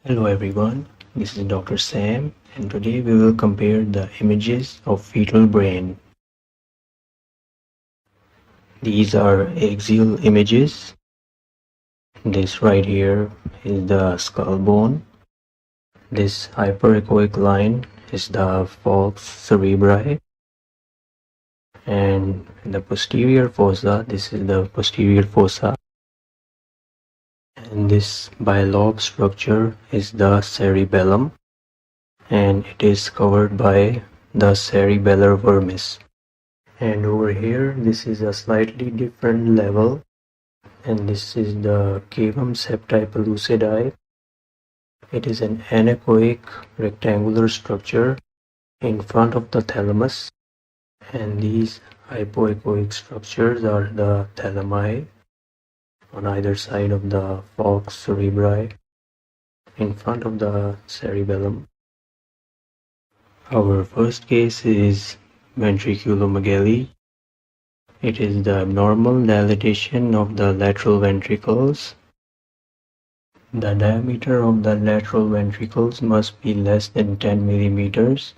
Hello everyone, this is Dr. Sam and today we will compare the images of fetal brain. These are axial images. This right here is the skull bone. This hyperechoic line is the falx cerebri. And the posterior fossa, this is the posterior fossa. And this bilobe structure is the cerebellum. And it is covered by the cerebellar vermis. And over here this is a slightly different level, and this is the cavum septi pellucidum. It is an anechoic rectangular structure in front of the thalamus, and these hypoechoic structures are the thalami on either side of the falx cerebri in front of the cerebellum. Our first case is ventriculomegaly. It is the abnormal dilatation of the lateral ventricles. The diameter of the lateral ventricles must be less than 10 millimeters.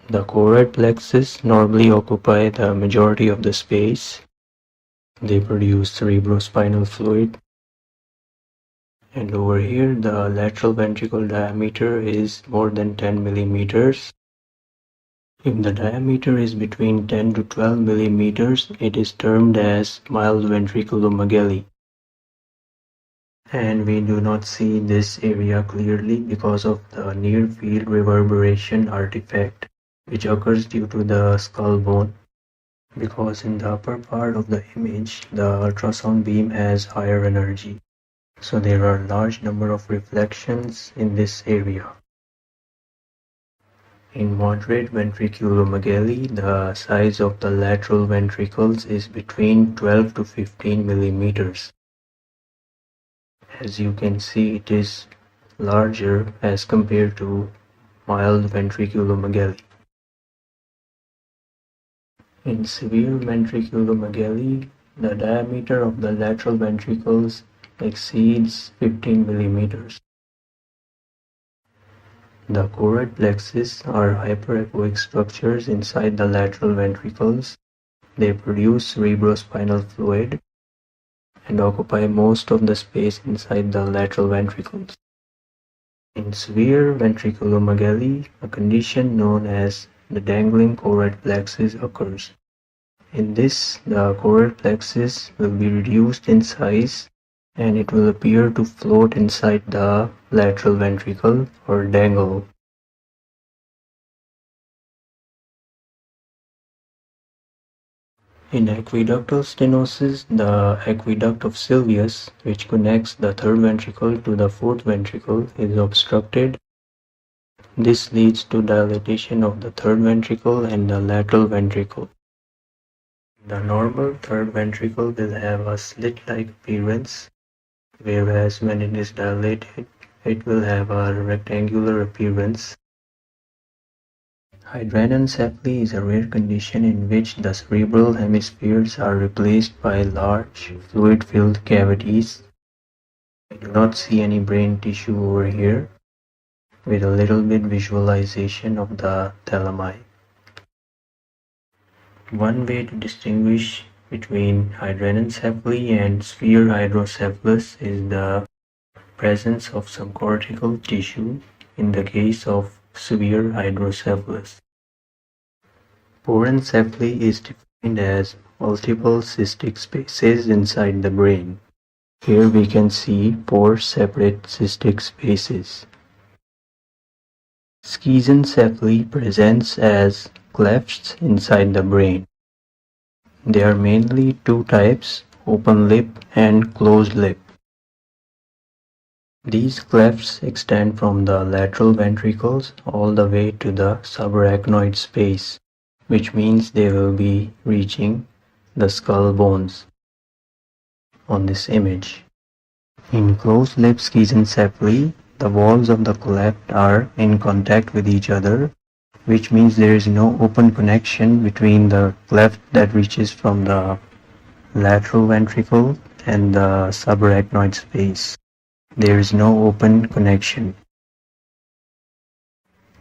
The choroid plexus normally occupy the majority of the space. They produce cerebrospinal fluid. And over here, the lateral ventricle diameter is more than 10 millimeters. If the diameter is between 10 to 12 millimeters, it is termed as mild ventriculomegaly. And we do not see this area clearly because of the near field reverberation artifact, which occurs due to the skull bone. Because in the upper part of the image, the ultrasound beam has higher energy. So there are a large number of reflections in this area. In moderate ventriculomegaly, the size of the lateral ventricles is between 12 to 15 millimeters. As you can see, it is larger as compared to mild ventriculomegaly. In severe ventriculomegaly, the diameter of the lateral ventricles exceeds 15 millimeters. The choroid plexus are hyperechoic structures inside the lateral ventricles. They produce cerebrospinal fluid and occupy most of the space inside the lateral ventricles. In severe ventriculomegaly, a condition known as the dangling choroid plexus occurs. In this, the choroid plexus will be reduced in size and it will appear to float inside the lateral ventricle or dangle. In aqueductal stenosis, the aqueduct of Sylvius, which connects the third ventricle to the fourth ventricle, is obstructed. This leads to dilatation of the third ventricle and the lateral ventricle. The normal third ventricle will have a slit-like appearance, whereas when it is dilated, it will have a rectangular appearance. Hydranencephaly is a rare condition in which the cerebral hemispheres are replaced by large, fluid-filled cavities. I do not see any brain tissue over here, with a little bit visualization of the thalami. One way to distinguish between hydranencephaly and sphere hydrocephalus is the presence of some cortical tissue in the case of severe hydrocephalus. Porencephaly is defined as multiple cystic spaces inside the brain. Here we can see 4 separate cystic spaces. Schizencephaly presents as clefts inside the brain. There are mainly 2 types, open lip and closed lip. These clefts extend from the lateral ventricles all the way to the subarachnoid space, which means they will be reaching the skull bones on this image. In closed lip schizencephaly, the walls of the cleft are in contact with each other, which means there is no open connection between the cleft that reaches from the lateral ventricle and the subarachnoid space. There is no open connection.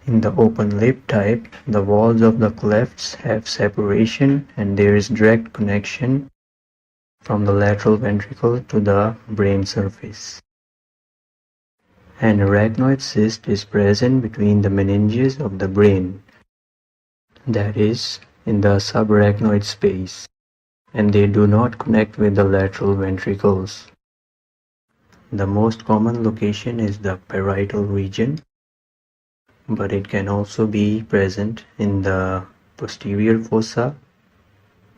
In the open lip type, the walls of the clefts have separation and there is direct connection from the lateral ventricle to the brain surface. An arachnoid cyst is present between the meninges of the brain, that is, in the subarachnoid space, and they do not connect with the lateral ventricles. The most common location is the parietal region, but it can also be present in the posterior fossa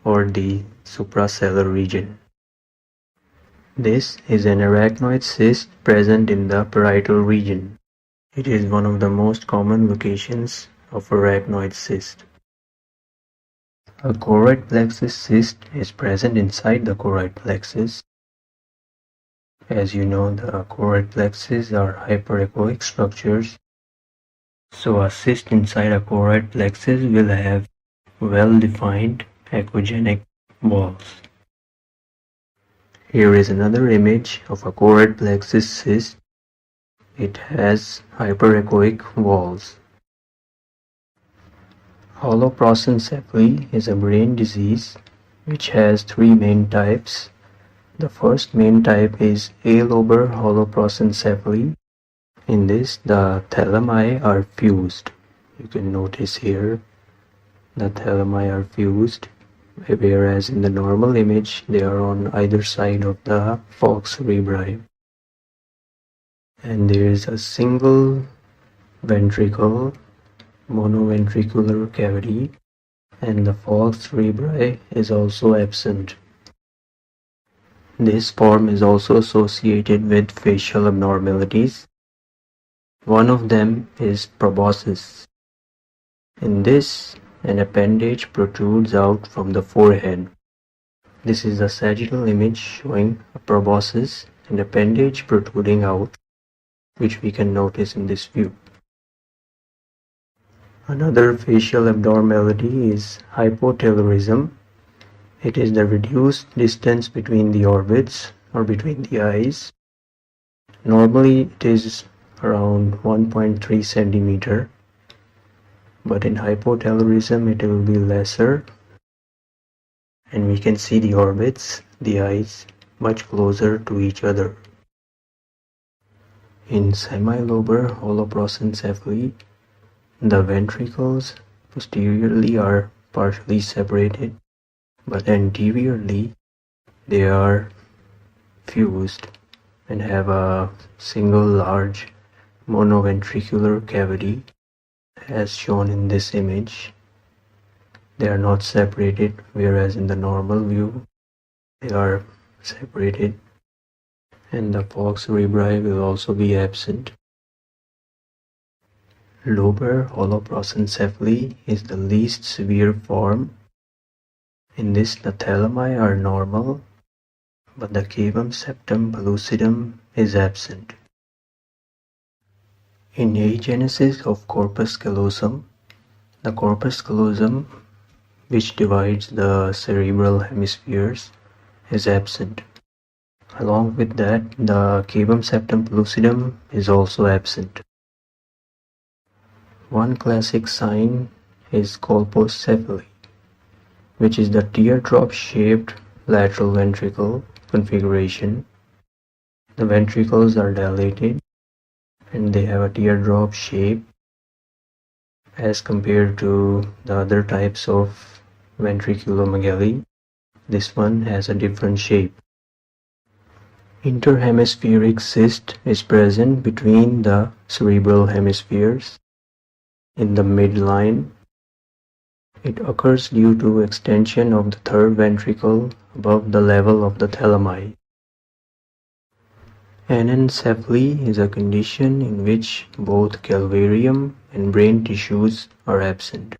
or the suprasellar region. This is an arachnoid cyst present in the parietal region. It is one of the most common locations of arachnoid cyst. A choroid plexus cyst is present inside the choroid plexus. As you know, the choroid plexus are hyperechoic structures. So a cyst inside a choroid plexus will have well-defined echogenic walls. Here is another image of a choroid plexus cyst. It has hyperechoic walls. Holoprosencephaly is a brain disease which has three main types. The first main type is A-lobar holoprosencephaly. In this, the thalami are fused. You can notice here the thalami are fused, whereas in the normal image they are on either side of the falx cerebri. And there is a single ventricle, monoventricular cavity, and the falx cerebri is also absent. This form is also associated with facial abnormalities. One of them is proboscis. In this, an appendage protrudes out from the forehead. This is a sagittal image showing a proboscis and appendage protruding out, which we can notice in this view. Another facial abnormality is hypotaylorism. It is the reduced distance between the orbits or between the eyes. Normally it is around 1.3 centimeter, but in hypotaylorism it will be lesser, and we can see the orbits, the eyes, much closer to each other. In semilobar holoprosencephaly, the ventricles posteriorly are partially separated, but anteriorly they are fused and have a single large monoventricular cavity as shown in this image. They are not separated, whereas in the normal view they are separated, and the falx cerebri will also be absent. Lobar holoprosencephaly is the least severe form. In this, the thalami are normal, but the cavum septum pellucidum is absent. In agenesis of corpus callosum, the corpus callosum, which divides the cerebral hemispheres, is absent. Along with that, the cavum septum pellucidum is also absent. One classic sign is colpocephaly, which is the teardrop-shaped lateral ventricle configuration. The ventricles are dilated and they have a teardrop shape as compared to the other types of ventriculomegaly. This one has a different shape. Interhemispheric cyst is present between the cerebral hemispheres in the midline. It occurs due to extension of the third ventricle above the level of the thalami. Anencephaly is a condition in which both calvarium and brain tissues are absent.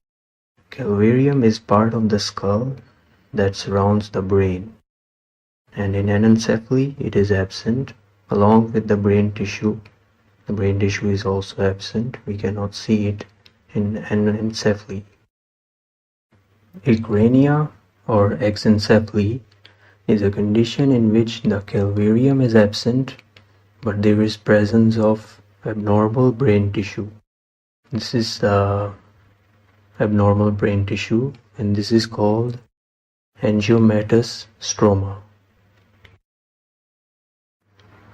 Calvarium is part of the skull that surrounds the brain, and in anencephaly it is absent along with the brain tissue. The brain tissue is also absent. We cannot see it in anencephaly. Ecrania or exencephaly is a condition in which the calvarium is absent but there is presence of abnormal brain tissue. This is the abnormal brain tissue, and this is called angiomatous stroma.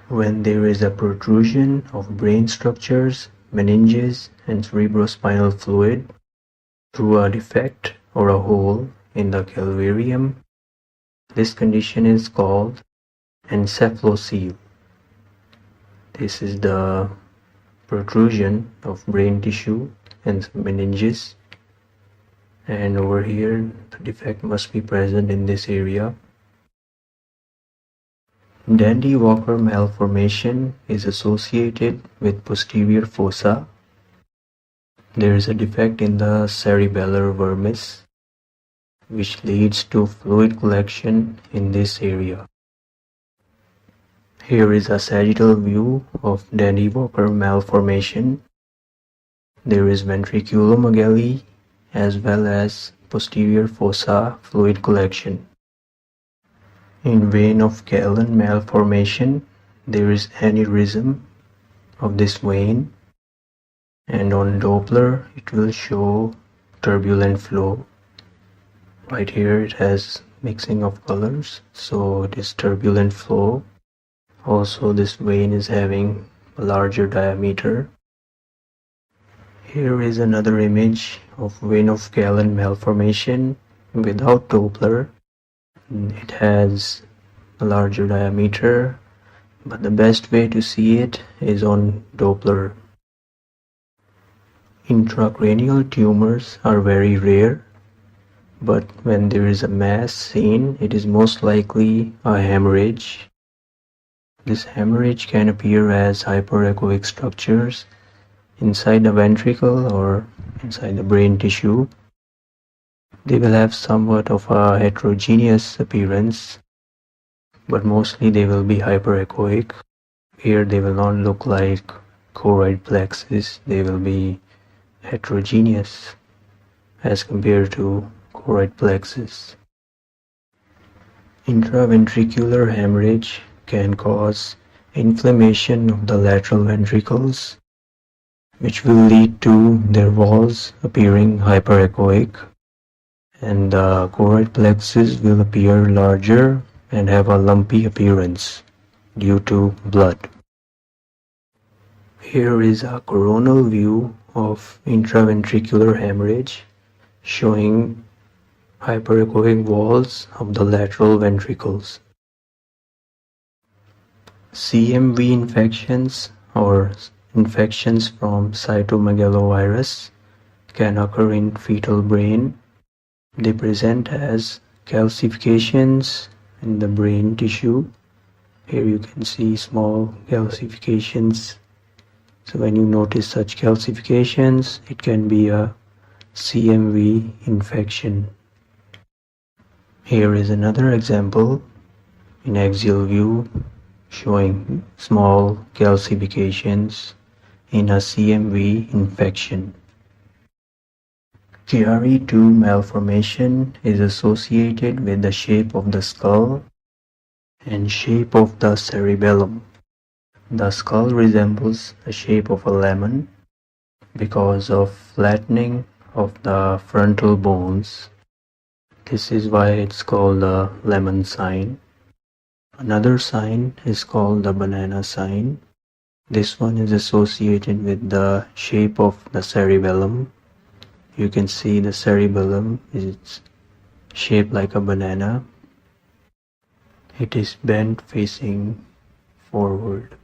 When there is a protrusion of brain structures, meninges, and cerebrospinal fluid through a defect or a hole in the calvarium, this condition is called encephalocele. This is the protrusion of brain tissue and meninges, and over here the defect must be present in this area. Dandy-Walker malformation is associated with posterior fossa. There is a defect in the cerebellar vermis, which leads to fluid collection in this area. Here is a sagittal view of Dandy-Walker malformation. There is ventriculomegaly as well as posterior fossa fluid collection. In vein of Galen malformation, there is aneurysm of this vein, and on Doppler it will show turbulent flow. Right here it has mixing of colors, so it is turbulent flow. Also this vein is having a larger diameter. Here is another image of vein of Galen malformation without Doppler. It has a larger diameter, but the best way to see it is on Doppler. Intracranial tumors are very rare, but when there is a mass seen, it is most likely a hemorrhage. This hemorrhage can appear as hyperechoic structures inside the ventricle or inside the brain tissue. They will have somewhat of a heterogeneous appearance, but mostly they will be hyperechoic. Here they will not look like choroid plexus, they will be heterogeneous as compared to choroid plexus. Intraventricular hemorrhage can cause inflammation of the lateral ventricles, which will lead to their walls appearing hyperechoic, and the choroid plexus will appear larger and have a lumpy appearance due to blood. Here is a coronal view of intraventricular hemorrhage showing hyperechoic walls of the lateral ventricles. CMV infections or infections from cytomegalovirus can occur in fetal brain. They present as calcifications in the brain tissue. Here you can see small calcifications. So when you notice such calcifications, it can be a CMV infection. Here is another example in axial view showing small calcifications in a CMV infection. Chiari-2 malformation is associated with the shape of the skull and shape of the cerebellum. The skull resembles the shape of a lemon because of flattening of the frontal bones. This is why it's called the lemon sign. Another sign is called the banana sign. This one is associated with the shape of the cerebellum. You can see the cerebellum is shaped like a banana. It is bent facing forward.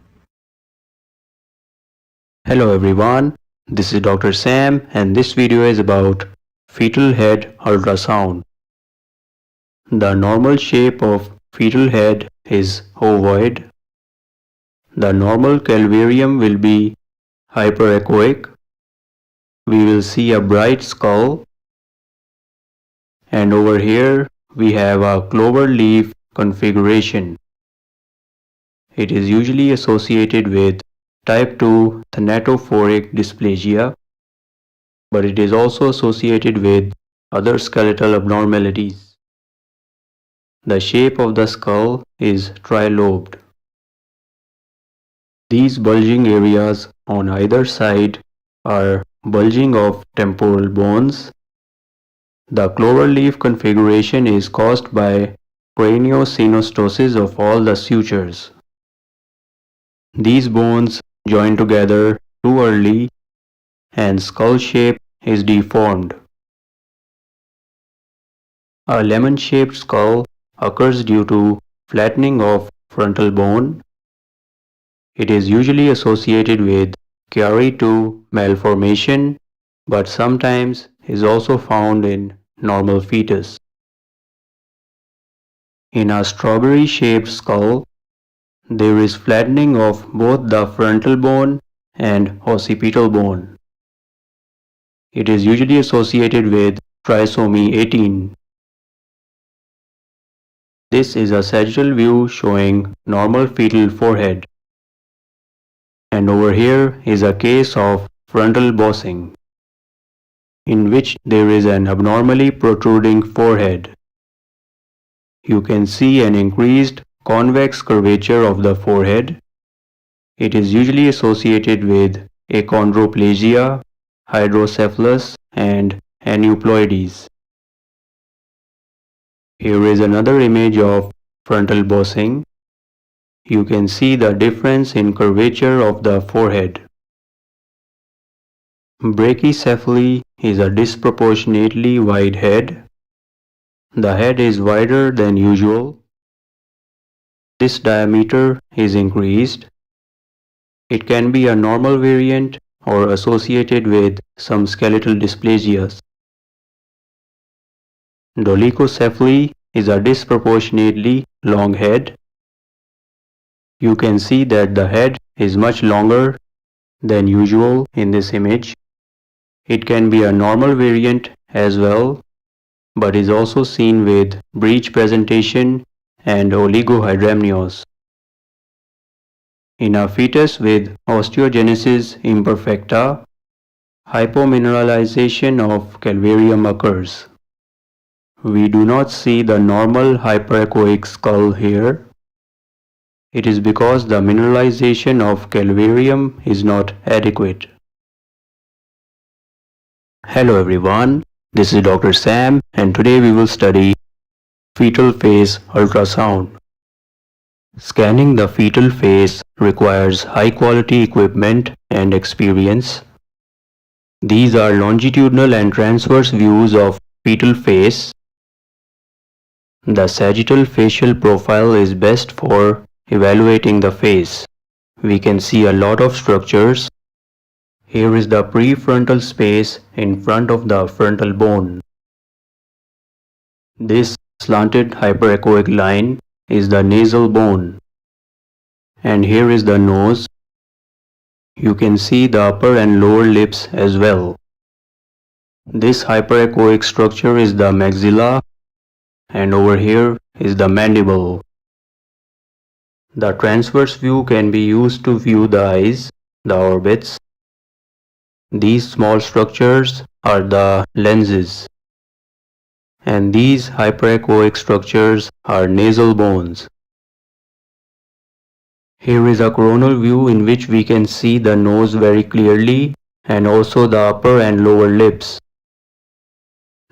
Hello everyone, this is Dr. Sam and this video is about fetal head ultrasound. The normal shape of fetal head is ovoid. The normal calvarium will be hyperechoic. We will see a bright skull, and over here we have a clover leaf configuration. It is usually associated with type 2 thanatophoric dysplasia, but it is also associated with other skeletal abnormalities. The shape of the skull is trilobed. These bulging areas on either side are bulging of temporal bones. The clover leaf configuration is caused by craniosynostosis of all the sutures. These bones join together too early and skull shape is deformed. A lemon-shaped skull occurs due to flattening of frontal bone. It is usually associated with Chiari-II malformation, but sometimes is also found in normal fetus. In a strawberry-shaped skull, there is flattening of both the frontal bone and occipital bone. It is usually associated with trisomy 18. This is a sagittal view showing normal fetal forehead. And over here is a case of frontal bossing, in which there is an abnormally protruding forehead. You can see an increased convex curvature of the forehead. It is usually associated with achondroplasia, hydrocephalus, and aneuploidies. Here is another image of frontal bossing. You can see the difference in curvature of the forehead. Brachycephaly is a disproportionately wide head. The head is wider than usual. This diameter is increased. It can be a normal variant or associated with some skeletal dysplasias. Dolichocephaly is a disproportionately long head. You can see that the head is much longer than usual in this image. It can be a normal variant as well, but is also seen with breech presentation and oligohydramnios. In a fetus with osteogenesis imperfecta, hypomineralization of calvarium occurs. We do not see the normal hyperechoic skull here. It is because the mineralization of calvarium is not adequate. Hello everyone, this is Dr. Sam and today we will study fetal face ultrasound. Scanning the fetal face requires high quality equipment and experience. These are longitudinal and transverse views of fetal face. The sagittal facial profile is best for evaluating the face. We can see a lot of structures. Here is the prefrontal space in front of the frontal bone. This slanted hyperechoic line is the nasal bone. And here is the nose. You can see the upper and lower lips as well. This hyperechoic structure is the maxilla, and over here is the mandible. The transverse view can be used to view the eyes, the orbits. These small structures are the lenses. And these hyperechoic structures are nasal bones. Here is a coronal view in which we can see the nose very clearly and also the upper and lower lips.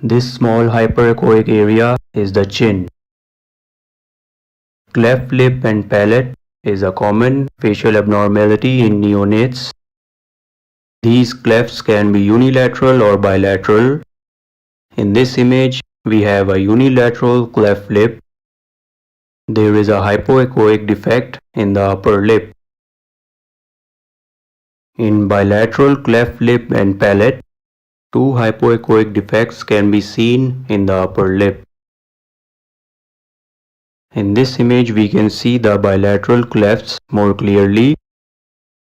This small hyperechoic area is the chin. Cleft lip and palate is a common facial abnormality in neonates. These clefts can be unilateral or bilateral. In this image, we have a unilateral cleft lip. There is a hypoechoic defect in the upper lip. In bilateral cleft lip and palate, two hypoechoic defects can be seen in the upper lip. In this image, we can see the bilateral clefts more clearly.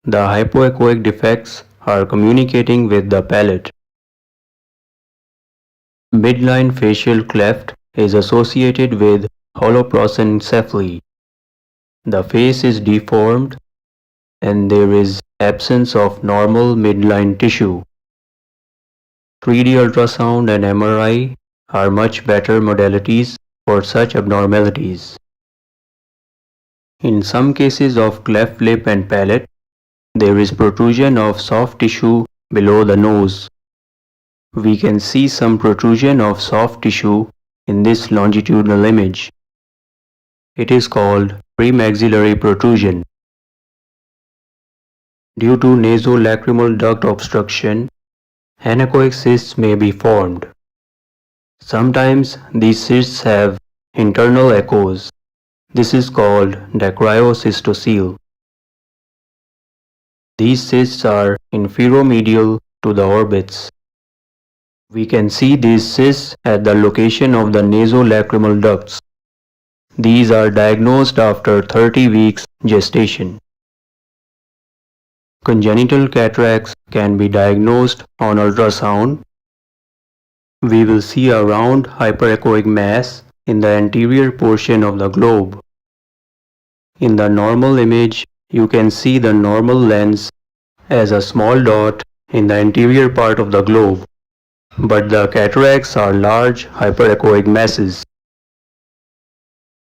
The hypoechoic defects are communicating with the palate. Midline facial cleft is associated with holoprosencephaly. The face is deformed and there is absence of normal midline tissue. 3D ultrasound and MRI are much better modalities for such abnormalities. In some cases of cleft lip and palate, there is protrusion of soft tissue below the nose. We can see some protrusion of soft tissue in this longitudinal image. It is called premaxillary protrusion. Due to nasolacrimal duct obstruction, anechoic cysts may be formed. Sometimes these cysts have internal echoes. This is called dacryocystocele. These cysts are inferomedial to the orbits. We can see these cysts at the location of the nasolacrimal ducts. These are diagnosed after 30 weeks gestation. Congenital cataracts can be diagnosed on ultrasound. We will see a round hyperechoic mass in the anterior portion of the globe. In the normal image, you can see the normal lens as a small dot in the anterior part of the globe, but the cataracts are large hyperechoic masses.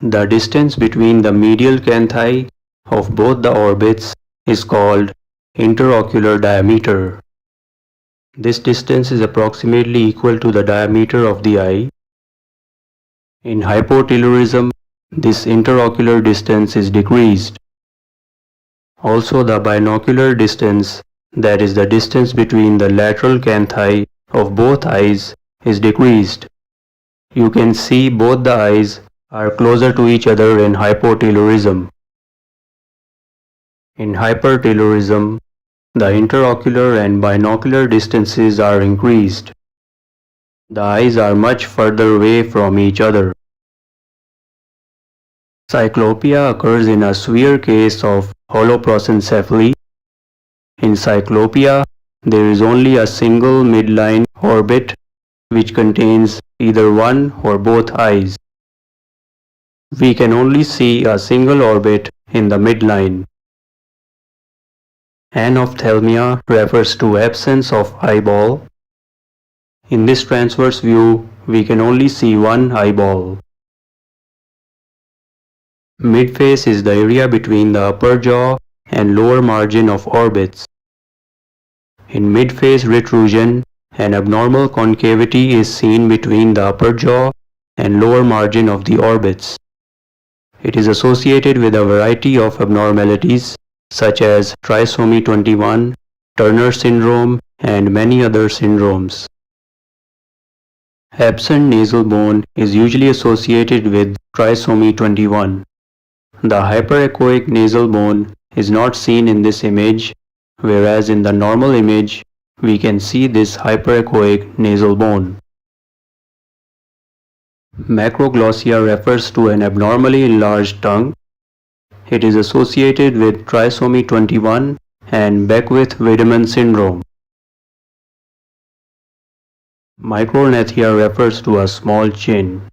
The distance between the medial canthi of both the orbits is called interocular diameter. This distance is approximately equal to the diameter of the eye. In hypotelorism, this interocular distance is decreased. Also, the binocular distance, that is the distance between the lateral canthi of both eyes, is decreased. You can see both the eyes are closer to each other in hypotelorism. In hypertelorism, the interocular and binocular distances are increased. The eyes are much further away from each other. Cyclopia occurs in a severe case of holoprosencephaly. In cyclopia, there is only a single midline orbit which contains either one or both eyes. We can only see a single orbit in the midline. Anophthalmia refers to absence of eyeball. In this transverse view, we can only see one eyeball. Midface is the area between the upper jaw and lower margin of orbits. In midface retrusion, an abnormal concavity is seen between the upper jaw and lower margin of the orbits. It is associated with a variety of abnormalities such as trisomy 21, Turner syndrome, and many other syndromes. Absent nasal bone is usually associated with trisomy 21. The hyperechoic nasal bone is not seen in this image, whereas in the normal image, we can see this hyperechoic nasal bone. Macroglossia refers to an abnormally enlarged tongue. It is associated with trisomy 21 and Beckwith-Wiedemann syndrome. Micrognathia refers to a small chin.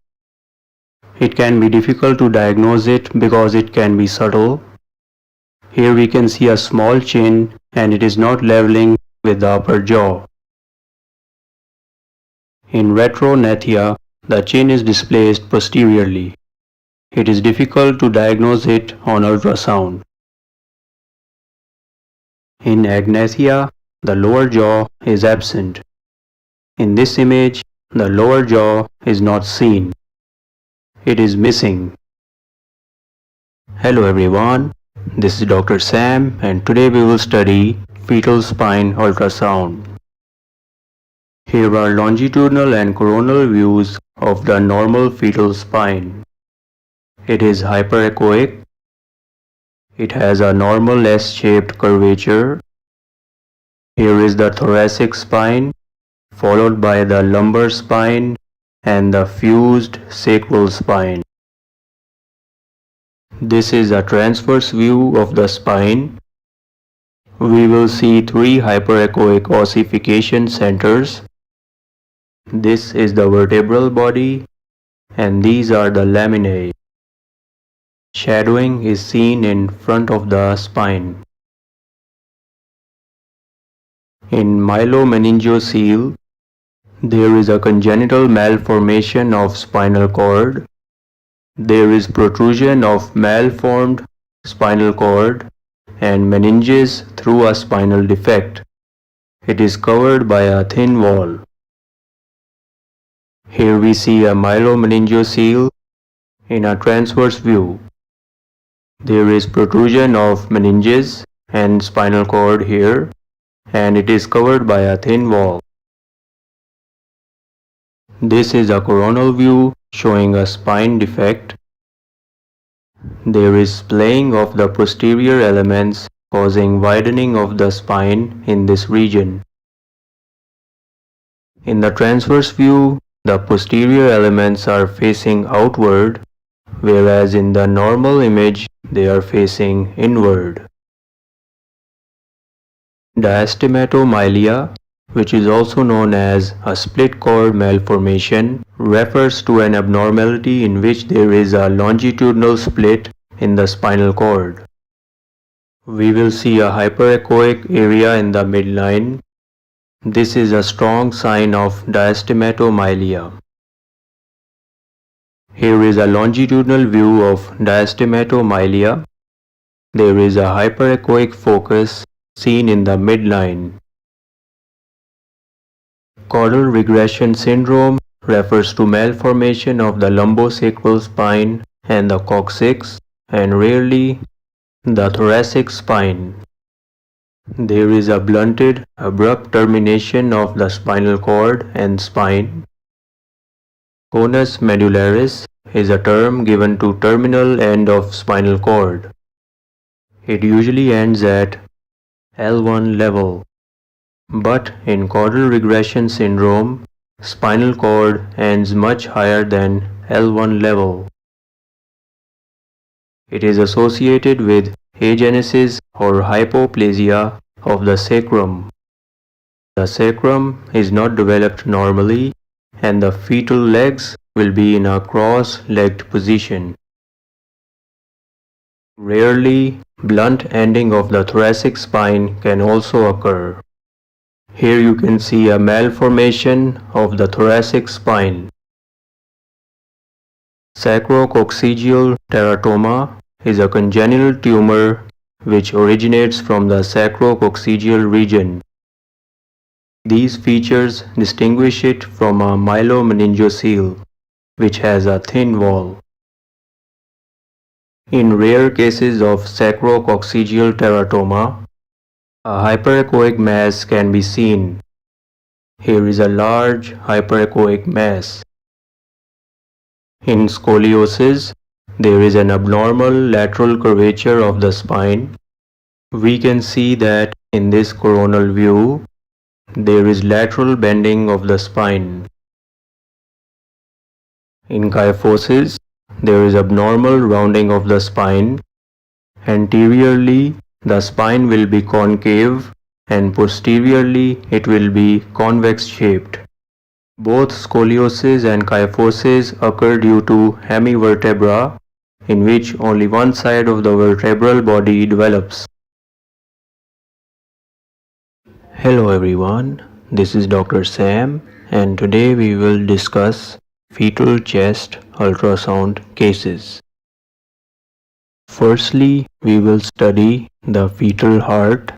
It can be difficult to diagnose it because it can be subtle. Here we can see a small chin and it is not leveling with the upper jaw. In retrognathia, the chin is displaced posteriorly. It is difficult to diagnose it on ultrasound. In agnathia, the lower jaw is absent. In this image, the lower jaw is not seen. It is missing. Hello everyone, this is Dr. Sam and today we will study fetal spine ultrasound. Here are longitudinal and coronal views of the normal fetal spine. It is hyperechoic. It has a normal S-shaped curvature. Here is the thoracic spine, followed by the lumbar spine and the fused sacral spine. This is a transverse view of the spine. We will see three hyperechoic ossification centers. This is the vertebral body and these are the laminae. Shadowing is seen in front of the spine. In myelomeningocele, there is a congenital malformation of spinal cord. There is protrusion of malformed spinal cord and meninges through a spinal defect. It is covered by a thin wall. Here we see a myelomeningocele in a transverse view. There is protrusion of meninges and spinal cord here, and it is covered by a thin wall. This is a coronal view showing a spine defect. There is splaying of the posterior elements causing widening of the spine in this region. In the transverse view, the posterior elements are facing outward, whereas in the normal image they are facing inward. Diastematomyelia, which is also known as a split cord malformation, refers to an abnormality in which there is a longitudinal split in the spinal cord. We will see a hyperechoic area in the midline. This is a strong sign of diastematomyelia. Here is a longitudinal view of diastematomyelia. There is a hyperechoic focus seen in the midline. Caudal regression syndrome refers to malformation of the lumbosacral spine and the coccyx, and rarely the thoracic spine. There is a blunted, abrupt termination of the spinal cord and spine. Conus medullaris is a term given to terminal end of spinal cord. It usually ends at L1 level. But in caudal regression syndrome, spinal cord ends much higher than L1 level. It is associated with agenesis or hypoplasia of the sacrum. The sacrum is not developed normally, and the fetal legs will be in a cross-legged position. Rarely, blunt ending of the thoracic spine can also occur. Here you can see a malformation of the thoracic spine. Sacrococcygeal teratoma is a congenital tumor which originates from the sacrococcygeal region. These features distinguish it from a myelomeningocele, which has a thin wall. In rare cases of sacrococcygeal teratoma, a hyperechoic mass can be seen. Here is a large hyperechoic mass. In scoliosis, there is an abnormal lateral curvature of the spine. We can see that in this coronal view, there is lateral bending of the spine. In kyphosis, there is abnormal rounding of the spine. Anteriorly, the spine will be concave, and posteriorly it will be convex shaped. Both scoliosis and kyphosis occur due to hemivertebra, in which only one side of the vertebral body develops. Hello everyone, this is Dr. Sam, and today we will discuss fetal chest ultrasound cases. Firstly, we will study the fetal heart,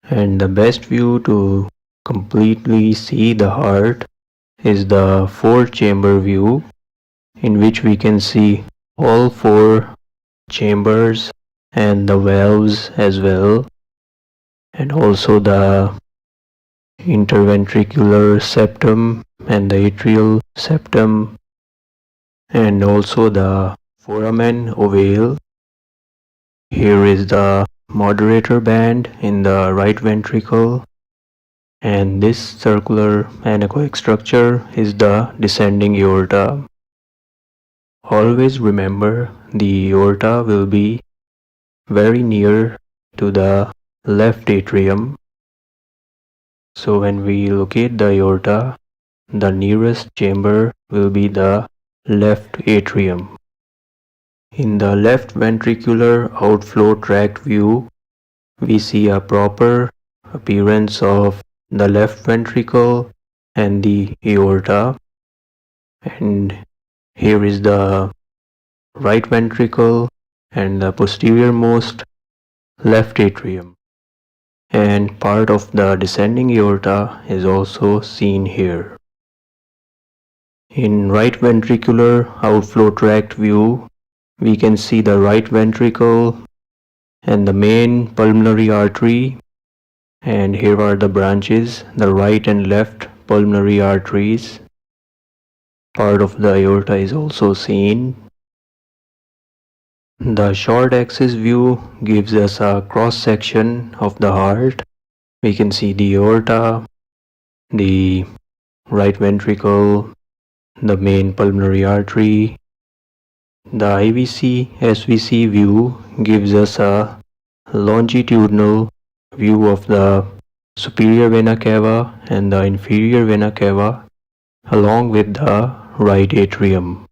and the best view to completely see the heart is the 4-chamber view, in which we can see all 4 chambers and the valves as well, and also the interventricular septum and the atrial septum, and also the foramen ovale. Here is the moderator band in the right ventricle, and this circular anechoic structure is the descending aorta. Always remember, the aorta will be very near to the left atrium. So when we locate the aorta, the nearest chamber will be the left atrium. In the left ventricular outflow tract view, we see a proper appearance of the left ventricle and the aorta. And here is the right ventricle and the posterior most left atrium, and part of the descending aorta is also seen here. In right ventricular outflow tract view, we can see the right ventricle and the main pulmonary artery, and here are the branches, the right and left pulmonary arteries. Part of the aorta is also seen. The short axis view gives us a cross section of the heart. We can see the aorta, the right ventricle, the main pulmonary artery. The IVC SVC view gives us a longitudinal view of the superior vena cava and the inferior vena cava along with the right atrium.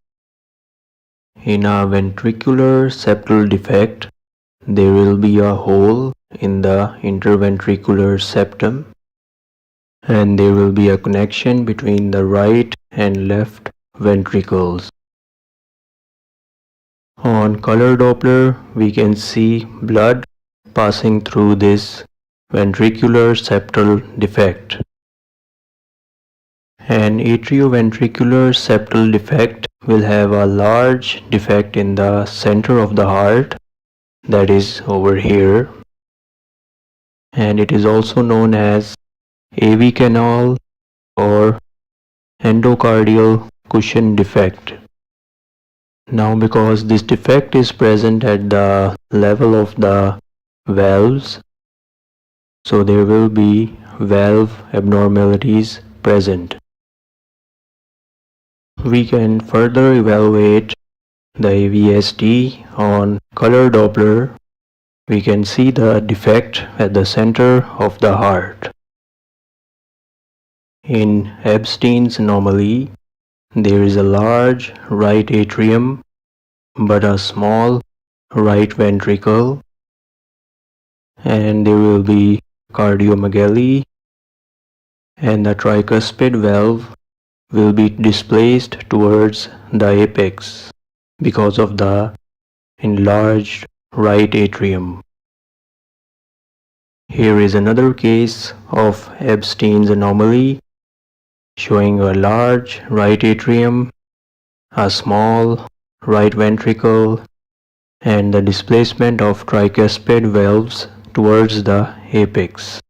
In a ventricular septal defect, there will be a hole in the interventricular septum, and there will be a connection between the right and left ventricles. On color Doppler, we can see blood passing through this ventricular septal defect. An atrioventricular septal defect will have a large defect in the center of the heart, that is over here, and it is also known as AV canal or endocardial cushion defect. Now, because this defect is present at the level of the valves, so there will be valve abnormalities present. We can further evaluate the AVSD on color Doppler. We can see the defect at the center of the heart. In Ebstein's anomaly, there is a large right atrium but a small right ventricle, and there will be cardiomegaly, and the tricuspid valve will be displaced towards the apex because of the enlarged right atrium. Here is another case of Ebstein's anomaly showing a large right atrium, a small right ventricle, and the displacement of tricuspid valves towards the apex.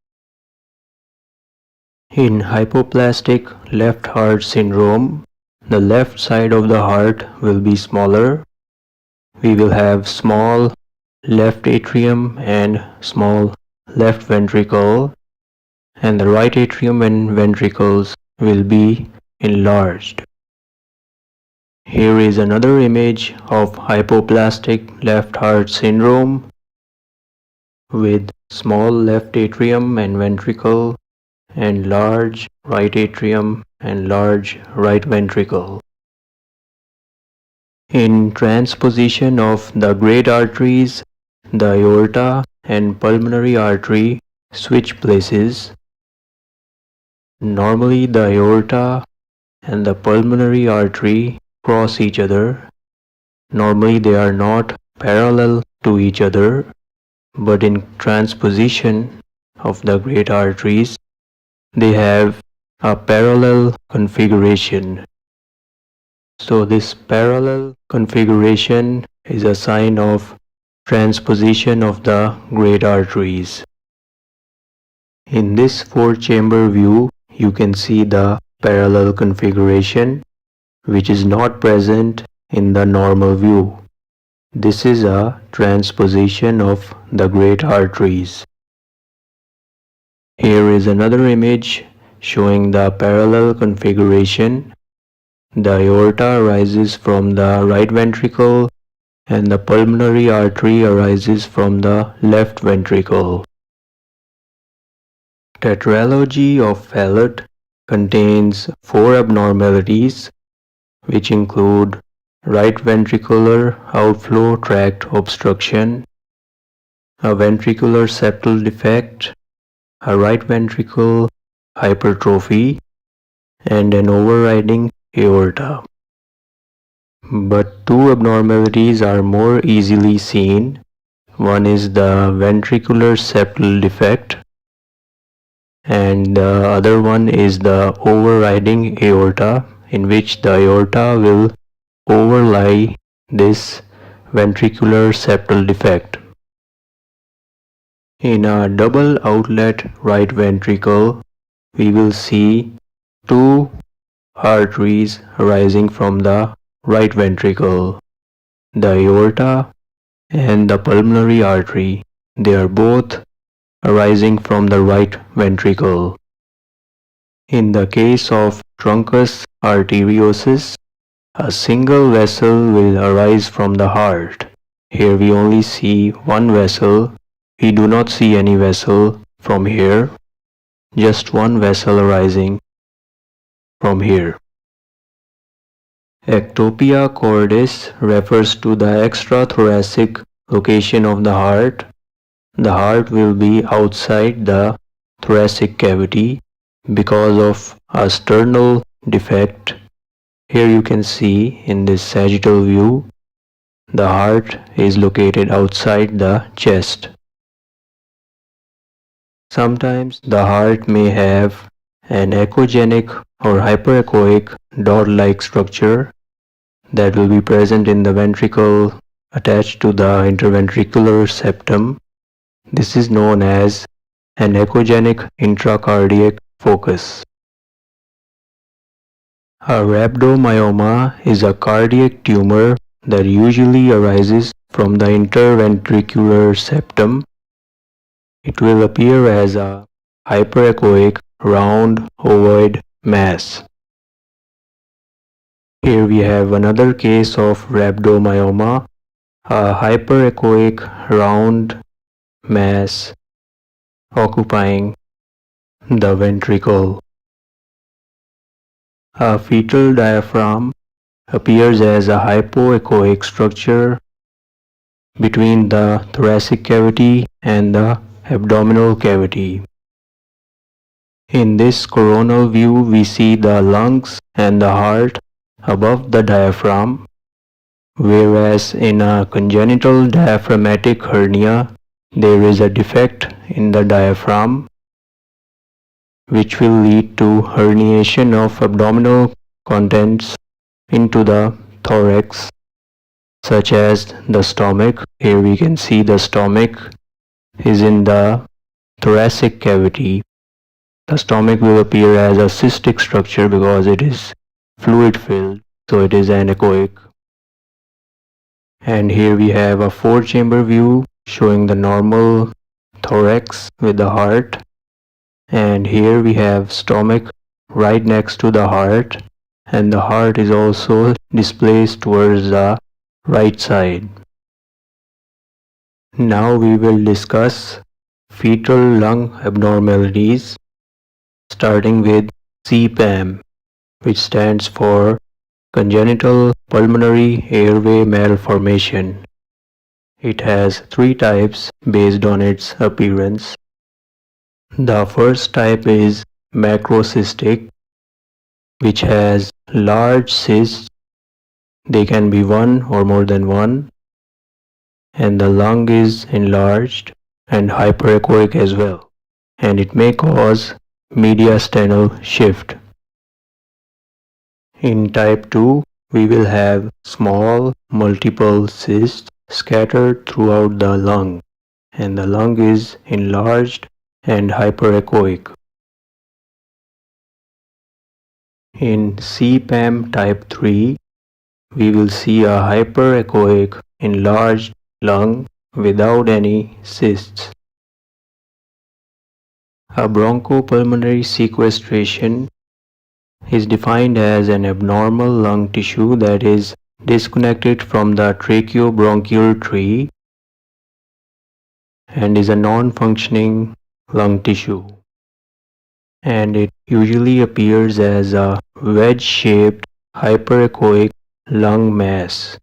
In hypoplastic left heart syndrome, the left side of the heart will be smaller. We will have small left atrium and small left ventricle, and the right atrium and ventricles will be enlarged. Here is another image of hypoplastic left heart syndrome with small left atrium and ventricle and large right atrium and large right ventricle. In transposition of the great arteries, the aorta and pulmonary artery switch places. Normally the aorta and the pulmonary artery cross each other. Normally they are not parallel to each other, but in transposition of the great arteries, they have a parallel configuration. So this parallel configuration is a sign of transposition of the great arteries. In this four-chamber view, you can see the parallel configuration, which is not present in the normal view. This is a transposition of the great arteries. Here is another image showing the parallel configuration. The aorta arises from the right ventricle and the pulmonary artery arises from the left ventricle. Tetralogy of Fallot contains four abnormalities, which include right ventricular outflow tract obstruction, a ventricular septal defect, a right ventricle hypertrophy, and an overriding aorta. But two abnormalities are more easily seen. One is the ventricular septal defect, and the other one is the overriding aorta, in which the aorta will overlie this ventricular septal defect. In a double outlet right ventricle, we will see two arteries arising from the right ventricle, the aorta and the pulmonary artery. They are both arising from the right ventricle. In the case of truncus arteriosus, a single vessel will arise from the heart. Here we only see one vessel. We do not see any vessel from here, just one vessel arising from here. Ectopia cordis refers to the extrathoracic location of the heart. The heart will be outside the thoracic cavity because of a sternal defect. Here you can see in this sagittal view, the heart is located outside the chest. Sometimes the heart may have an echogenic or hyperechoic dot-like structure that will be present in the ventricle attached to the interventricular septum. This is known as an echogenic intracardiac focus. A rhabdomyoma is a cardiac tumor that usually arises from the interventricular septum. It will appear as a hyperechoic round ovoid mass. Here we have another case of rhabdomyoma, a hyperechoic round mass occupying the ventricle. A fetal diaphragm appears as a hypoechoic structure between the thoracic cavity and the abdominal cavity. In this coronal view, we see the lungs and the heart above the diaphragm, whereas in a congenital diaphragmatic hernia, there is a defect in the diaphragm which will lead to herniation of abdominal contents into the thorax, such as the stomach. Here we can see the stomach is in the thoracic cavity. The stomach will appear as a cystic structure because it is fluid filled, so it is anechoic. And here we have a four-chamber view showing the normal thorax with the heart. And here we have stomach right next to the heart, and the heart is also displaced towards the right side. Now we will discuss fetal lung abnormalities, starting with CPAM, which stands for congenital pulmonary airway malformation. It has three types based on its appearance. The first type is macrocystic, which has large cysts. They can be one or more than one, and the lung is enlarged and hyperechoic as well, and it may cause mediastinal shift. In type 2, we will have small multiple cysts scattered throughout the lung, and the lung is enlarged and hyperechoic. In CPAM type 3, we will see a hyperechoic enlarged lung without any cysts. A bronchopulmonary sequestration is defined as an abnormal lung tissue that is disconnected from the tracheobronchial tree and is a non-functioning lung tissue. And it usually appears as a wedge-shaped hyperechoic lung mass.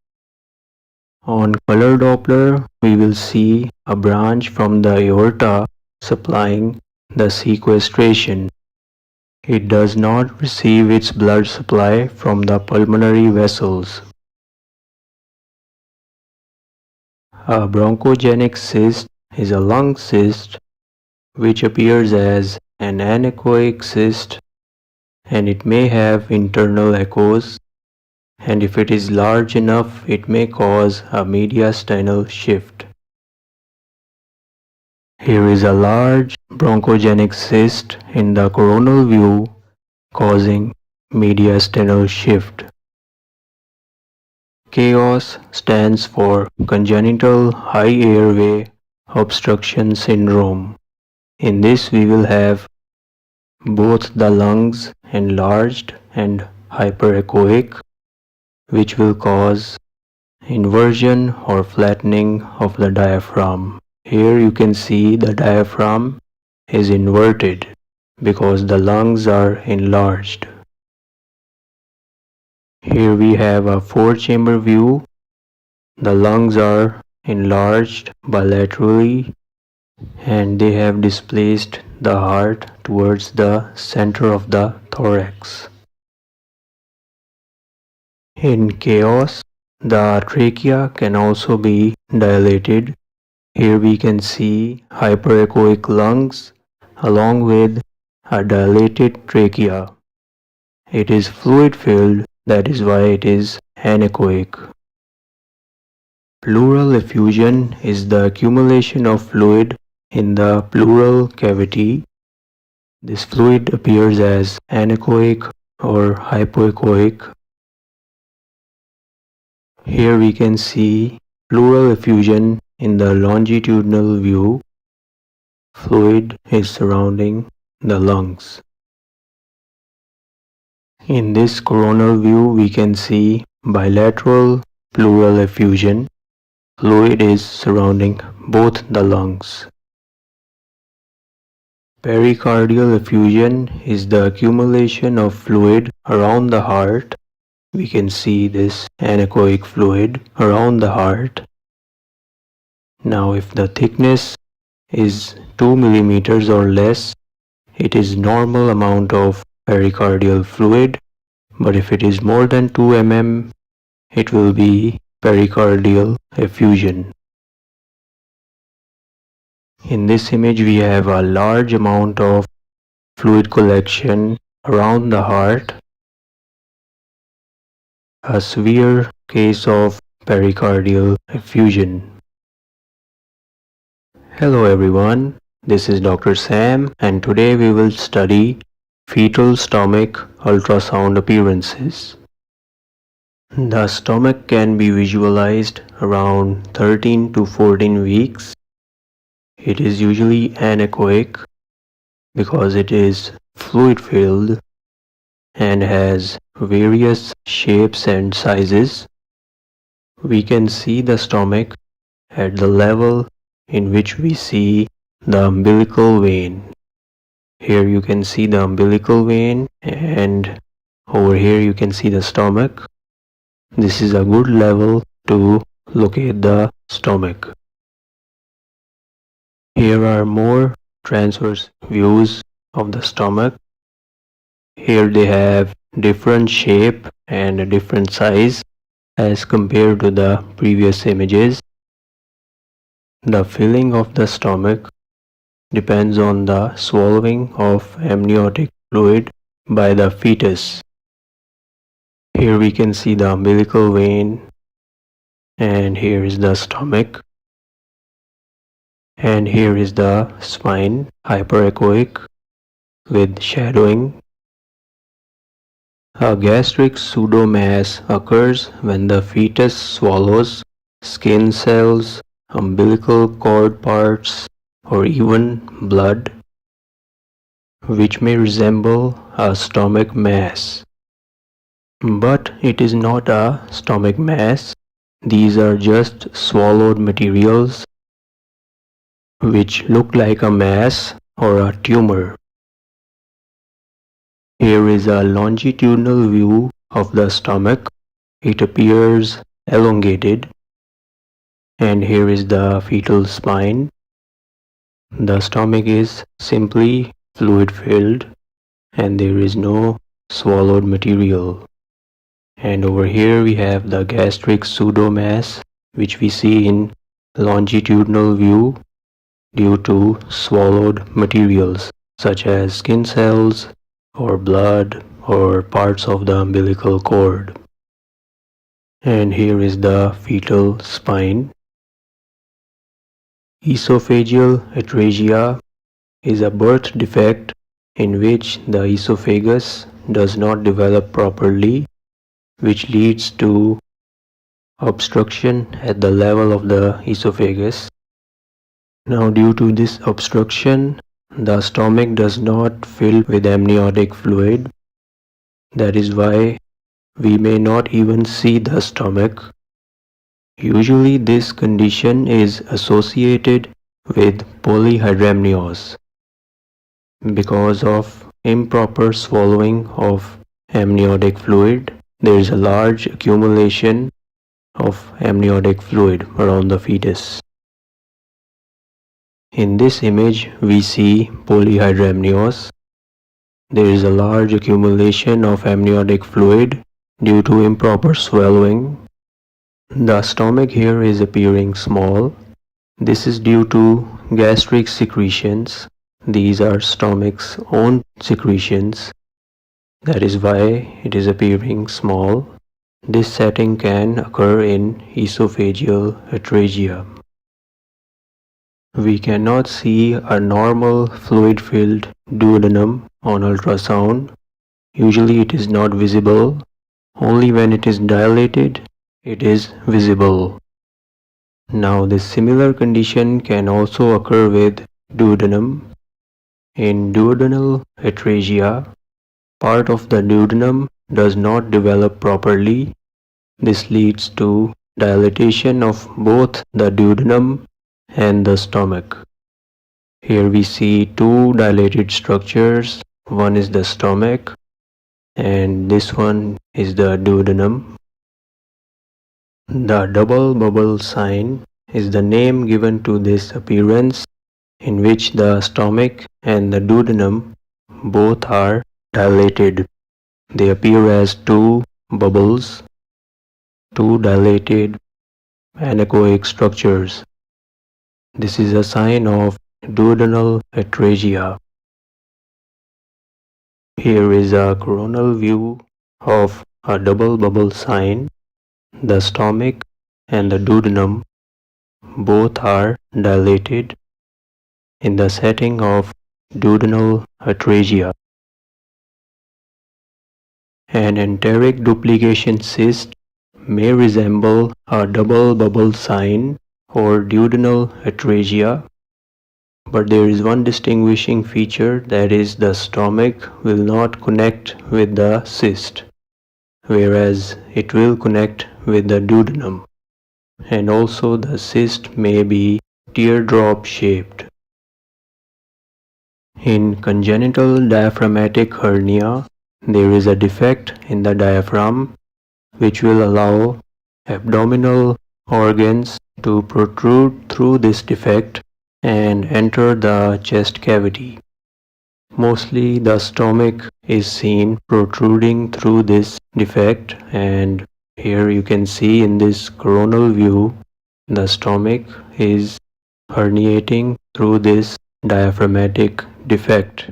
On color Doppler, we will see a branch from the aorta supplying the sequestration. It does not receive its blood supply from the pulmonary vessels. A bronchogenic cyst is a lung cyst which appears as an anechoic cyst, and it may have internal echoes, and if it is large enough it may cause a mediastinal shift. Here is a large bronchogenic cyst in the coronal view causing mediastinal shift. CHAOS stands for congenital high airway obstruction syndrome. In this we will have both the lungs enlarged and hyperechoic, which will cause inversion or flattening of the diaphragm. Here you can see the diaphragm is inverted because the lungs are enlarged. Here we have a four-chamber view. The lungs are enlarged bilaterally and they have displaced the heart towards the center of the thorax. In CHAOS, the trachea can also be dilated. Here we can see hyperechoic lungs along with a dilated trachea. It is fluid filled, that is why it is anechoic. Pleural effusion is the accumulation of fluid in the pleural cavity. This fluid appears as anechoic or hypoechoic. Here we can see pleural effusion in the longitudinal view. Fluid is surrounding the lungs. In this coronal view we can see bilateral pleural effusion. Fluid is surrounding both the lungs. Pericardial effusion is the accumulation of fluid around the heart. We can see this anechoic fluid around the heart. Now if the thickness is 2 millimeters or less, it is normal amount of pericardial fluid, but if it is more than 2 mm, it will be pericardial effusion. In this image we have a large amount of fluid collection around the heart, a severe case of pericardial effusion. Hello everyone, this is Dr. Sam and today we will study fetal stomach ultrasound appearances. The stomach can be visualized around 13 to 14 weeks. It is usually anechoic because it is fluid filled and has various shapes and sizes. We can see the stomach at the level in which we see the umbilical vein. Here you can see the umbilical vein and over here you can see the stomach. This is a good level to locate the stomach. Here are more transverse views of the stomach. Here they have different shape and a different size as compared to the previous images. The filling of the stomach depends on the swallowing of amniotic fluid by the fetus. Here we can see the umbilical vein and here is the stomach. And here is the spine, hyperechoic with shadowing. A gastric pseudomass occurs when the fetus swallows skin cells, umbilical cord parts, or even blood, which may resemble a stomach mass. But it is not a stomach mass. These are just swallowed materials which look like a mass or a tumor. Here is a longitudinal view of the stomach. It appears elongated. And here is the fetal spine. The stomach is simply fluid filled and there is no swallowed material. And over here we have the gastric pseudomass which we see in longitudinal view due to swallowed materials such as skin cells or blood or parts of the umbilical cord. And here is the fetal spine. Esophageal atresia is a birth defect in which the esophagus does not develop properly, which leads to obstruction at the level of the esophagus. Now, due to this obstruction, the stomach does not fill with amniotic fluid. That is why we may not even see the stomach. Usually, this condition is associated with polyhydramnios because of improper swallowing of amniotic fluid. There is a large accumulation of amniotic fluid around the fetus. In this image, we see polyhydramnios. There is a large accumulation of amniotic fluid due to improper swallowing. The stomach here is appearing small. This is due to gastric secretions. These are stomach's own secretions. That is why it is appearing small. This setting can occur in esophageal atresia. We cannot see a normal fluid-filled duodenum on ultrasound. Usually it is not visible. Only when it is dilated, it is visible. Now this similar condition can also occur with duodenum. In duodenal atresia, part of the duodenum does not develop properly. This leads to dilatation of both the duodenum and the stomach. Here we see two dilated structures. One is the stomach and this one is the duodenum. The double bubble sign is the name given to this appearance in which the stomach and the duodenum both are dilated. They appear as two bubbles, two dilated anechoic structures. This is a sign of duodenal atresia. Here is a coronal view of a double bubble sign. The stomach and the duodenum both are dilated in the setting of duodenal atresia. An enteric duplication cyst may resemble a double bubble sign or duodenal atresia, but there is one distinguishing feature, that is the stomach will not connect with the cyst, whereas it will connect with the duodenum, and also the cyst may be teardrop shaped. In congenital diaphragmatic hernia, there is a defect in the diaphragm which will allow abdominal organs to protrude through this defect and enter the chest cavity. Mostly the stomach is seen protruding through this defect, and here you can see in this coronal view the stomach is herniating through this diaphragmatic defect.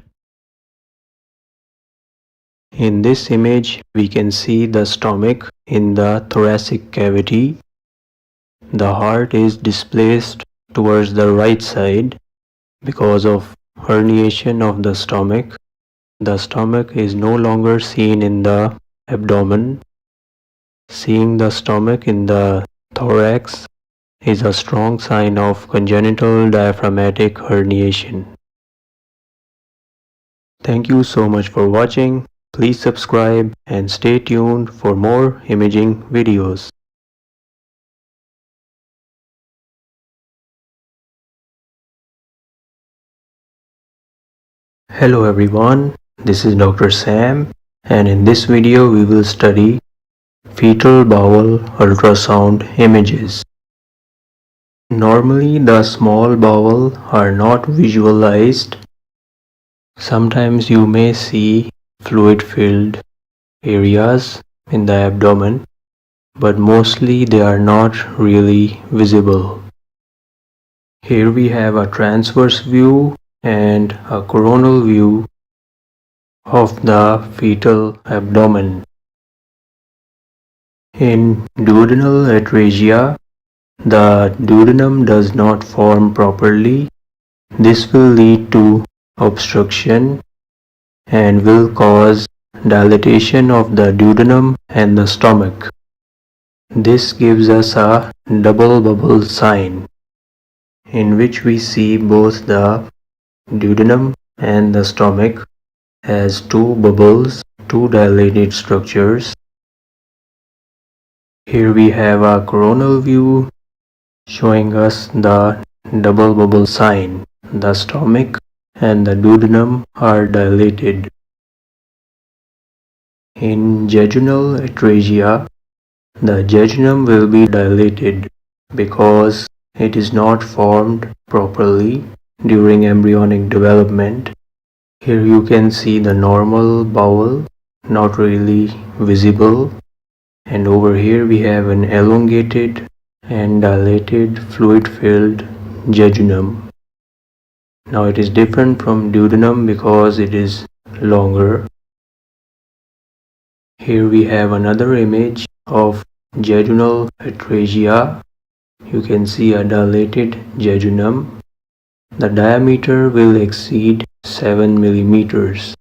In this image, we can see the stomach in the thoracic cavity. The heart is displaced towards the right side because of herniation of the stomach. The stomach is no longer seen in the abdomen. Seeing the stomach in the thorax is a strong sign of congenital diaphragmatic herniation. Thank you so much for watching. Please subscribe and stay tuned for more imaging videos. Hello everyone, this is Dr. Sam, and in this video we will study fetal bowel ultrasound images. Normally the small bowel are not visualized. Sometimes you may see fluid-filled areas in the abdomen, but mostly they are not really visible. Here we have a transverse view and a coronal view of the fetal abdomen. In duodenal atresia, the duodenum does not form properly. This will lead to obstruction and will cause dilatation of the duodenum and the stomach. This gives us a double bubble sign, in which we see both the duodenum and the stomach as two bubbles, two dilated structures. Here we have a coronal view showing us the double bubble sign. The stomach and the duodenum are dilated. In jejunal atresia, the jejunum will be dilated because it is not formed properly during embryonic development. Here you can see the normal bowel, not really visible, and over here we have an elongated and dilated fluid-filled jejunum. Now it is different from duodenum because it is longer. Here we have another image of jejunal atresia. You can see a dilated jejunum. The diameter will exceed 7 millimeters.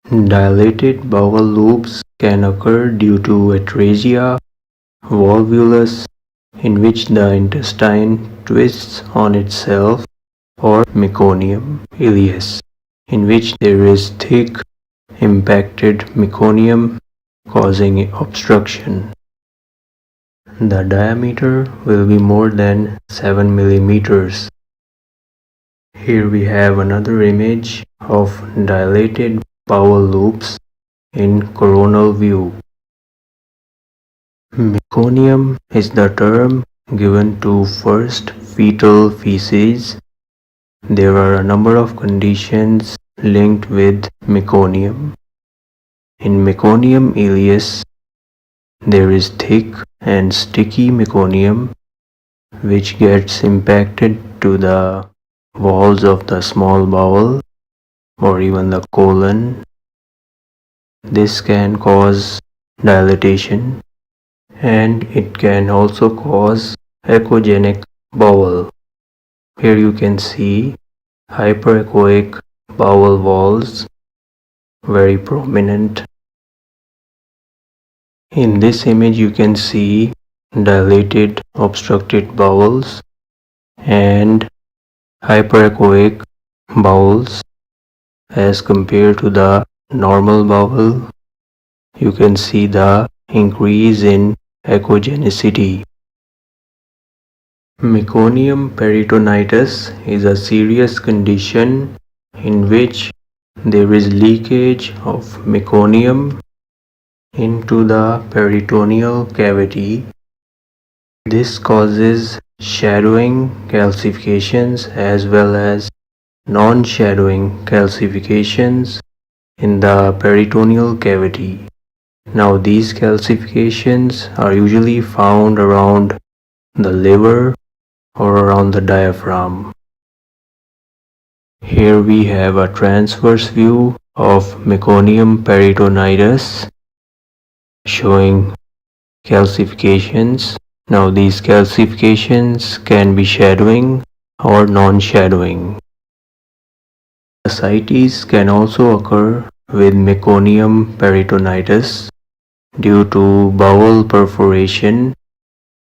Dilated bowel loops can occur due to atresia volvulus, in which the intestine twists on itself, or meconium ileus, in which there is thick impacted meconium causing obstruction. The diameter will be more than 7 millimeters. Here we have another image of dilated bowel loops in coronal view. Meconium is the term given to first fetal feces. There are a number of conditions linked with meconium. In meconium ileus, there is thick and sticky meconium which gets impacted to the walls of the small bowel or even the colon. This can cause dilatation, and it can also cause echogenic bowel. Here you can see hyperechoic bowel walls, very prominent. In this image you can see dilated obstructed bowels and hyperechoic bowels as compared to the normal bowel. You can see the increase in echogenicity. Meconium peritonitis is a serious condition in which there is leakage of meconium into the peritoneal cavity. This causes shadowing calcifications as well as non-shadowing calcifications in the peritoneal cavity. Now these calcifications are usually found around the liver or around the diaphragm. Here we have a transverse view of meconium peritonitis showing calcifications. Now these calcifications can be shadowing or non-shadowing. Ascites can also occur with meconium peritonitis due to bowel perforation.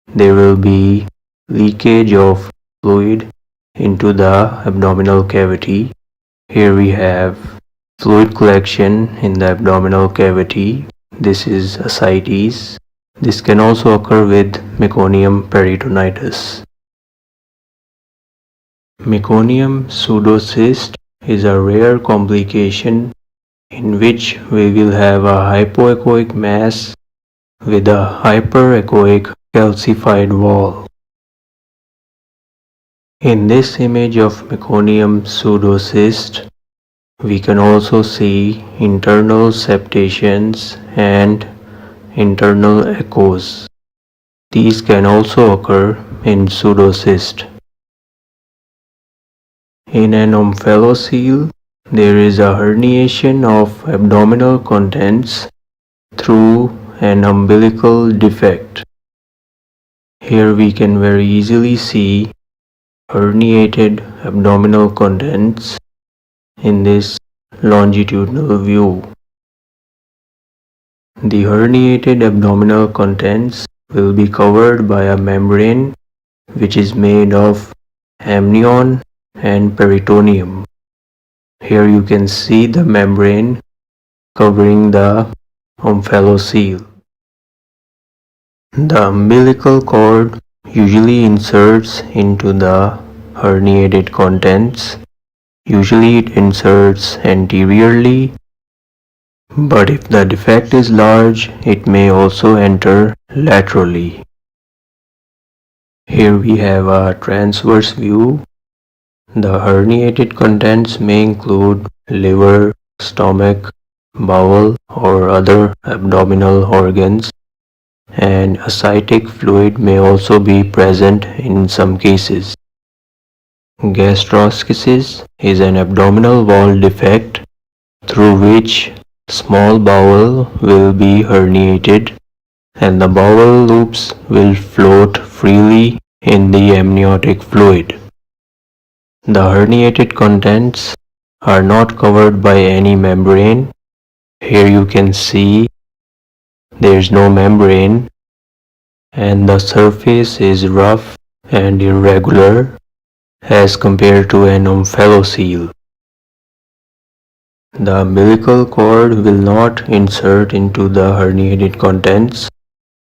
There will be leakage of fluid into the abdominal cavity. Here we have fluid collection in the abdominal cavity. This is ascites. This can also occur with meconium peritonitis. Meconium pseudocyst is a rare complication in which we will have a hypoechoic mass with a hyperechoic calcified wall. In this image of meconium pseudocyst, we can also see internal septations and internal echoes. These can also occur in pseudocyst. In an omphalocele, there is a herniation of abdominal contents through an umbilical defect. Here we can very easily see herniated abdominal contents in this longitudinal view. The herniated abdominal contents will be covered by a membrane which is made of amnion and peritoneum. Here you can see the membrane covering the omphalocele. The umbilical cord usually inserts into the herniated contents. Usually it inserts anteriorly, but if the defect is large, it may also enter laterally. Here we have a transverse view. The herniated contents may include liver, stomach, bowel, or other abdominal organs, and ascitic fluid may also be present in some cases. Gastroschisis is an abdominal wall defect through which small bowel will be herniated and the bowel loops will float freely in the amniotic fluid. The herniated contents are not covered by any membrane. Here you can see there is no membrane and the surface is rough and irregular as compared to an omphalocele. The umbilical cord will not insert into the herniated contents.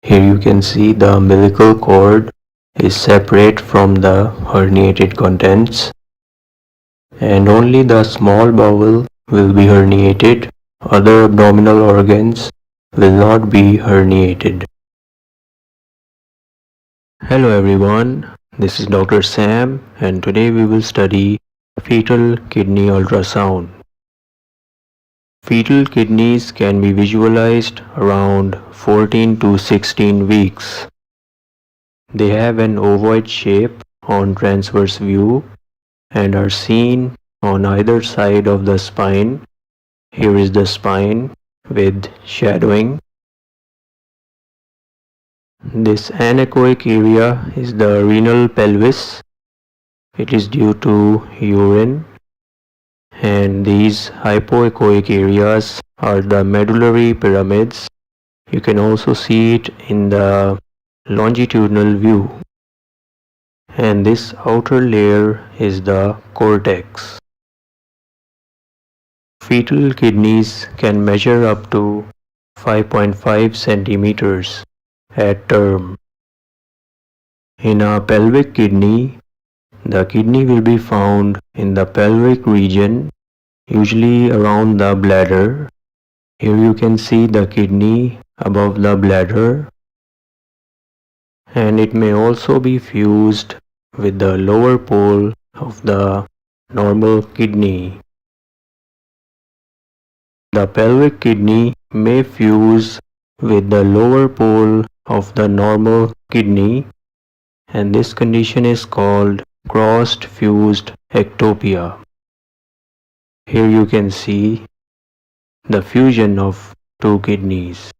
Here you can see the umbilical cord is separate from the herniated contents, and only the small bowel will be herniated. Other abdominal organs will not be herniated. Hello everyone, this is Dr. Sam, and today we will study fetal kidney ultrasound. Fetal kidneys can be visualized around 14 to 16 weeks. They have an ovoid shape on transverse view and are seen on either side of the spine. Here is the spine with shadowing. This anechoic area is the renal pelvis. It is due to urine. And these hypoechoic areas are the medullary pyramids. You can also see it in the longitudinal view. And this outer layer is the cortex. Fetal kidneys can measure up to 5.5 centimeters at term. In a pelvic kidney, the kidney will be found in the pelvic region, usually around the bladder. Here you can see the kidney above the bladder, and it may also be fused with the lower pole of the normal kidney. The pelvic kidney may fuse with the lower pole of the normal kidney, and this condition is called crossed fused ectopia. Here you can see the fusion of two kidneys.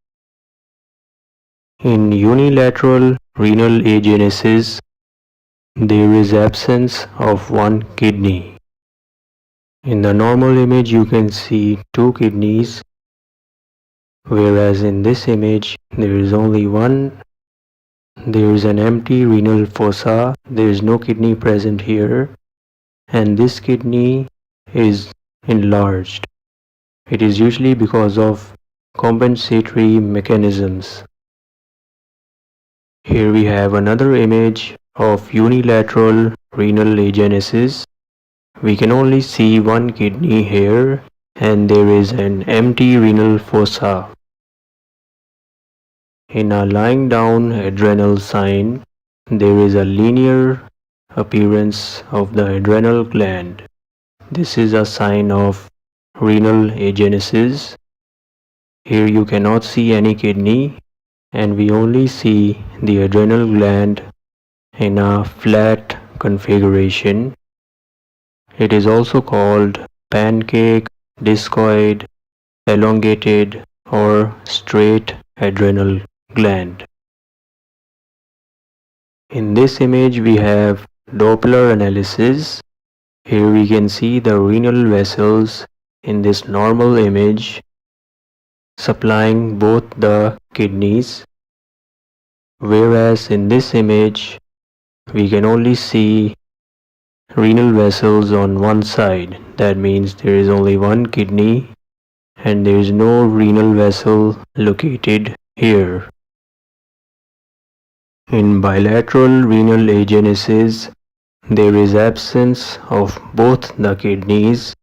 In unilateral renal agenesis, there is absence of one kidney. In the normal image you can see two kidneys, whereas in this image there is only one. There is an empty renal fossa, there is no kidney present here, and this kidney is enlarged. It is usually because of compensatory mechanisms. Here we have another image of unilateral renal agenesis. We can only see one kidney here, and there is an empty renal fossa. In a lying down adrenal sign, there is a linear appearance of the adrenal gland. This is a sign of renal agenesis. Here you cannot see any kidney, and we only see the adrenal gland in a flat configuration. It is also called pancake, discoid, elongated, or straight adrenal gland. In this image we have Doppler analysis. Here we can see the renal vessels in this normal image supplying both the kidneys, whereas in this image we can only see renal vessels on one side. That means there is only one kidney and there is no renal vessel located here. In bilateral renal agenesis, there is absence of both the kidneys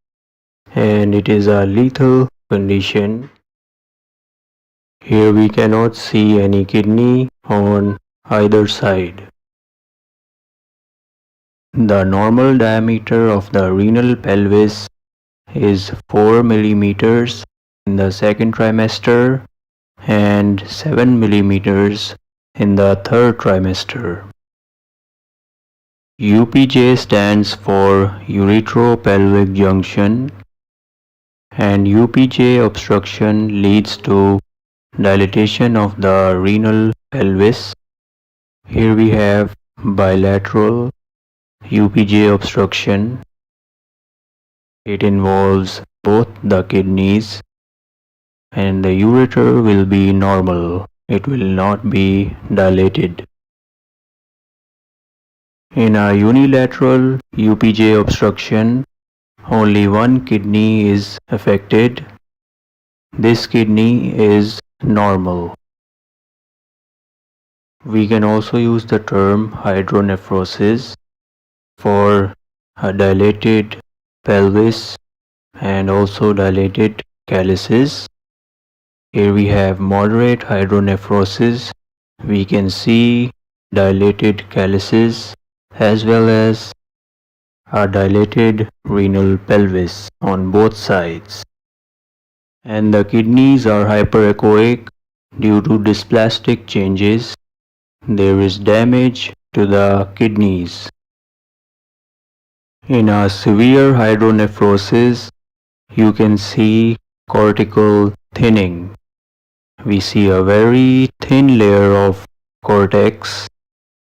and it is a lethal condition. Here we cannot see any kidney on either side. The normal diameter of the renal pelvis is 4 millimeters in the second trimester and 7 millimeters in the third trimester. UPJ stands for uretero-pelvic junction, and UPJ obstruction leads to dilatation of the renal pelvis. Here we have bilateral UPJ obstruction. It involves both the kidneys and the ureter will be normal. It will not be dilated. In a unilateral UPJ obstruction, only one kidney is affected. This kidney is normal. We can also use the term hydronephrosis for a dilated pelvis and also dilated calyces. Here we have moderate hydronephrosis. We can see dilated calyces as well as a dilated renal pelvis on both sides. And the kidneys are hyperechoic due to dysplastic changes. There is damage to the kidneys. In a severe hydronephrosis, you can see cortical thinning. We see a very thin layer of cortex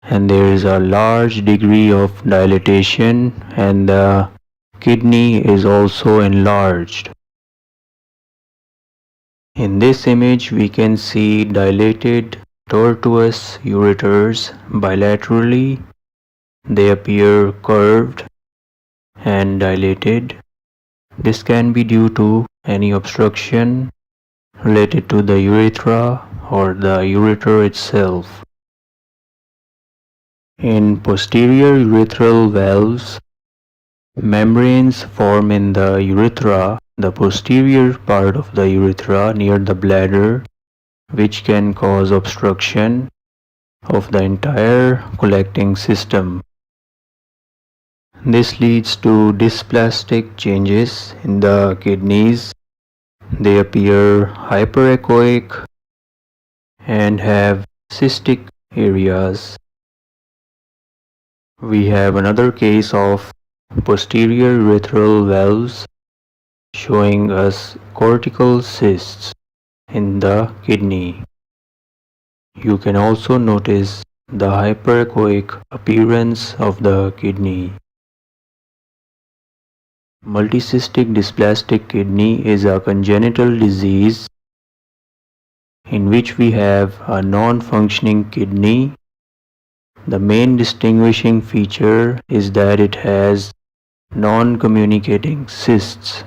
and there is a large degree of dilatation and the kidney is also enlarged. In this image we can see dilated tortuous ureters bilaterally. They appear curved and dilated. This can be due to any obstruction related to the urethra or the ureter itself. In posterior urethral valves, membranes form in the urethra, the posterior part of the urethra near the bladder, which can cause obstruction of the entire collecting system. This leads to dysplastic changes in the kidneys. They appear hyperechoic and have cystic areas. We have another case of posterior urethral valves showing us cortical cysts in the kidney. You can also notice the hyperechoic appearance of the kidney. Multicystic dysplastic kidney is a congenital disease in which we have a non-functioning kidney. The main distinguishing feature is that it has non-communicating cysts.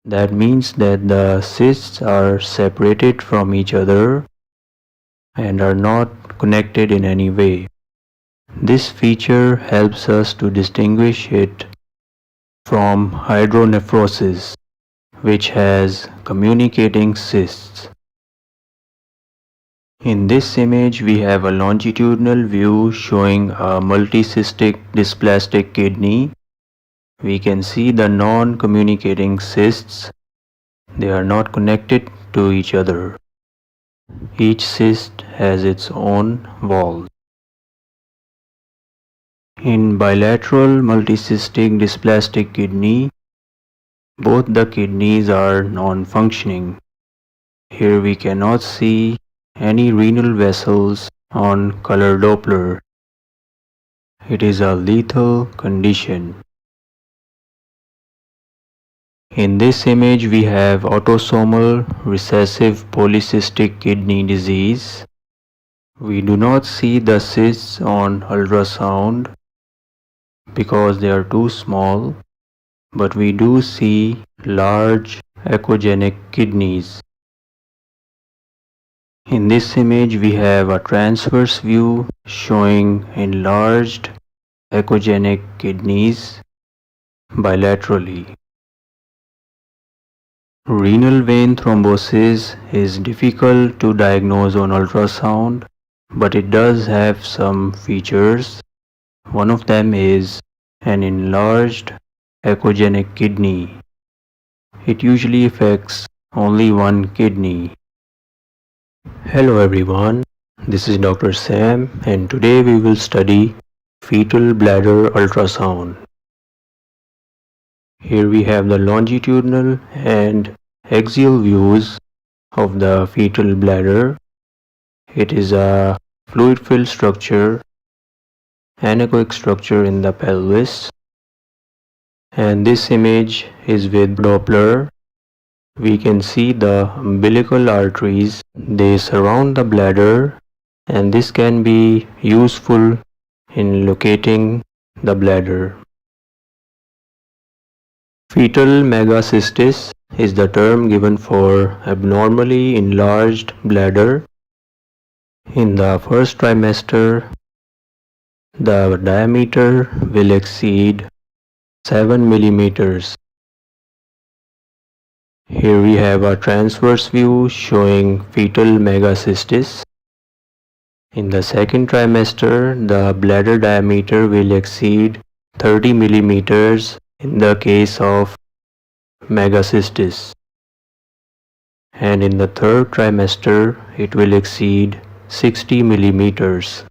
That means that the cysts are separated from each other and are not connected in any way. This feature helps us to distinguish it from hydronephrosis, which has communicating cysts. In this image we have a longitudinal view showing a multicystic dysplastic kidney. We can see the non-communicating cysts. They are not connected to each other. Each cyst has its own wall. In bilateral multicystic dysplastic kidney, both the kidneys are non-functioning. Here we cannot see any renal vessels on color Doppler. It is a lethal condition. In this image we have autosomal recessive polycystic kidney disease. We do not see the cysts on ultrasound because they are too small, but we do see large echogenic kidneys. In this image we have a transverse view showing enlarged echogenic kidneys bilaterally. Renal vein thrombosis is difficult to diagnose on ultrasound, but it does have some features. One of them is an enlarged echogenic kidney. It usually affects only one kidney. Hello everyone, this is Dr. Sam and today we will study fetal bladder ultrasound. Here we have the longitudinal and axial views of the fetal bladder. It is a fluid-filled structure, anechoic structure in the pelvis. And this image is with Doppler. We can see the umbilical arteries. They surround the bladder and this can be useful in locating the bladder. Fetal megacystis is the term given for abnormally enlarged bladder. In the first trimester, the diameter will exceed 7 millimeters. Here we have a transverse view showing fetal megacystis. In the second trimester, the bladder diameter will exceed 30 millimeters in the case of megacystis. And in the third trimester, it will exceed 60 millimeters.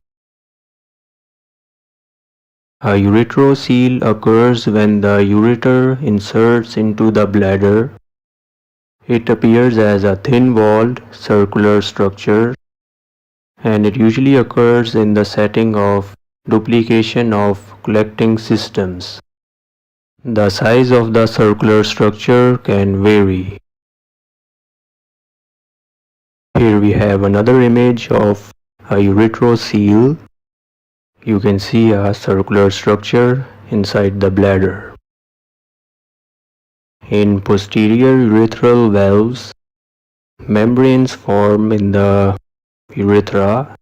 A ureterocele occurs when the ureter inserts into the bladder. It appears as a thin-walled circular structure and it usually occurs in the setting of duplication of collecting systems. The size of the circular structure can vary. Here we have another image of a ureterocele. You can see a circular structure inside the bladder. In posterior urethral valves, membranes form in the urethra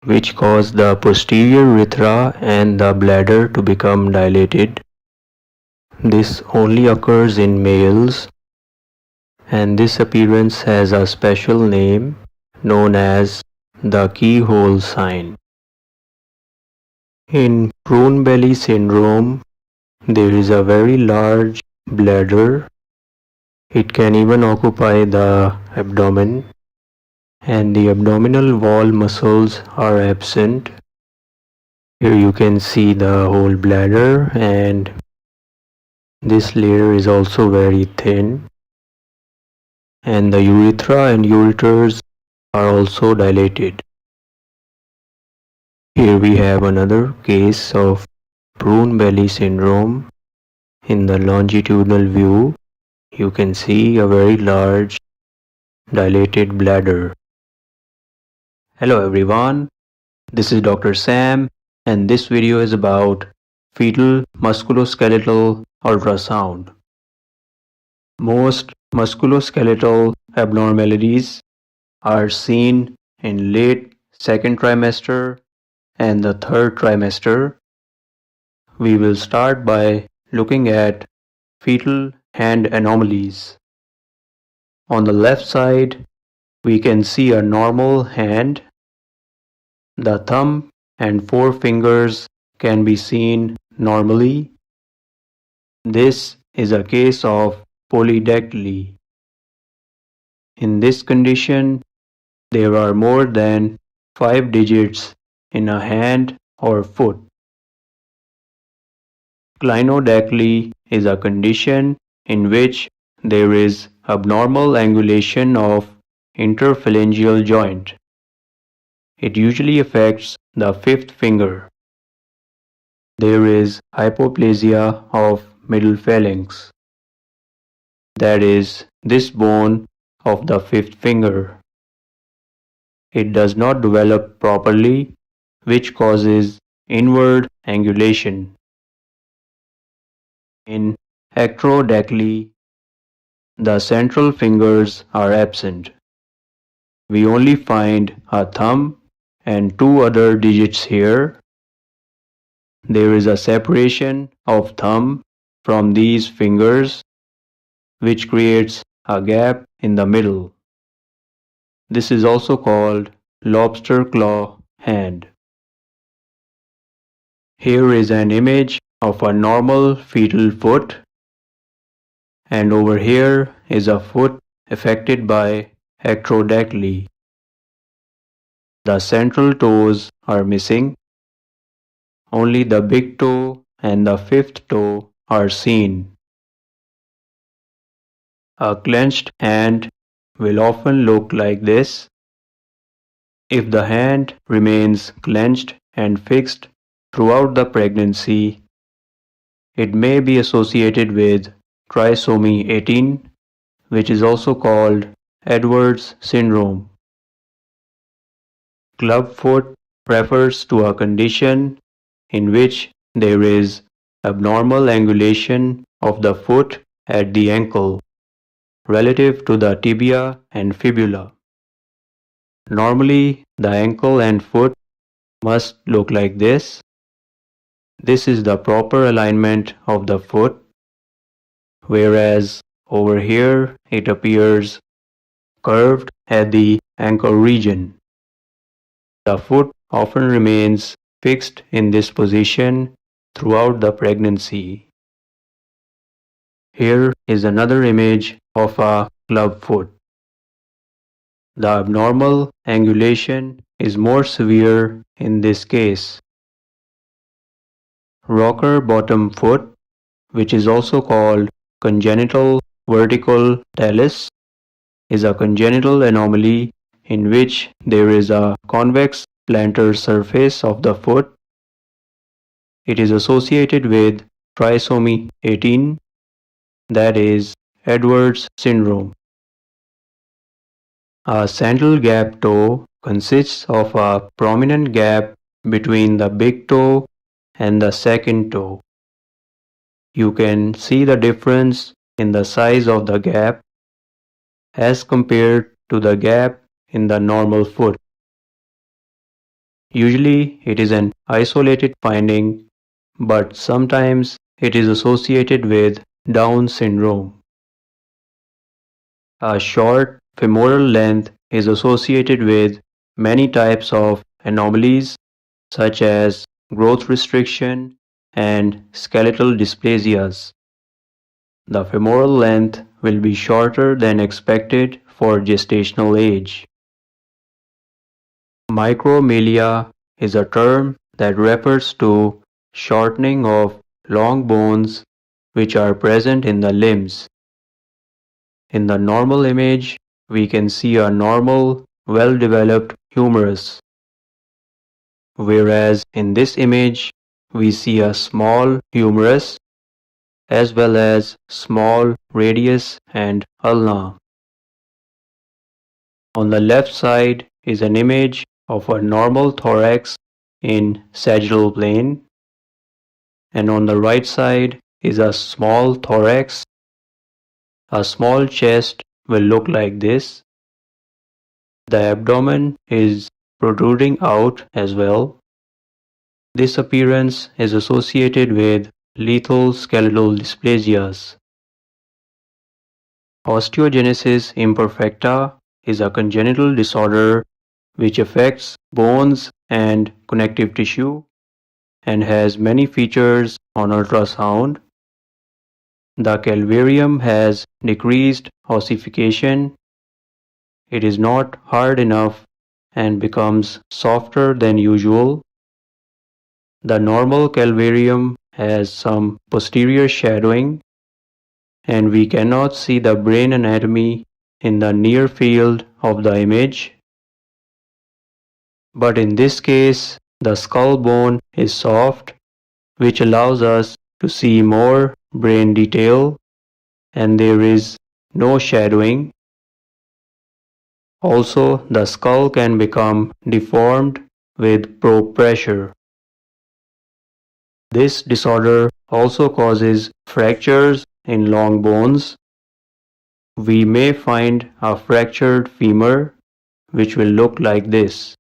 which cause the posterior urethra and the bladder to become dilated. This only occurs in males and this appearance has a special name known as the keyhole sign. In prune belly syndrome, there is a very large bladder. It can even occupy the abdomen and the abdominal wall muscles are absent. Here you can see the whole bladder and this layer is also very thin and the urethra and ureters are also dilated. Here we have another case of prune belly syndrome. In the longitudinal view, you can see a very large dilated bladder. Hello everyone, this is Dr. Sam and this video is about fetal musculoskeletal ultrasound. Most musculoskeletal abnormalities are seen in late second trimester and the third trimester. We will start by looking at fetal hand anomalies. On the left side, we can see a normal hand. The thumb and forefingers can be seen normally. This is a case of polydactyly. In this condition, there are more than 5 digits in a hand or foot. Clinodactyly is a condition in which there is abnormal angulation of interphalangeal joint. It usually affects the fifth finger. There is hypoplasia of middle phalanx, that is, this bone of the fifth finger. It does not develop properly, which causes inward angulation. In acrodactyly, the central fingers are absent. We only find a thumb and two other digits here. There is a separation of thumb from these fingers, which creates a gap in the middle. This is also called lobster claw hand. Here is an image of a normal fetal foot, and over here is a foot affected by acrodactyly. The central toes are missing. Only the big toe and the fifth toe are seen. A clenched hand will often look like this. If the hand remains clenched and fixed throughout the pregnancy, it may be associated with trisomy 18, which is also called Edwards syndrome. Clubfoot refers to a condition in which there is abnormal angulation of the foot at the ankle relative to the tibia and fibula. Normally, the ankle and foot must look like this. This is the proper alignment of the foot, whereas over here it appears curved at the ankle region. The foot often remains fixed in this position throughout the pregnancy. Here is another image of a club foot. The abnormal angulation is more severe in this case. Rocker bottom foot, which is also called congenital vertical talus, is a congenital anomaly in which there is a convex plantar surface of the foot. It is associated with trisomy 18, that is, Edwards syndrome. A sandal gap toe consists of a prominent gap between the big toe and the second toe. You can see the difference in the size of the gap as compared to the gap in the normal foot. Usually it is an isolated finding, but sometimes it is associated with Down syndrome. A short femoral length is associated with many types of anomalies such as growth restriction and skeletal dysplasias. The femoral length will be shorter than expected for gestational age. Micromelia is a term that refers to shortening of long bones which are present in the limbs. In the normal image, we can see a normal, well-developed humerus, whereas in this image, we see a small humerus as well as small radius and ulna. On the left side is an image of a normal thorax in sagittal plane, and on the right side is a small thorax. A small chest will look like this. The abdomen is protruding out as well. This appearance is associated with lethal skeletal dysplasias. Osteogenesis imperfecta is a congenital disorder which affects bones and connective tissue and has many features on ultrasound. The calvarium has decreased ossification. It is not hard enough and becomes softer than usual. The normal calvarium has some posterior shadowing, and we cannot see the brain anatomy in the near field of the image. But in this case, the skull bone is soft, which allows us to see more brain detail, and there is no shadowing. Also, the skull can become deformed with probe pressure. This disorder also causes fractures in long bones. We may find a fractured femur, which will look like this.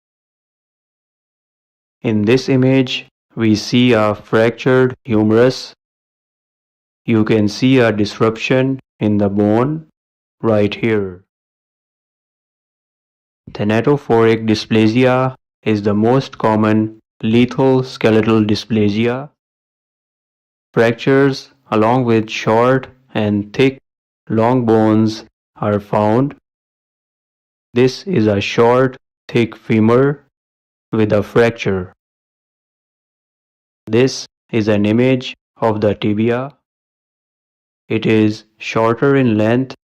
In this image, we see a fractured humerus. You can see a disruption in the bone right here. Thanatophoric dysplasia is the most common lethal skeletal dysplasia. Fractures along with short and thick long bones are found. This is a short, thick femur with a fracture. This is an image of the tibia. It is shorter in length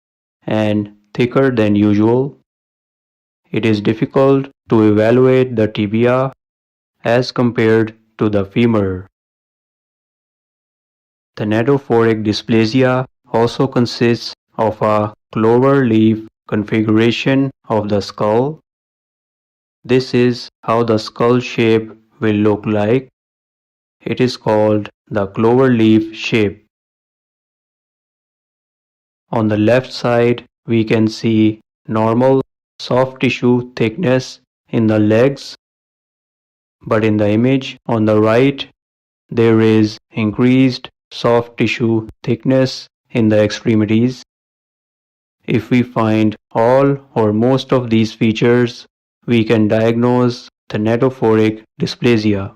and thicker than usual. It is difficult to evaluate the tibia as compared to the femur. Thanatophoric dysplasia also consists of a clover leaf configuration of the skull. This is how the skull shape will look like. It is called the clover leaf shape. On the left side, we can see normal soft tissue thickness in the legs, but in the image on the right, there is increased soft tissue thickness in the extremities. If we find all or most of these features, we can diagnose thanatophoric dysplasia.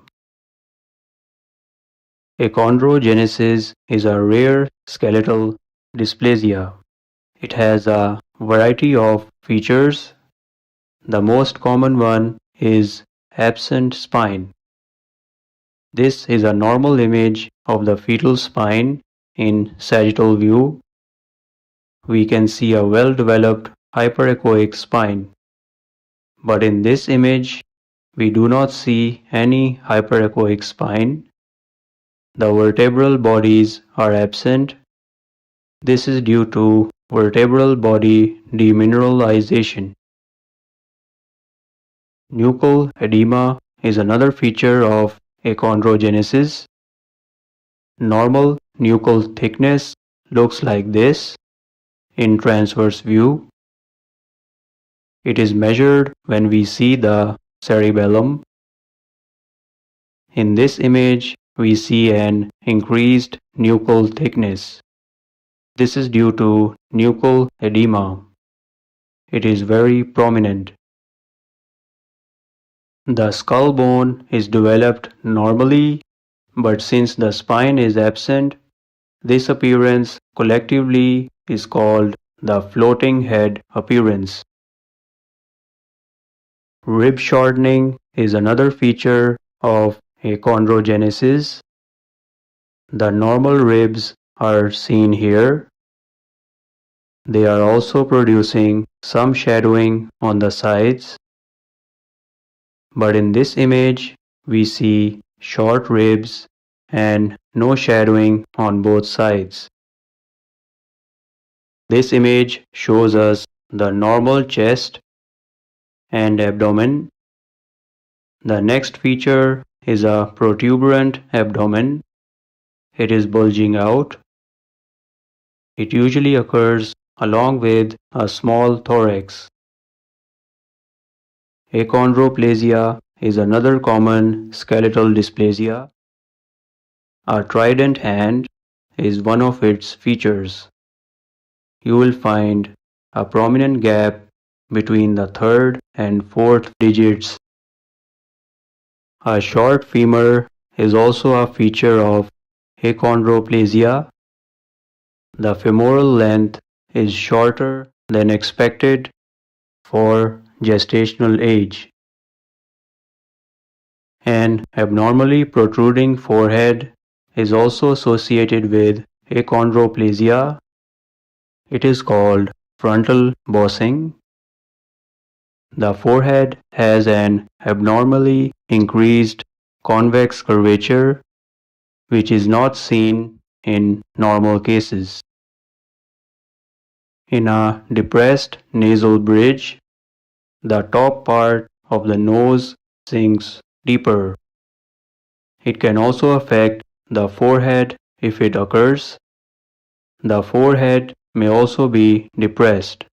Achondrogenesis is a rare skeletal dysplasia. It has a variety of features. The most common one is absent spine. This is a normal image of the fetal spine in sagittal view. We can see a well-developed hyperechoic spine. But in this image, we do not see any hyperechoic spine. The vertebral bodies are absent. This is due to vertebral body demineralization. Nuchal edema is another feature of achondrogenesis. Normal nuchal thickness looks like this in transverse view. It is measured when we see the cerebellum. In this image, we see an increased nuchal thickness. This is due to nuchal edema. It is very prominent. The skull bone is developed normally, but since the spine is absent, this appearance collectively is called the floating head appearance. Rib shortening is another feature of achondrogenesis. The normal ribs are seen here. They are also producing some shadowing on the sides. But in this image, we see short ribs and no shadowing on both sides. This image shows us the normal chest and abdomen. The next feature is a protuberant abdomen. It is bulging out. It usually occurs along with a small thorax. Achondroplasia is another common skeletal dysplasia. A trident hand is one of its features. You will find a prominent gap between the third and fourth digits. A short femur is also a feature of achondroplasia. The femoral length is shorter than expected for gestational age. An abnormally protruding forehead is also associated with achondroplasia. It is called frontal bossing. The forehead has an abnormally increased convex curvature which is not seen in normal cases. In a depressed nasal bridge, the top part of the nose sinks deeper. It can also affect the forehead if it occurs. The forehead may also be depressed.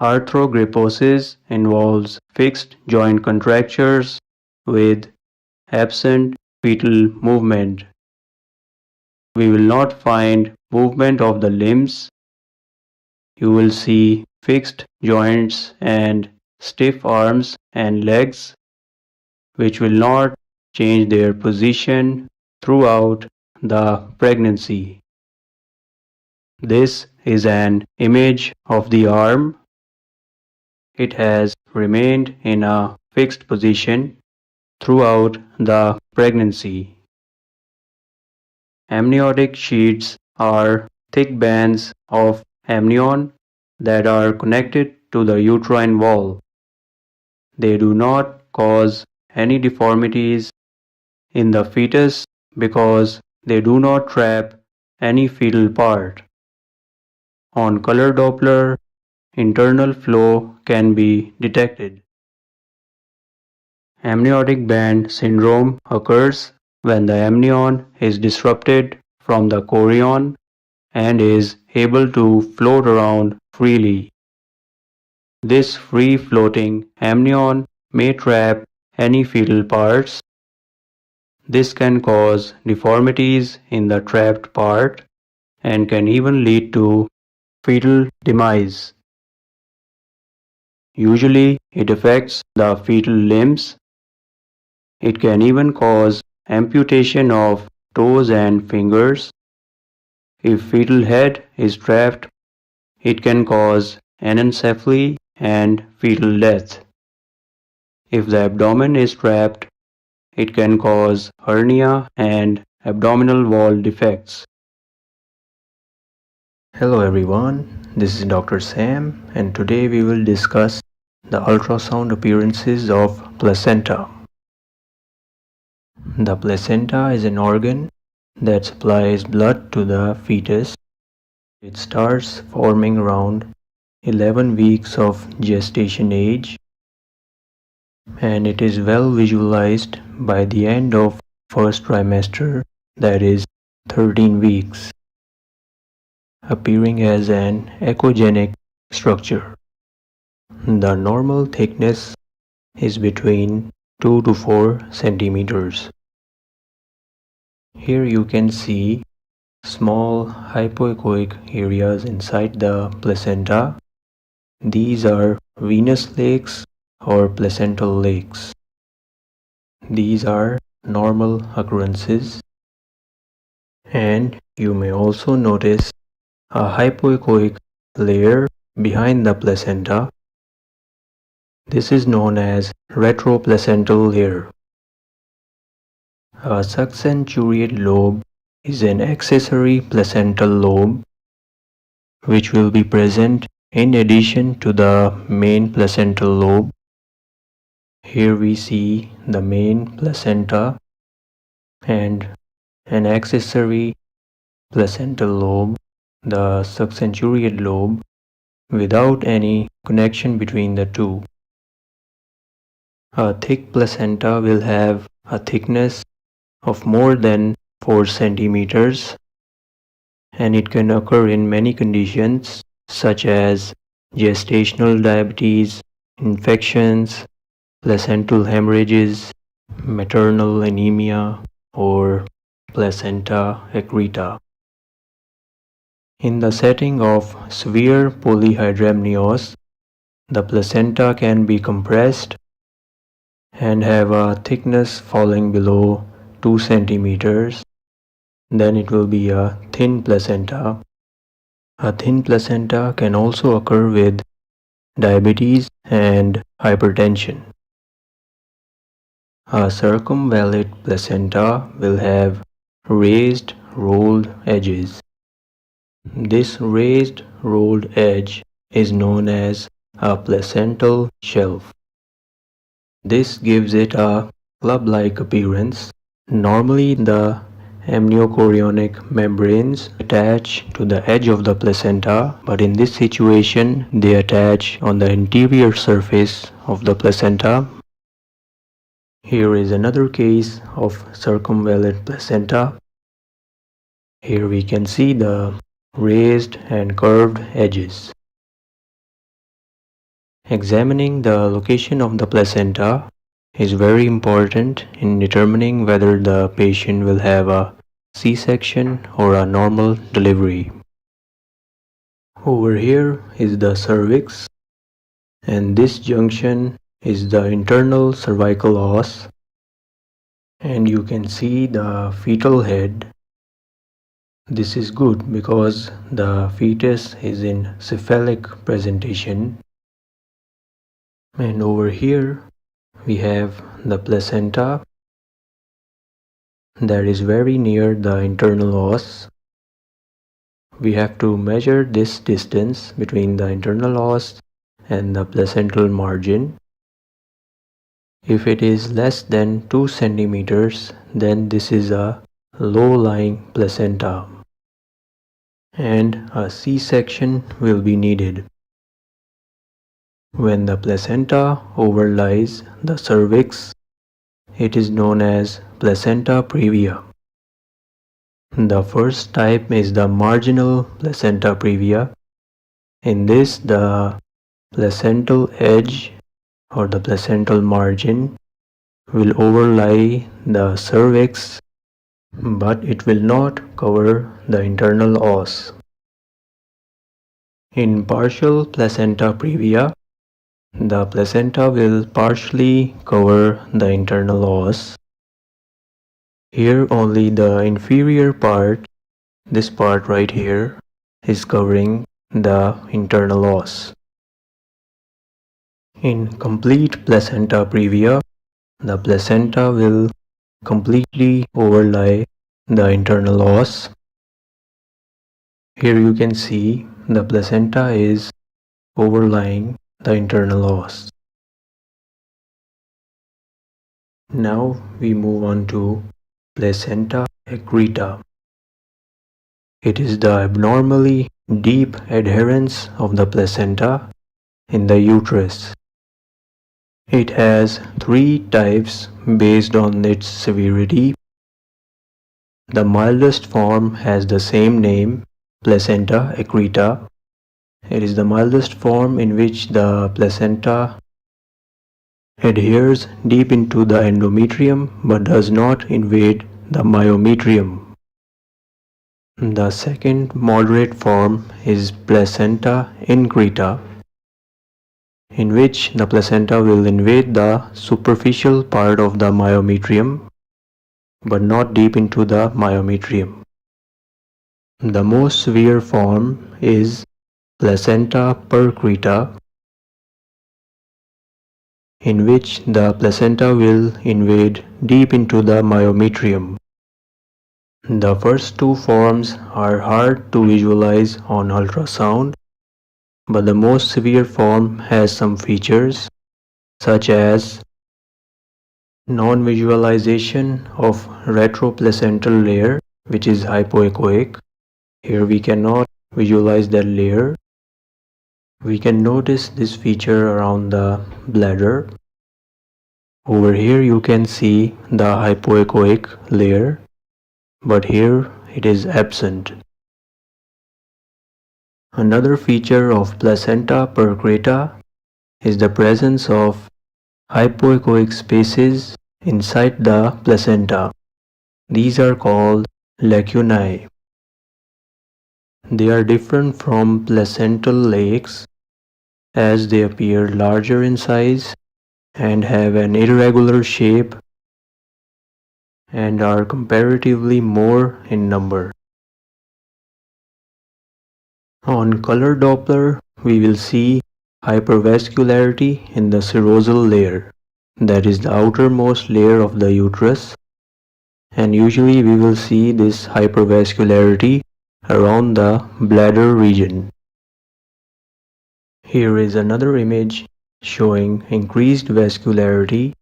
Arthrogryposis involves fixed joint contractures with absent fetal movement. We will not find movement of the limbs. You will see fixed joints and stiff arms and legs, which will not change their position throughout the pregnancy. This is an image of the arm. It has remained in a fixed position throughout the pregnancy. Amniotic sheets are thick bands of amnion that are connected to the uterine wall. They do not cause any deformities in the fetus because they do not trap any fetal part. On color Doppler, internal flow can be detected. Amniotic band syndrome occurs when the amnion is disrupted from the chorion and is able to float around freely. This free-floating amnion may trap any fetal parts. This can cause deformities in the trapped part and can even lead to fetal demise. Usually, it affects the fetal limbs. It can even cause amputation of toes and fingers. If fetal head is trapped, it can cause anencephaly and fetal death. If the abdomen is trapped, it can cause hernia and abdominal wall defects. Hello everyone, this is Dr. Sam and today we will discuss the ultrasound appearances of placenta. The placenta is an organ that supplies blood to the fetus. It starts forming around 11 weeks of gestation age and it is well visualized by the end of first trimester, that is 13 weeks, appearing as an echogenic structure. The normal thickness is between 2 to 4 centimeters. Here you can see small hypoechoic areas inside the placenta. These are venous lakes or placental lakes. These are normal occurrences, and you may also notice a hypoechoic layer behind the placenta. This is known as retroplacental layer. A subcenturiate lobe is an accessory placental lobe which will be present in addition to the main placental lobe. Here we see the main placenta and an accessory placental lobe, the subcenturiate lobe, without any connection between the two. A thick placenta will have a thickness of more than 4 centimeters, and it can occur in many conditions such as gestational diabetes, infections, placental hemorrhages, maternal anemia, or placenta accreta. In the setting of severe polyhydramnios, the placenta can be compressed and have a thickness falling below 2 centimeters. Then it will be a thin placenta. A thin placenta can also occur with diabetes and hypertension. A circumvallate placenta will have raised rolled edges. This raised rolled edge is known as a placental shelf. This gives it a club-like appearance. Normally, the amniochorionic membranes attach to the edge of the placenta, but in this situation, they attach on the interior surface of the placenta. Here is another case of circumvallate placenta. Here we can see the raised and curved edges. Examining the location of the placenta is very important in determining whether the patient will have a C-section or a normal delivery. Over here is the cervix, and this junction is the internal cervical os, and you can see the fetal head. This is good because the fetus is in cephalic presentation. And over here we have the placenta that is very near the internal os. We have to measure this distance between the internal os and the placental margin. If it is less than 2 centimeters, then this is a low-lying placenta, and a C-section will be needed. When the placenta overlies the cervix, it is known as placenta previa. The first type is the marginal placenta previa. In this, the placental edge or the placental margin will overlie the cervix, but it will not cover the internal os. In partial placenta previa, the placenta will partially cover the internal os. Here only the inferior part, this part right here, is covering the internal os. In complete placenta previa, the placenta will completely overlie the internal os. Here you can see the placenta is overlying the internal os. Now we move on to placenta accreta. It is the abnormally deep adherence of the placenta in the uterus. It has 3 types based on its severity. The mildest form has the same name, placenta accreta. It is the mildest form in which the placenta adheres deep into the endometrium but does not invade the myometrium. The second moderate form is placenta increta, in which the placenta will invade the superficial part of the myometrium but not deep into the myometrium. The most severe form is placenta percreta, in which the placenta will invade deep into the myometrium. The first 2 forms are hard to visualize on ultrasound, but the most severe form has some features such as non-visualization of retroplacental layer, which is hypoechoic. Here we cannot visualize that layer. We can notice this feature around the bladder. Over here you can see the hypoechoic layer, but here it is absent. Another feature of placenta percreta is the presence of hypoechoic spaces inside the placenta. These are called lacunae. They are different from placental lakes as they appear larger in size and have an irregular shape and are comparatively more in number. On color Doppler, we will see hypervascularity in the serosal layer. that is the outermost layer of the uterus, and usually we will see this hypervascularity around the bladder region. Here is another image showing increased vascularity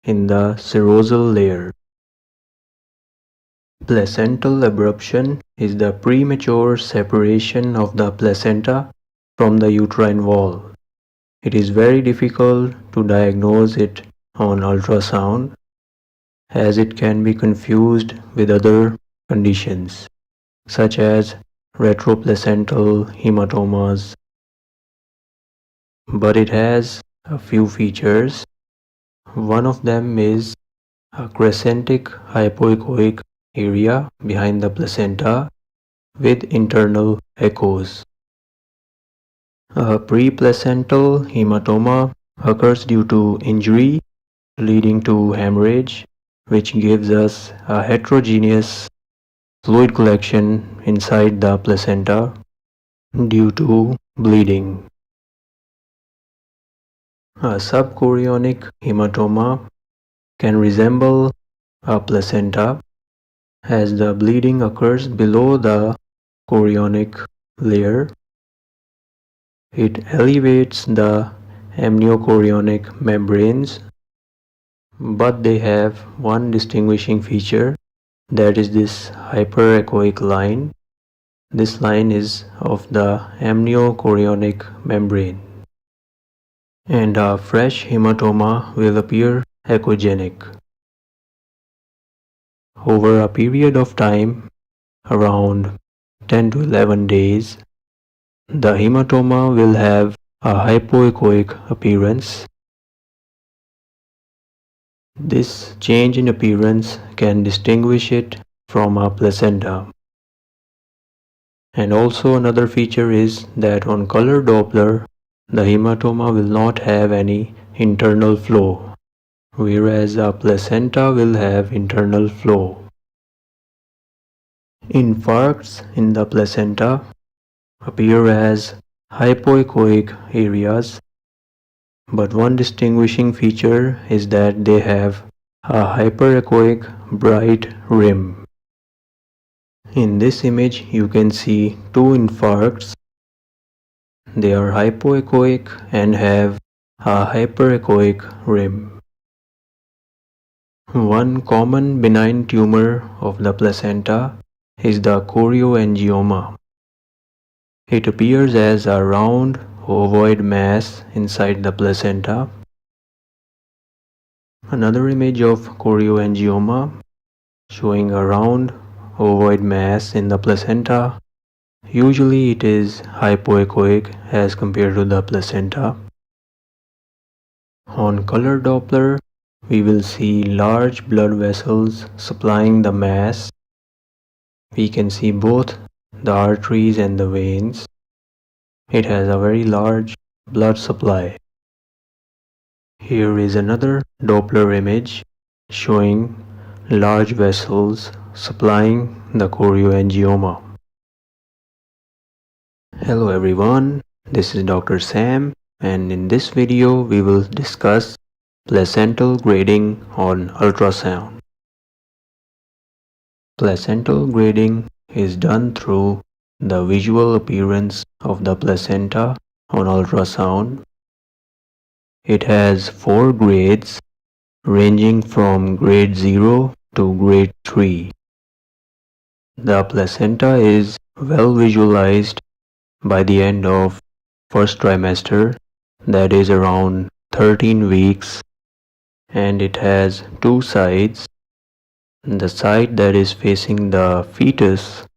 in the serosal layer. Placental abruption is the premature separation of the placenta from the uterine wall. It is very difficult to diagnose it on ultrasound, as it can be confused with other conditions such as retroplacental hematomas, but it has a few features. One of them is a crescentic hypoechoic area behind the placenta with internal echoes. A preplacental hematoma occurs due to injury leading to hemorrhage, which gives us a heterogeneous fluid collection inside the placenta due to bleeding. A subchorionic hematoma can resemble a placenta, as the bleeding occurs below the chorionic layer. It elevates the amniochorionic membranes, but they have one distinguishing feature, that is this hyperechoic line. This line is of the amniochorionic membrane, and a fresh hematoma will appear echogenic. Over a period of time, around 10 to 11 days, the hematoma will have a hypoechoic appearance. This change in appearance can distinguish it from a placenta. And also another feature is that on color Doppler, the hematoma will not have any internal flow, whereas a placenta will have internal flow. Infarcts in the placenta appear as hypoechoic areas, but one distinguishing feature is that they have a hyperechoic bright rim. In this image you can see two infarcts. They are hypoechoic and have a hyperechoic rim. One common benign tumor of the placenta is the chorioangioma. It appears as a round ovoid mass inside the placenta. Another image of chorioangioma showing a round ovoid mass in the placenta. Usually it is hypoechoic as compared to the placenta. On color Doppler, we will see large blood vessels supplying the mass. We can see both the arteries and the veins. It has a very large blood supply. Here is another Doppler image showing large vessels supplying the chorioangioma. Hello everyone, this is Dr. Sam, and in this video we will discuss placental grading on ultrasound. Placental grading is done through the visual appearance of the placenta on ultrasound. It has 4 grades ranging from grade 0 to grade 3. The placenta is well visualized by the end of first trimester, that is around 13 weeks, and it has 2 sides. The side that is facing the fetus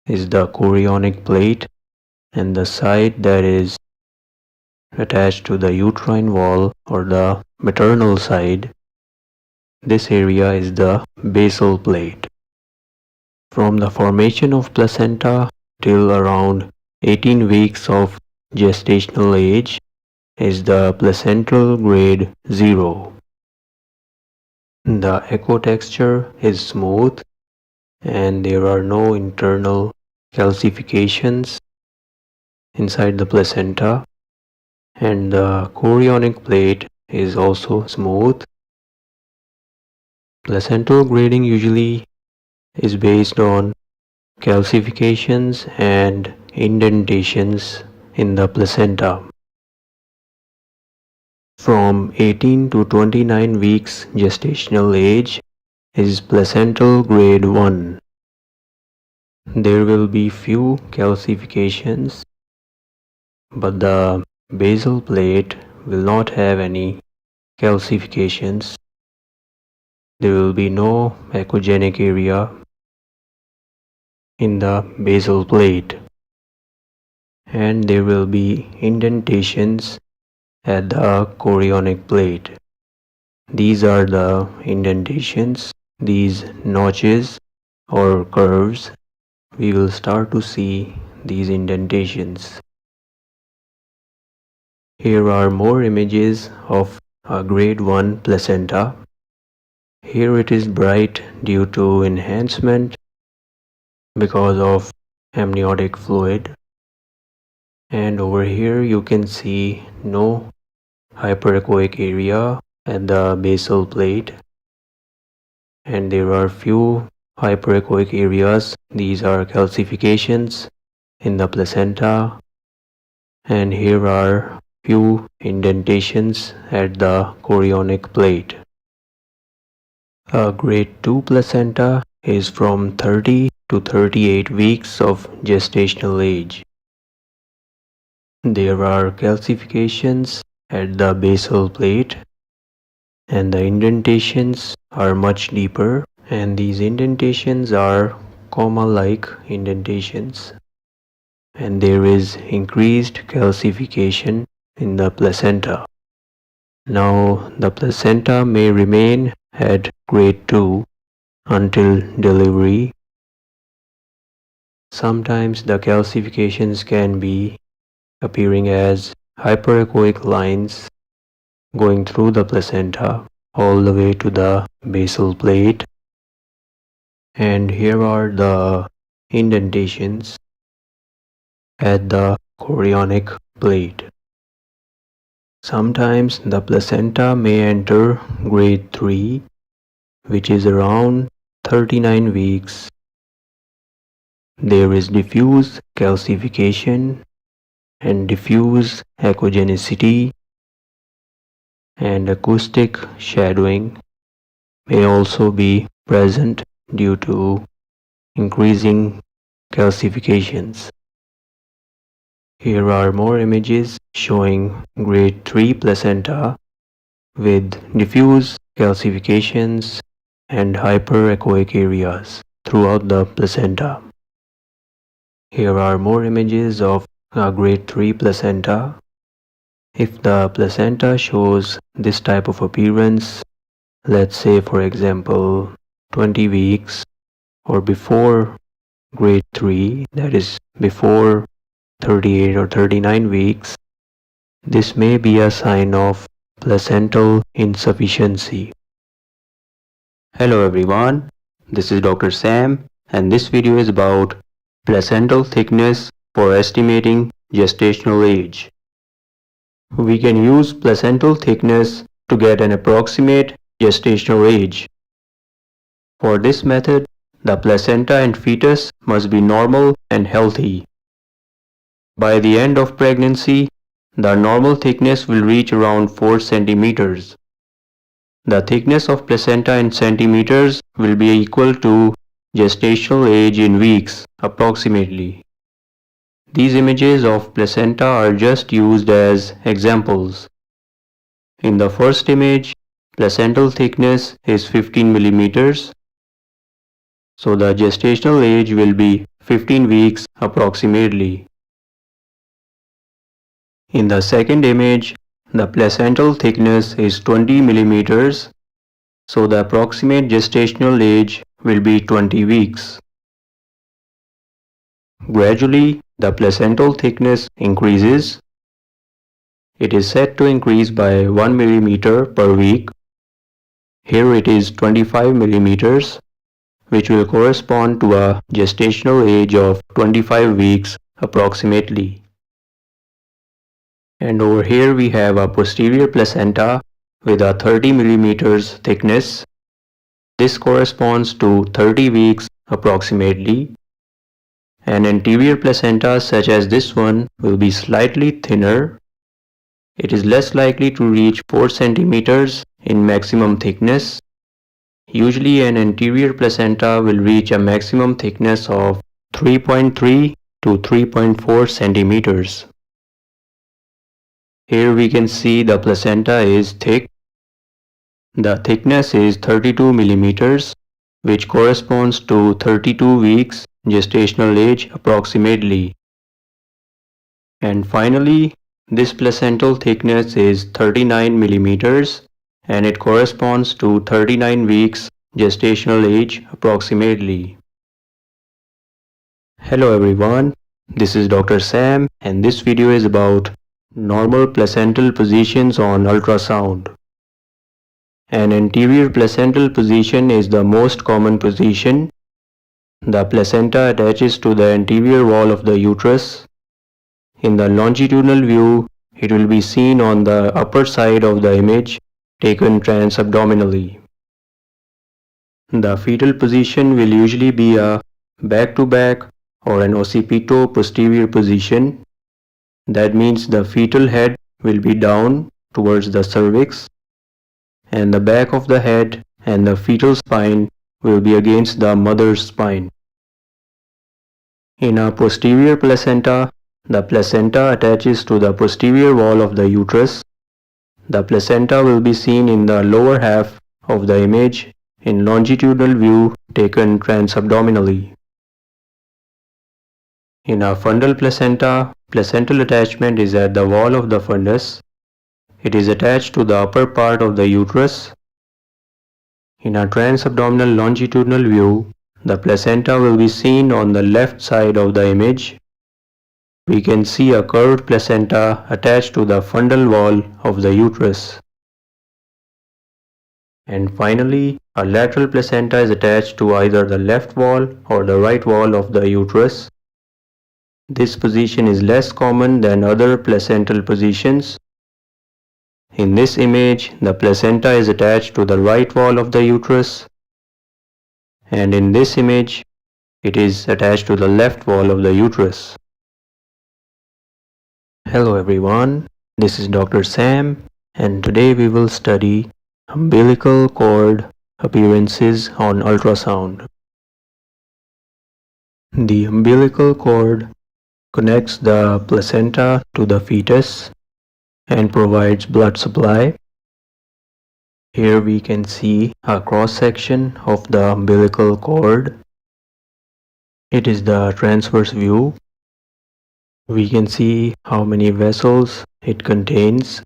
is the chorionic plate, and the side that is attached to the uterine wall or the maternal side, this area is the basal plate. From the formation of placenta till around 18 weeks of gestational age is the placental grade 0. The echo texture is smooth and there are no internal calcifications inside the placenta, and the chorionic plate is also smooth. Placental grading usually is based on calcifications and indentations in the placenta. From 18 to 29 weeks gestational age is placental grade 1. There will be few calcifications, but the basal plate will not have any calcifications. There will be no echogenic area in the basal plate, and there will be indentations at the chorionic plate. These are the indentations, these notches or curves. We will start to see these indentations. Here are more images of a grade 1 placenta. Here it is bright due to enhancement because of amniotic fluid, and over here you can see no hyperechoic area at the basal plate, and there are few hyperechoic areas. These are calcifications in the placenta, and here are few indentations at the chorionic plate. A grade 2 placenta is from 30 to 38 weeks of gestational age. There are calcifications at the basal plate, and the indentations are much deeper, and these indentations are comma-like indentations, and there is increased calcification in the placenta. Now the placenta may remain at grade 2 until delivery. Sometimes the calcifications can be appearing as hyperechoic lines going through the placenta all the way to the basal plate. And here are the indentations at the chorionic plate. Sometimes the placenta may enter grade 3, which is around 39 weeks. There is diffuse calcification and diffuse echogenicity, and acoustic shadowing may also be present due to increasing calcifications. Here are more images showing grade 3 placenta with diffuse calcifications and hyperechoic areas throughout the placenta. Here are more images of a grade 3 placenta. If the placenta shows this type of appearance, let's say for example 20 weeks or before grade 3, that is before 38 or 39 weeks, this may be a sign of placental insufficiency. Hello everyone, this is Dr. Sam, and this video is about placental thickness for estimating gestational age. We can use placental thickness to get an approximate gestational age. For this method, the placenta and fetus must be normal and healthy. By the end of pregnancy, the normal thickness will reach around 4 centimeters. The thickness of placenta in centimeters will be equal to gestational age in weeks, approximately. These images of placenta are just used as examples. In the first image, placental thickness is 15 millimeters, so the gestational age will be 15 weeks approximately. In the second image, the placental thickness is 20 millimeters, so the approximate gestational age will be 20 weeks. Gradually, the placental thickness increases. It is said to increase by 1 millimeter per week. Here it is 25 millimeters, which will correspond to a gestational age of 25 weeks approximately. And over here we have a posterior placenta with a 30 millimeters thickness. This corresponds to 30 weeks approximately. An anterior placenta such as this one will be slightly thinner. It is less likely to reach 4 centimeters in maximum thickness. Usually an anterior placenta will reach a maximum thickness of 3.3 to 3.4 centimeters. Here we can see the placenta is thick. The thickness is 32 millimeters, which corresponds to 32 weeks gestational age approximately. And finally, this placental thickness is 39 millimeters and it corresponds to 39 weeks gestational age approximately. Hello everyone, this is Dr. Sam and this video is about normal placental positions on ultrasound. An anterior placental position is the most common position. The placenta attaches to the anterior wall of the uterus. In the longitudinal view, it will be seen on the upper side of the image taken transabdominally. The fetal position will usually be a back-to-back or an occipito posterior position. That means the fetal head will be down towards the cervix and the back of the head and the fetal spine will be against the mother's spine. In a posterior placenta, the placenta attaches to the posterior wall of the uterus. The placenta will be seen in the lower half of the image in longitudinal view taken transabdominally. In a fundal placenta, placental attachment is at the wall of the fundus. It is attached to the upper part of the uterus. In a transabdominal longitudinal view, the placenta will be seen on the left side of the image. We can see a curved placenta attached to the fundal wall of the uterus. And finally, a lateral placenta is attached to either the left wall or the right wall of the uterus. This position is less common than other placental positions. In this image, the placenta is attached to the right wall of the uterus, and in this image, it is attached to the left wall of the uterus. Hello everyone, this is Dr. Sam, and today we will study umbilical cord appearances on ultrasound. The umbilical cord connects the placenta to the fetus and provides blood supply. Here we can see a cross-section of the umbilical cord. It is the transverse view. We can see how many vessels it contains.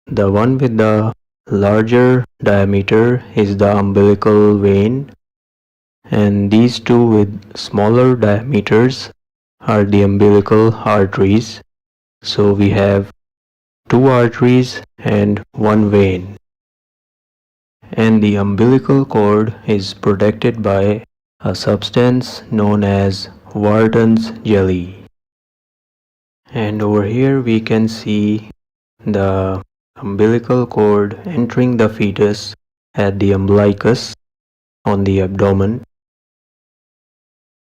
The one with the larger diameter is the umbilical vein, and these two with smaller diameters are the umbilical arteries. So we have two arteries and one vein. And the umbilical cord is protected by a substance known as Wharton's jelly. And over here we can see the umbilical cord entering the fetus at the umbilicus on the abdomen.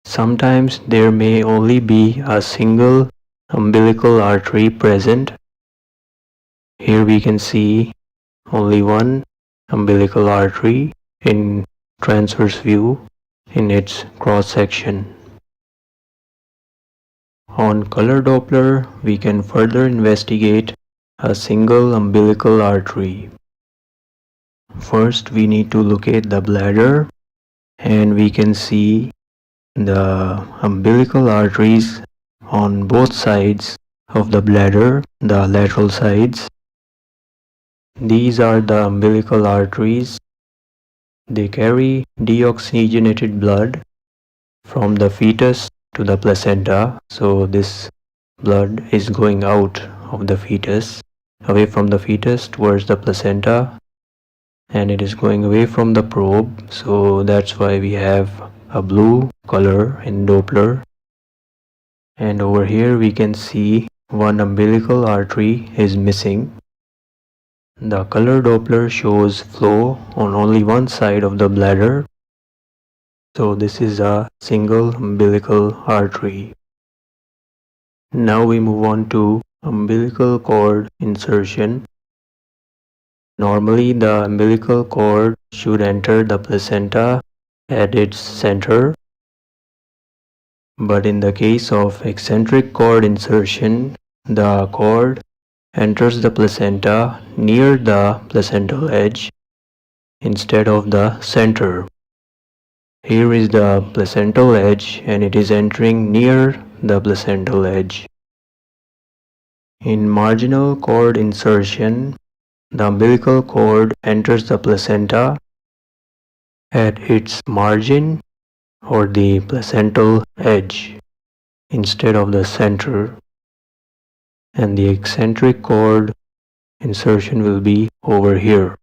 Sometimes there may only be a single umbilical artery present. Here we can see only one umbilical artery in transverse view in its cross section. On color Doppler, we can further investigate a single umbilical artery. First, we need to locate the bladder, and we can see the umbilical arteries on both sides of the bladder, the lateral sides. These are the umbilical arteries. They carry deoxygenated blood from the fetus to the placenta. So this blood is going out of the fetus, away from the fetus towards the placenta, and it is going away from the probe. So that's why we have a blue color in Doppler. And over here we can see one umbilical artery is missing. The color Doppler shows flow on only one side of the bladder, so this is a single umbilical artery. Now we move on to umbilical cord insertion. Normally the umbilical cord should enter the placenta at its center, but in the case of eccentric cord insertion, the cord enters the placenta near the placental edge instead of the center. Here is the placental edge and it is entering near the placental edge. In marginal cord insertion, the umbilical cord enters the placenta at its margin or the placental edge instead of the center, and the eccentric cord insertion will be over here.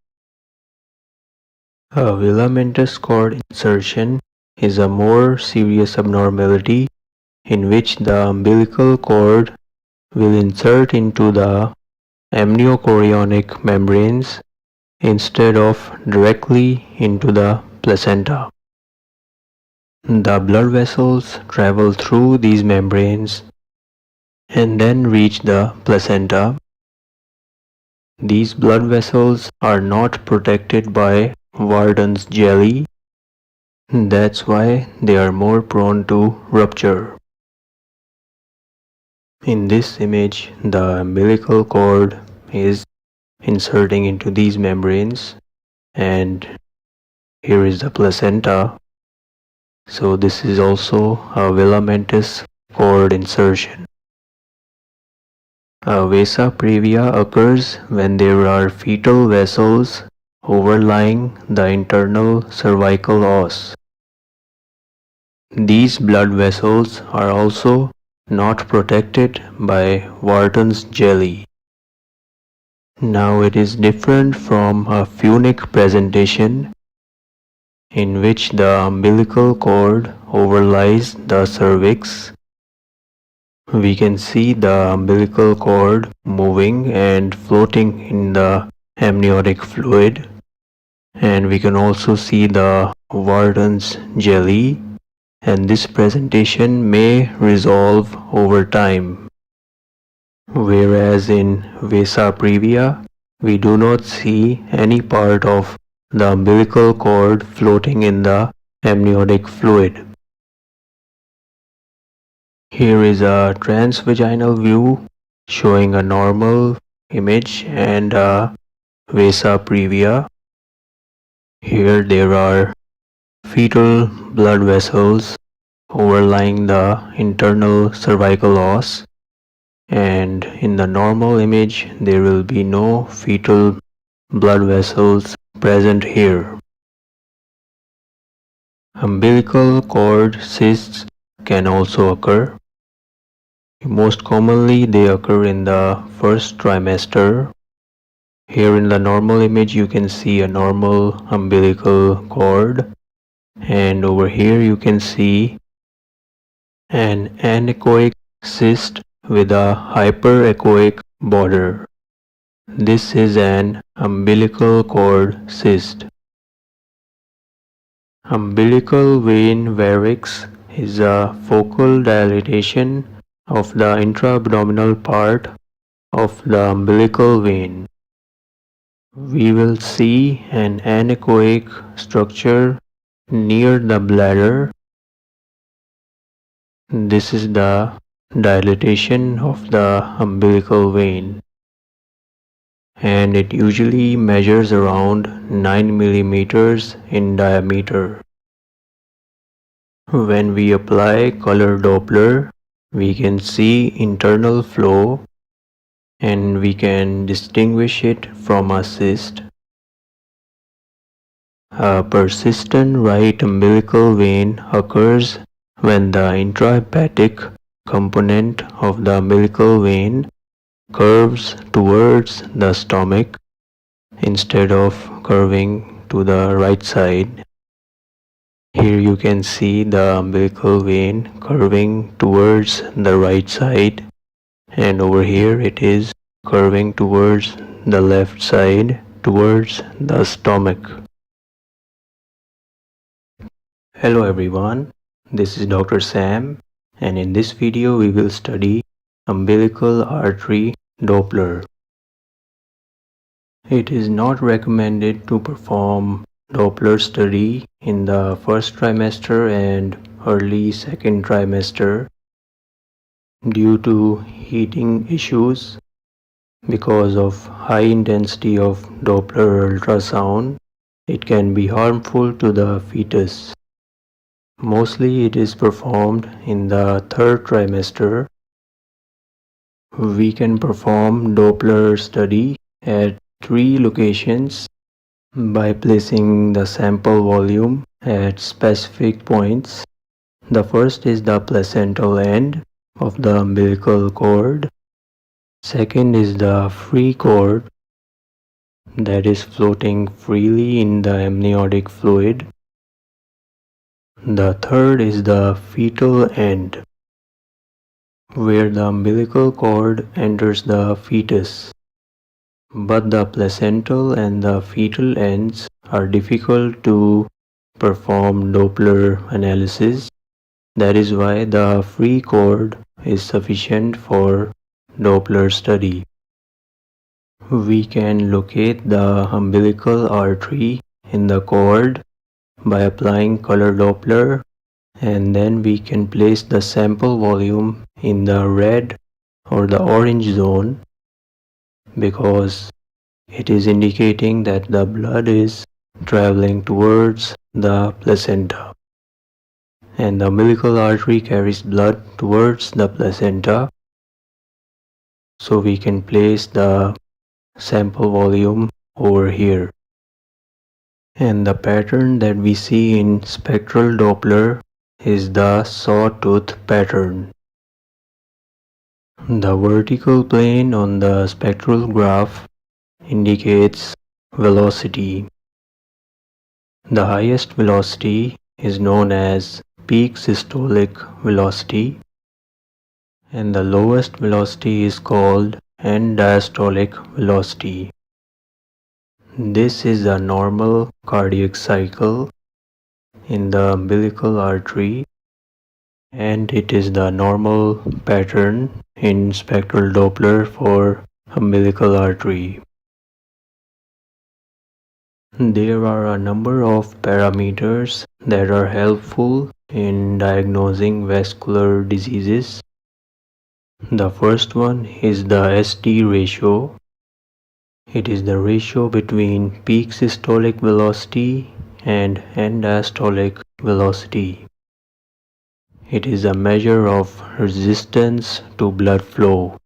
A filamentous cord insertion is a more serious abnormality in which the umbilical cord will insert into the amniochorionic membranes instead of directly into the placenta. The blood vessels travel through these membranes and then reach the placenta. These blood vessels are not protected by Varden's jelly. That's why they are more prone to rupture. In this image, the umbilical cord is inserting into these membranes, and here is the placenta. So this is also a filamentous cord insertion. A vasa previa occurs when there are fetal vessels overlying the internal cervical os. These blood vessels are also not protected by Wharton's jelly. Now it is different from a phonic presentation in which the umbilical cord overlies the cervix. We can see the umbilical cord moving and floating in the amniotic fluid, and we can also see the Wharton's jelly, and this presentation may resolve over time. Whereas in vasa previa, we do not see any part of the umbilical cord floating in the amniotic fluid. Here is a transvaginal view showing a normal image and a vasa previa. Here there are fetal blood vessels overlying the internal cervical os, and in the normal image there will be no fetal blood vessels present here. Umbilical cord cysts can also occur. Most commonly they occur in the first trimester. Here in the normal image you can see a normal umbilical cord, and over here you can see an anechoic cyst with a hyperechoic border. This is an umbilical cord cyst. Umbilical vein varix is a focal dilatation of the intra-abdominal part of the umbilical vein. We will see an anechoic structure near the bladder. This is the dilatation of the umbilical vein, and it usually measures around 9 millimeters in diameter. When we apply color Doppler, we can see internal flow and we can distinguish it from a cyst. A persistent right umbilical vein occurs when the intrahepatic component of the umbilical vein curves towards the stomach instead of curving to the right side. Here you can see the umbilical vein curving towards the right side, and over here it is curving towards the left side towards the stomach. Hello everyone, this is Dr. Sam, and in this video we will study umbilical artery Doppler. It is not recommended to perform Doppler study in the first trimester and early second trimester due to heating issues. Because of high intensity of Doppler ultrasound, it can be harmful to the fetus. Mostly it is performed in the third trimester. We can perform Doppler study at 3 locations by placing the sample volume at specific points. The first is the placental end of the umbilical cord. Second is the free cord that is floating freely in the amniotic fluid. The third is the fetal end, where the umbilical cord enters the fetus. But the placental and the fetal ends are difficult to perform Doppler analysis. That is why the free cord is sufficient for Doppler study. We can locate the umbilical artery in the cord by applying color Doppler, and then we can place the sample volume in the red or the orange zone because it is indicating that the blood is traveling towards the placenta, and the umbilical artery carries blood towards the placenta, so we can place the sample volume over here. And the pattern that we see in spectral Doppler is the sawtooth pattern. The vertical plane on the spectral graph indicates velocity. The highest velocity is known as peak systolic velocity, and the lowest velocity is called end diastolic velocity. This is a normal cardiac cycle in the umbilical artery, and it is the normal pattern in spectral Doppler for umbilical artery. There are a number of parameters that are helpful in diagnosing vascular diseases. The first one is the ST ratio. It is the ratio between peak systolic velocity and end diastolic velocity. It is a measure of resistance to blood flow.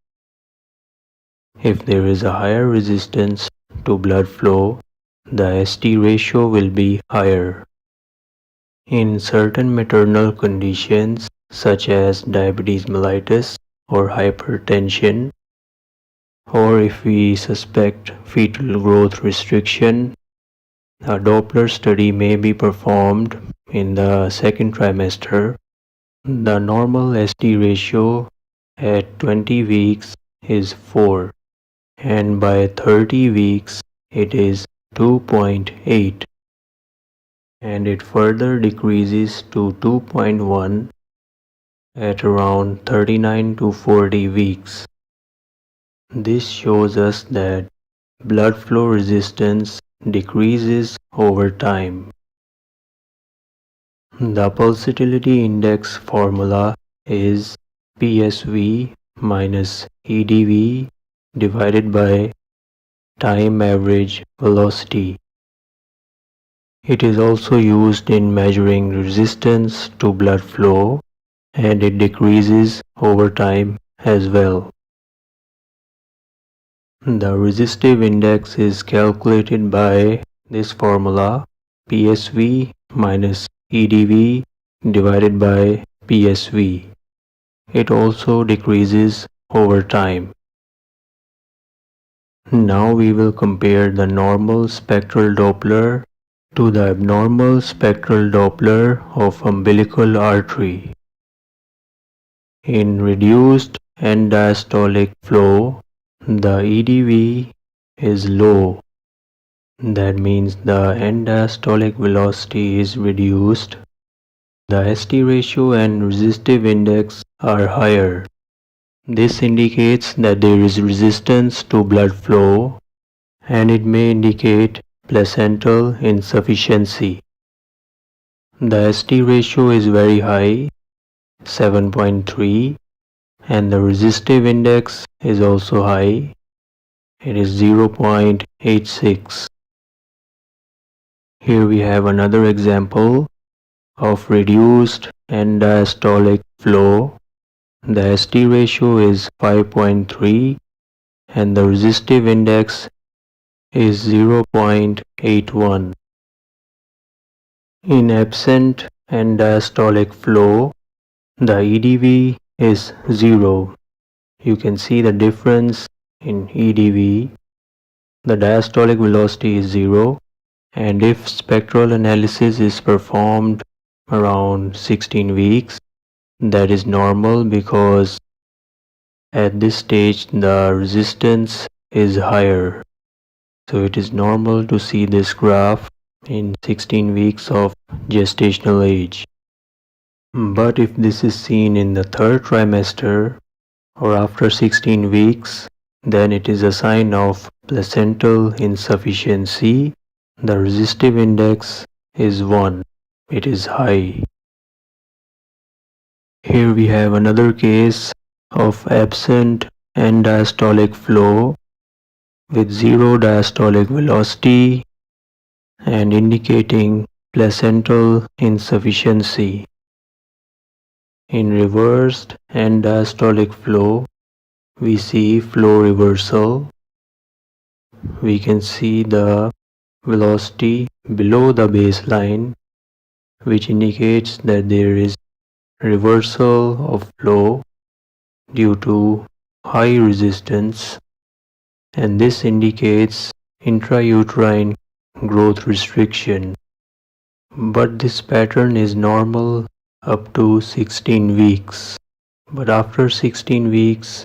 If there is a higher resistance to blood flow, the ST ratio will be higher. In certain maternal conditions such as diabetes mellitus or hypertension, or if we suspect fetal growth restriction, a Doppler study may be performed in the second trimester. The normal ST ratio at 20 weeks is 4, and by 30 weeks it is 2.8, and it further decreases to 2.1 at around 39 to 40 weeks. This shows us that blood flow resistance decreases over time. The pulsatility index formula is PSV minus EDV divided by time average velocity. It is also used in measuring resistance to blood flow, and it decreases over time as well. The resistive index is calculated by this formula, PSV minus EDV divided by PSV. It also decreases over time. Now we will compare the normal spectral Doppler to the abnormal spectral Doppler of umbilical artery. In reduced end diastolic flow, the EDV is low. That means the end diastolic velocity is reduced. The ST ratio and resistive index are higher. This indicates that there is resistance to blood flow, and it may indicate placental insufficiency. The ST ratio is very high, 7.3, and the resistive index is also high. It is 0.86. Here we have another example of reduced end diastolic flow. The ST ratio is 5.3 and the resistive index is 0.81. In absent end diastolic flow, the EDV is 0. You can see the difference in EDV. The diastolic velocity is 0, and if spectral analysis is performed around 16 weeks, that is normal because at this stage the resistance is higher. So it is normal to see this graph in 16 weeks of gestational age. But if this is seen in the third trimester or after 16 weeks, then it is a sign of placental insufficiency. The resistive index is 1. It is high. Here we have another case of absent end diastolic flow with zero diastolic velocity and indicating placental insufficiency. In reversed end diastolic flow, we see flow reversal. We can see the velocity below the baseline, which indicates that there is reversal of flow due to high resistance, and this indicates intrauterine growth restriction. But this pattern is normal up to 16 weeks. But after 16 weeks,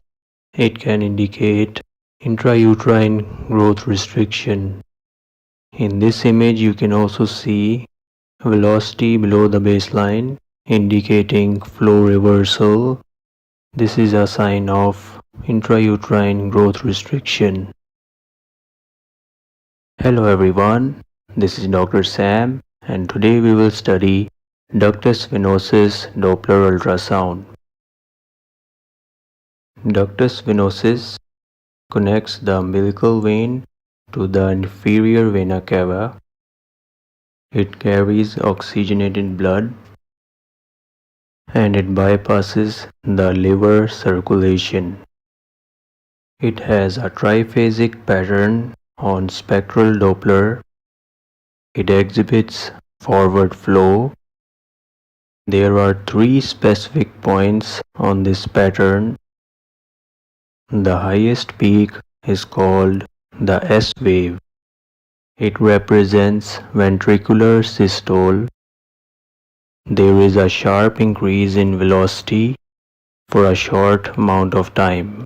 it can indicate intrauterine growth restriction. In this image, you can also see velocity below the baseline indicating flow reversal. This is a sign of intrauterine growth restriction. Hello everyone, this is Dr. Sam, and today we will study ductus venosus Doppler ultrasound. Ductus venosus connects the umbilical vein to the inferior vena cava. It carries oxygenated blood and it bypasses the liver circulation. It has a triphasic pattern on spectral Doppler. It exhibits forward flow. There are 3 specific points on this pattern. The highest peak is called the S wave. It represents ventricular systole. There is a sharp increase in velocity for a short amount of time.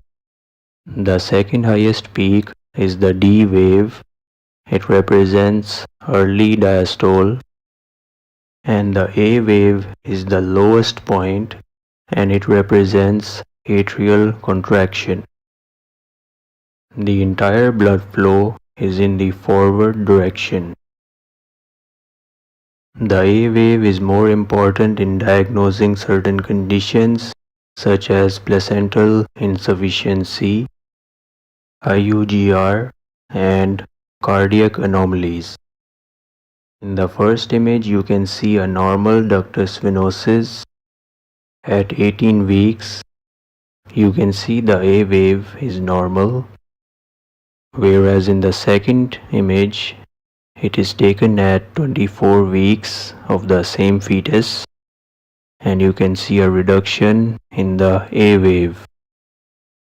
The second highest peak is the D wave. It represents early diastole. And the A wave is the lowest point and it represents atrial contraction. The entire blood flow is in the forward direction. The A wave is more important in diagnosing certain conditions such as placental insufficiency, IUGR, and cardiac anomalies. In the first image, you can see a normal ductus venosus. At 18 weeks, you can see the A wave is normal, whereas in the second image, it is taken at 24 weeks of the same fetus, and you can see a reduction in the A wave.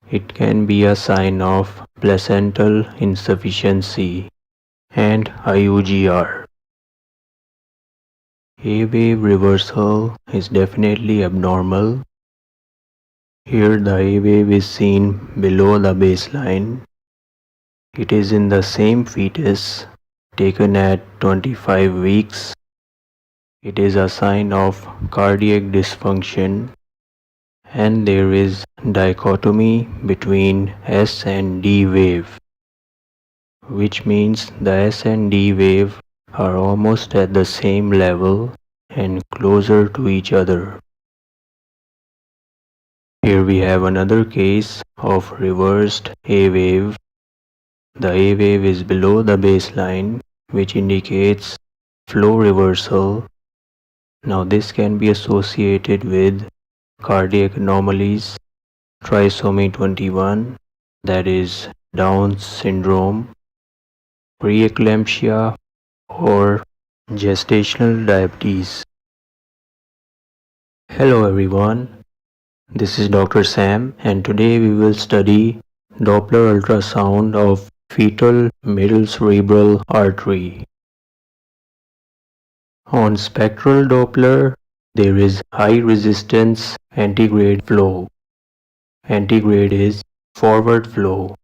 It can be a sign of placental insufficiency and IUGR. A wave reversal is definitely abnormal. Here the A wave is seen below the baseline. It is in the same fetus taken at 25 weeks. It is a sign of cardiac dysfunction, and there is dichotomy between S and D wave, which means the S and D wave are almost at the same level and closer to each other. Here we have another case of reversed A wave. The A wave is below the baseline, which indicates flow reversal. Now this can be associated with cardiac anomalies, trisomy 21, that is Down syndrome, preeclampsia, or gestational diabetes. Hello everyone, this is Dr. Sam, and today we will study Doppler ultrasound of fetal middle cerebral artery. On spectral Doppler, there is high resistance antegrade flow. Antegrade is forward flow.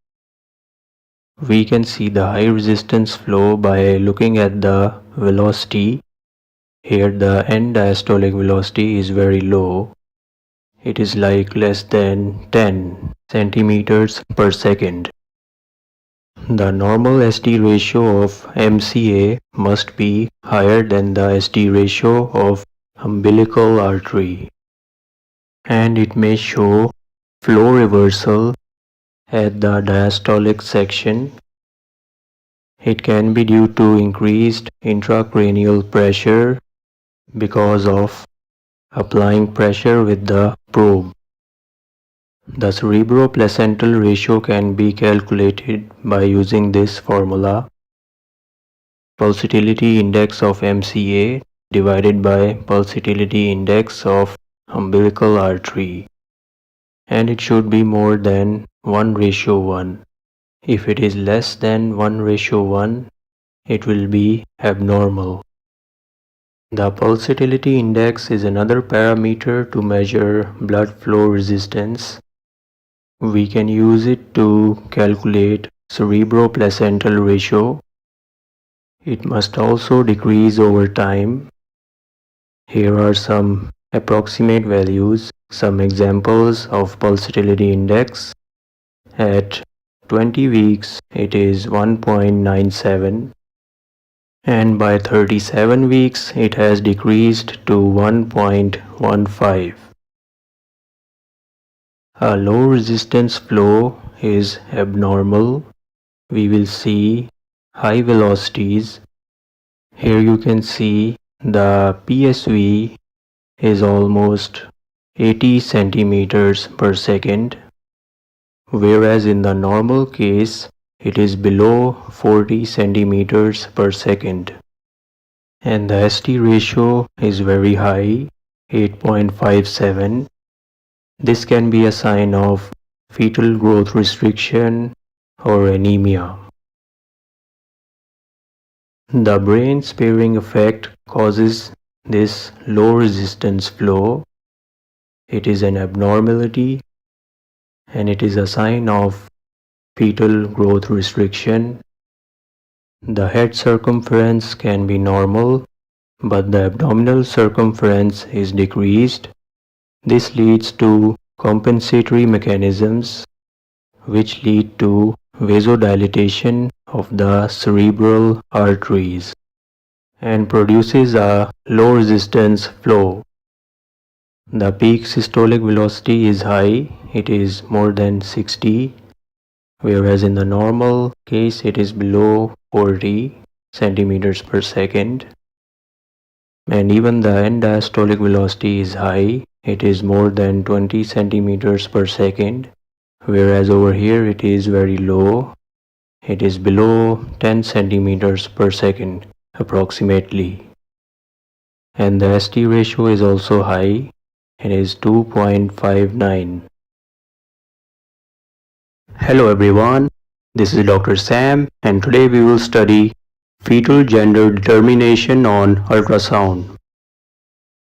We can see the high resistance flow by looking at the velocity. Here the end diastolic velocity is very low. It is like less than 10 centimeters per second. The normal SD ratio of MCA must be higher than the SD ratio of umbilical artery, and it may show flow reversal at the diastolic section. It can be due to increased intracranial pressure because of applying pressure with the probe. The cerebroplacental ratio can be calculated by using this formula: pulsatility index of MCA divided by pulsatility index of umbilical artery, and it should be more than 1:1. If it is less than 1:1, it will be abnormal. The pulsatility index is another parameter to measure blood flow resistance. We can use it to calculate cerebroplacental ratio. It must also decrease over time. Here are some approximate values, some examples of pulsatility index. At 20 weeks, it is 1.97. And by 37 weeks it has decreased to 1.15. A low resistance flow is abnormal. We will see high velocities. Here you can see the PSV is almost 80 centimeters per second, whereas in the normal case it is below 40 centimeters per second. And the ST ratio is very high, 8.57. This can be a sign of fetal growth restriction or anemia. The brain sparing effect causes this low resistance flow. It is an abnormality and it is a sign of fetal growth restriction. The head circumference can be normal, but the abdominal circumference is decreased. This leads to compensatory mechanisms which lead to vasodilatation of the cerebral arteries and produces a low resistance flow. The peak systolic velocity is high, it is more than 60, whereas in the normal case it is below 40 centimeters per second. And even the end diastolic velocity is high, it is more than 20 centimeters per second, whereas over here it is very low, it is below 10 centimeters per second approximately. And the ST ratio is also high, it is 2.59. Hello everyone, this is Dr. Sam, and today we will study fetal gender determination on ultrasound.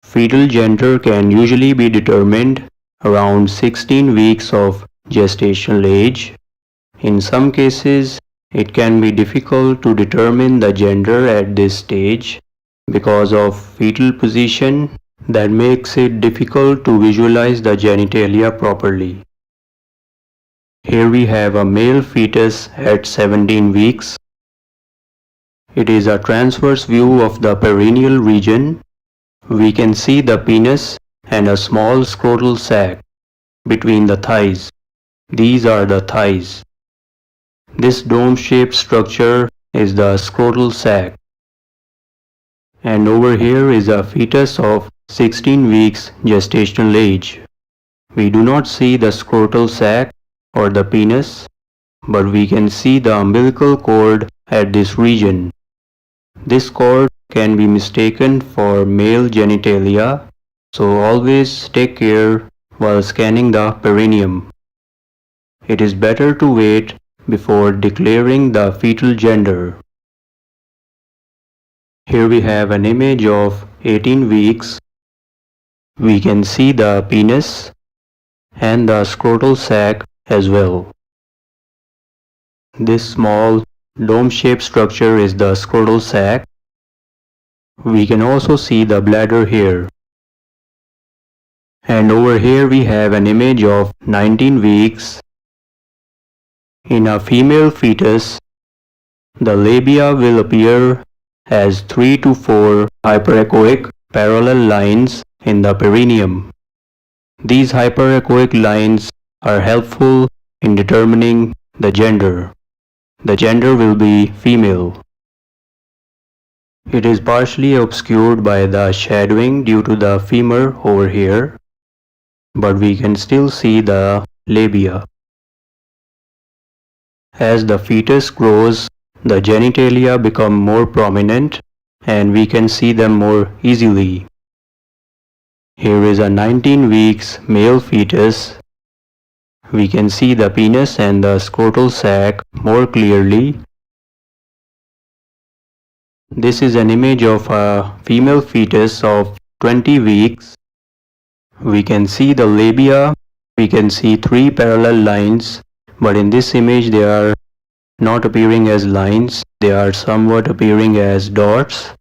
Fetal gender can usually be determined around 16 weeks of gestational age. In some cases, It can be difficult to determine the gender at this stage because of fetal position that makes it difficult to visualize the genitalia properly. Here we have a male fetus at 17 weeks. It is a transverse view of the perineal region. We can see the penis and a small scrotal sac between the thighs. These are the thighs. This dome-shaped structure is the scrotal sac. And over here is a fetus of 16 weeks gestational age. We do not see the scrotal sac or the penis, but we can see the umbilical cord at this region. This cord can be mistaken for male genitalia, so always take care while scanning the perineum. It is better to wait before declaring the fetal gender. Here we have an image of 18 weeks. We can see the penis and the scrotal sac as well. This small dome-shaped structure is the scrotal sac. We can also see the bladder here. And over here we have an image of 19 weeks. In a female fetus, the labia will appear as 3 to 4 hyperechoic parallel lines in the perineum. These hyperechoic lines are helpful in determining the gender. The gender will be female. It is partially obscured by the shadowing due to the femur over here, but we can still see the labia. As the fetus grows, the genitalia become more prominent and we can see them more easily. Here is a 19 weeks male fetus. We can see the penis and the scrotal sac more clearly. This is an image of a female fetus of 20 weeks. We can see the labia. We can see 3 parallel lines, but in this image they are not appearing as lines. They are somewhat appearing as dots,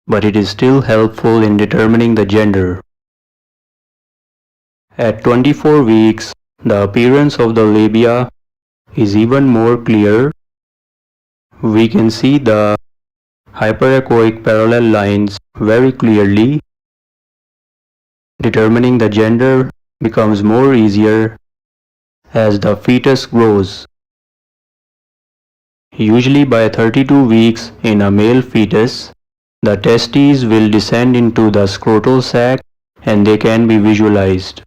but it is still helpful in determining the gender. At 24 weeks, the appearance of the labia is even more clear. We can see the hyperechoic parallel lines very clearly. Determining the gender becomes more easier as the fetus grows. Usually by 32 weeks in a male fetus, the testes will descend into the scrotal sac and they can be visualized.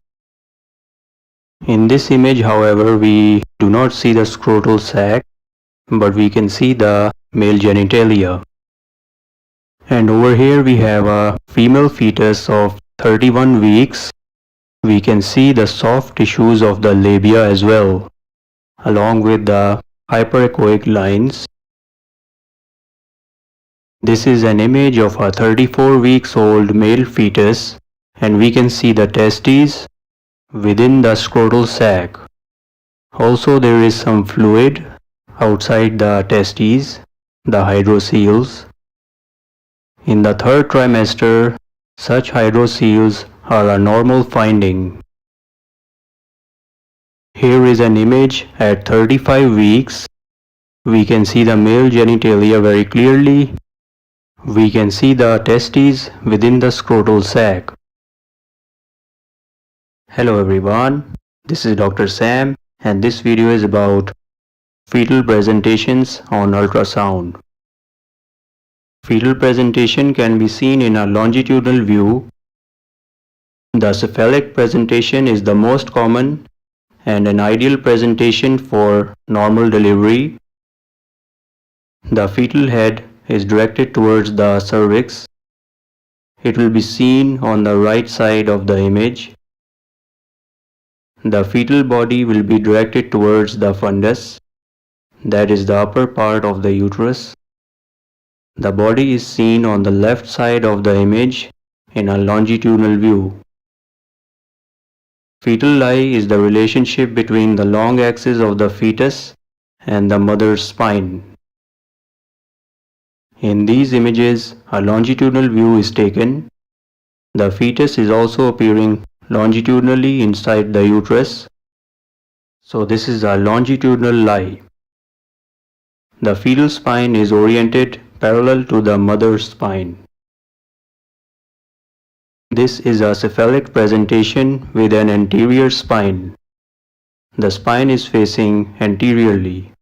In this image, however, we do not see the scrotal sac, but we can see the male genitalia. And over here we have a female fetus of 31 weeks. We can see the soft tissues of the labia as well, along with the hyperechoic lines. This is an image of a 34 weeks old male fetus, and we can see the testes within the scrotal sac. Also there is some fluid outside the testes, the hydrocele. In the third trimester, such hydrocele are a normal finding. Here is an image at 35 weeks. We can see the male genitalia very clearly. We can see the testes within the scrotal sac. Hello everyone, this is Dr. Sam and this video is about fetal presentations on ultrasound. Fetal presentation can be seen in a longitudinal view. The cephalic presentation is the most common and an ideal presentation for normal delivery. The fetal head is directed towards the cervix. It will be seen on the right side of the image. The fetal body will be directed towards the fundus, that is the upper part of the uterus. The body is seen on the left side of the image in a longitudinal view. Fetal lie is the relationship between the long axis of the fetus and the mother's spine. In these images, a longitudinal view is taken. The fetus is also appearing longitudinally inside the uterus. So this is a longitudinal lie. The fetal spine is oriented parallel to the mother's spine. This is a cephalic presentation with an anterior spine. The spine is facing anteriorly.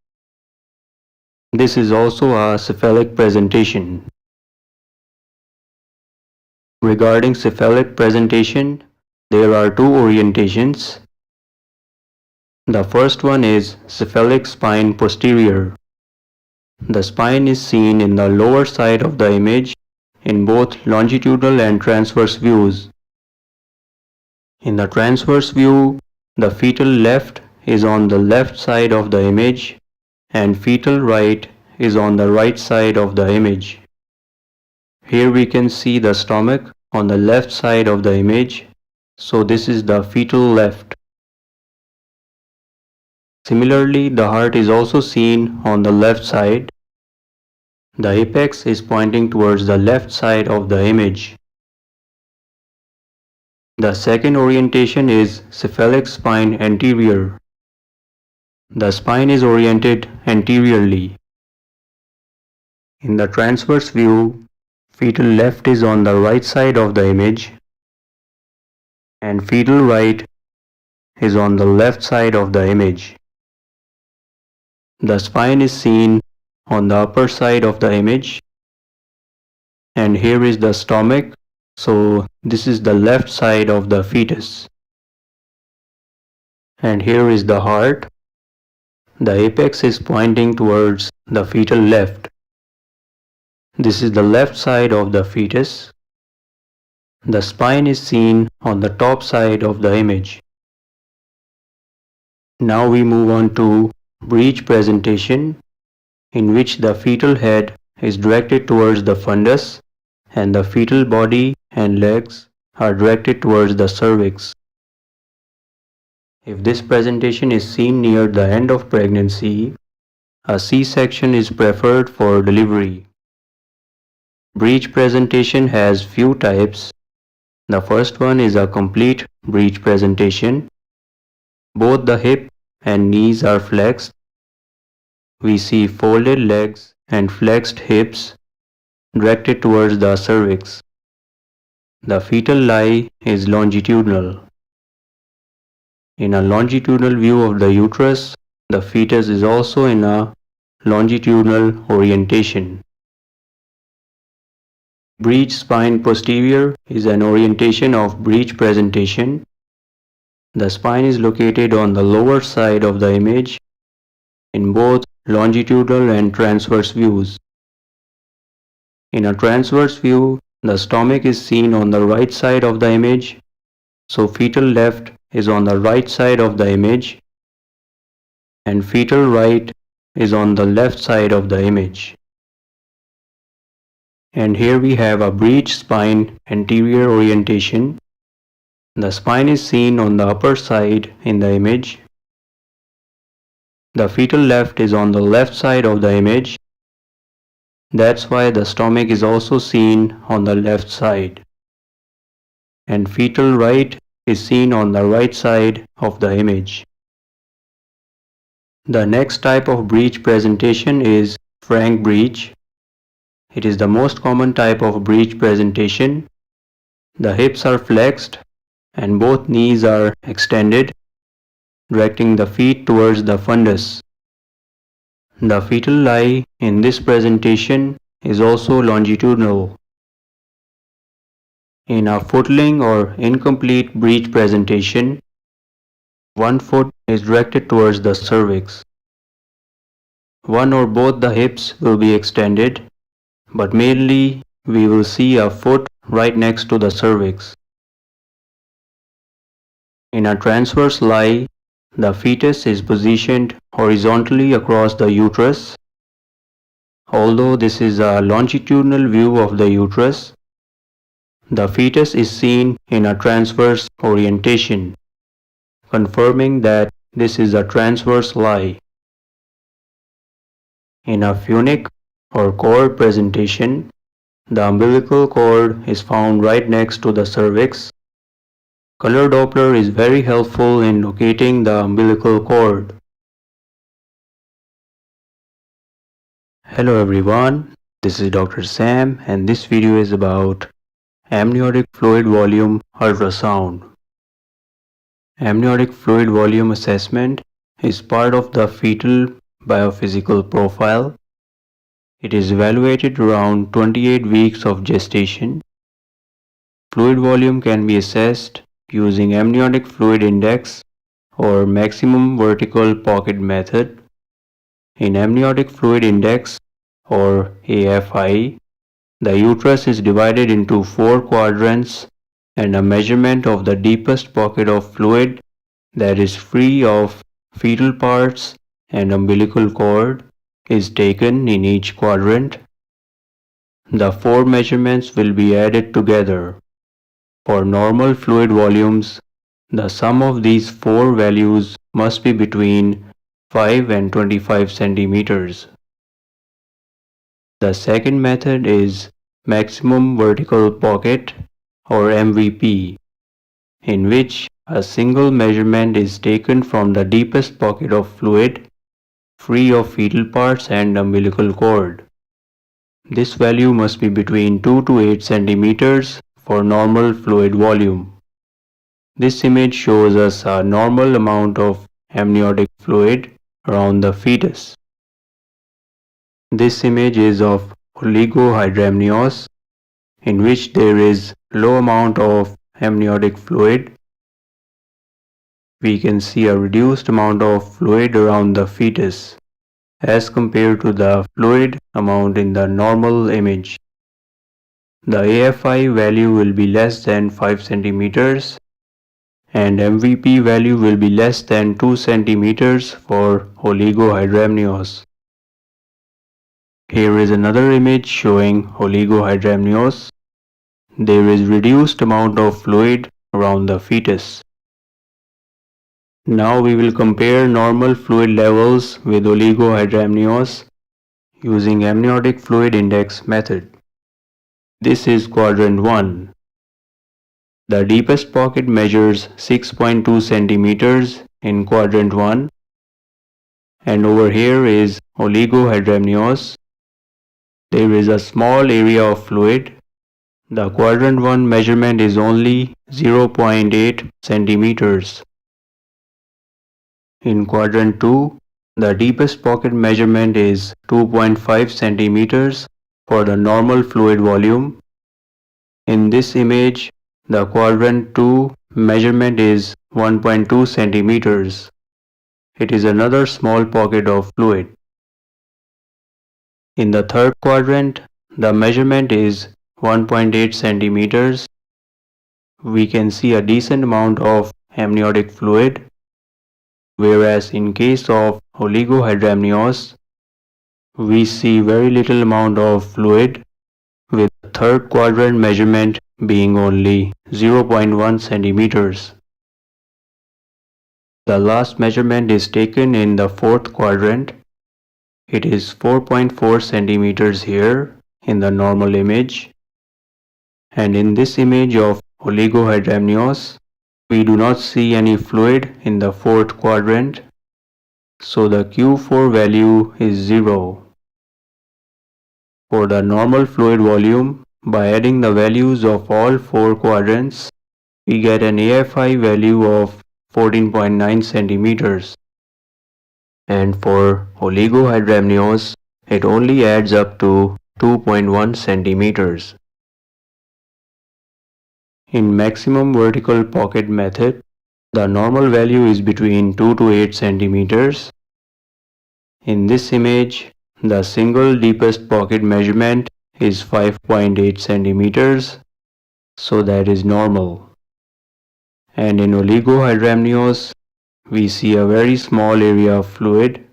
This is also a cephalic presentation. Regarding cephalic presentation, there are two orientations. The first one is cephalic spine posterior. The spine is seen in the lower side of the image in both longitudinal and transverse views. In the transverse view, the fetal left is on the left side of the image and fetal right is on the right side of the image. Here we can see the stomach on the left side of the image, so this is the fetal left. Similarly, the heart is also seen on the left side. The apex is pointing towards the left side of the image. The second orientation is cephalic spine anterior. The spine is oriented anteriorly. In the transverse view, fetal left is on the right side of the image and fetal right is on the left side of the image. The spine is seen on the upper side of the image and here is the stomach, so this is the left side of the fetus. And here is the heart. The apex is pointing towards the fetal left. This is the left side of the fetus. The spine is seen on the top side of the image. Now we move on to breech presentation, in which the fetal head is directed towards the fundus and the fetal body and legs are directed towards the cervix. If this presentation is seen near the end of pregnancy, a C-section is preferred for delivery. Breech presentation has few types. The first one is a complete breech presentation. Both the hip and knees are flexed. We see folded legs and flexed hips directed towards the cervix. The fetal lie is longitudinal. In a longitudinal view of the uterus, the fetus is also in a longitudinal orientation. Breech spine posterior is an orientation of breech presentation. The spine is located on the lower side of the image in both longitudinal and transverse views. In a transverse view, the stomach is seen on the right side of the image, so fetal left is on the right side of the image and fetal right is on the left side of the image. And here we have a breech spine anterior orientation. The spine is seen on the upper side in the image. The fetal left is on the left side of the image. That's why the stomach is also seen on the left side. And fetal right is seen on the right side of the image. The next type of breech presentation is frank breech. It is the most common type of breech presentation. The hips are flexed and both knees are extended, directing the feet towards the fundus. The fetal lie in this presentation is also longitudinal. In a footling or incomplete breech presentation, one foot is directed towards the cervix. One or both the hips will be extended, but mainly we will see a foot right next to the cervix. In a transverse lie, the fetus is positioned horizontally across the uterus. Although this is a longitudinal view of the uterus, the fetus is seen in a transverse orientation, confirming that this is a transverse lie. In a funic or cord presentation, the umbilical cord is found right next to the cervix. Color Doppler is very helpful in locating the umbilical cord. Hello everyone, this is Dr. Sam and this video is about amniotic fluid volume ultrasound. Amniotic fluid volume assessment is part of the fetal biophysical profile. It is evaluated around 28 weeks of gestation. Fluid volume can be assessed using amniotic fluid index or maximum vertical pocket method. In amniotic fluid index or AFI, the uterus is divided into 4 quadrants and a measurement of the deepest pocket of fluid that is free of fetal parts and umbilical cord is taken in each quadrant. The 4 measurements will be added together. For normal fluid volumes, the sum of these 4 values must be between 5 and 25 centimeters. The second method is maximum vertical pocket or MVP, in which a single measurement is taken from the deepest pocket of fluid, free of fetal parts and umbilical cord. This value must be between 2 to 8 centimeters for normal fluid volume. This image shows us a normal amount of amniotic fluid around the fetus. This image is of oligohydramnios, in which there is low amount of amniotic fluid. We can see a reduced amount of fluid around the fetus as compared to the fluid amount in the normal image. The AFI value will be less than 5 centimeters and MVP value will be less than 2 centimeters for oligohydramnios. Here is another image showing oligohydramnios. There is reduced amount of fluid around the fetus. Now we will compare normal fluid levels with oligohydramnios using amniotic fluid index method. This is quadrant 1. The deepest pocket measures 6.2 centimeters in quadrant 1 and over here is oligohydramnios. There is a small area of fluid. The quadrant 1 measurement is only 0.8 centimeters. In quadrant 2, the deepest pocket measurement is 2.5 centimeters for the normal fluid volume. In this image, the quadrant 2 measurement is 1.2 centimeters. It is another small pocket of fluid. In the third quadrant, the measurement is 1.8 centimeters. We can see a decent amount of amniotic fluid, whereas in case of oligohydramnios, we see very little amount of fluid, with the third quadrant measurement being only 0.1 centimeters. The last measurement is taken in the fourth quadrant. It is 4.4 centimeters here in the normal image. And in this image of oligohydramnios, we do not see any fluid in the fourth quadrant. So the Q4 value is 0. For the normal fluid volume, by adding the values of all 4 quadrants, we get an AFI value of 14.9 centimeters. And for oligohydramnios, it only adds up to 2.1 centimeters. In maximum vertical pocket method, the normal value is between 2 to 8 centimeters. In this image, the single deepest pocket measurement is 5.8 centimeters, so that is normal. And in oligohydramnios, we see a very small area of fluid.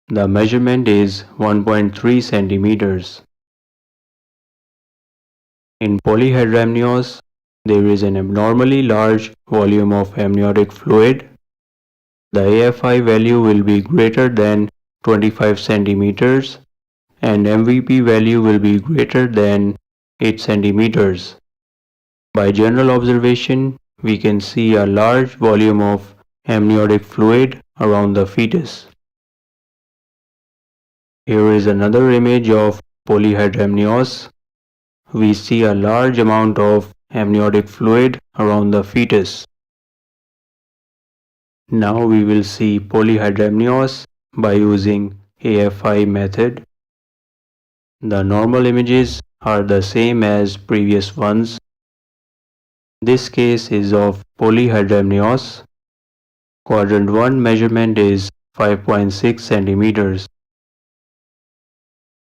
The measurement is 1.3 centimeters. In polyhydramnios, there is an abnormally large volume of amniotic fluid. The AFI value will be greater than 25 centimeters and MVP value will be greater than 8 centimeters. By general observation, we can see a large volume of amniotic fluid around the fetus. Here is another image of polyhydramnios. We see a large amount of amniotic fluid around the fetus. Now we will see polyhydramnios by using AFI method. The normal images are the same as previous ones. This case is of polyhydramnios. Quadrant 1 measurement is 5.6 centimeters.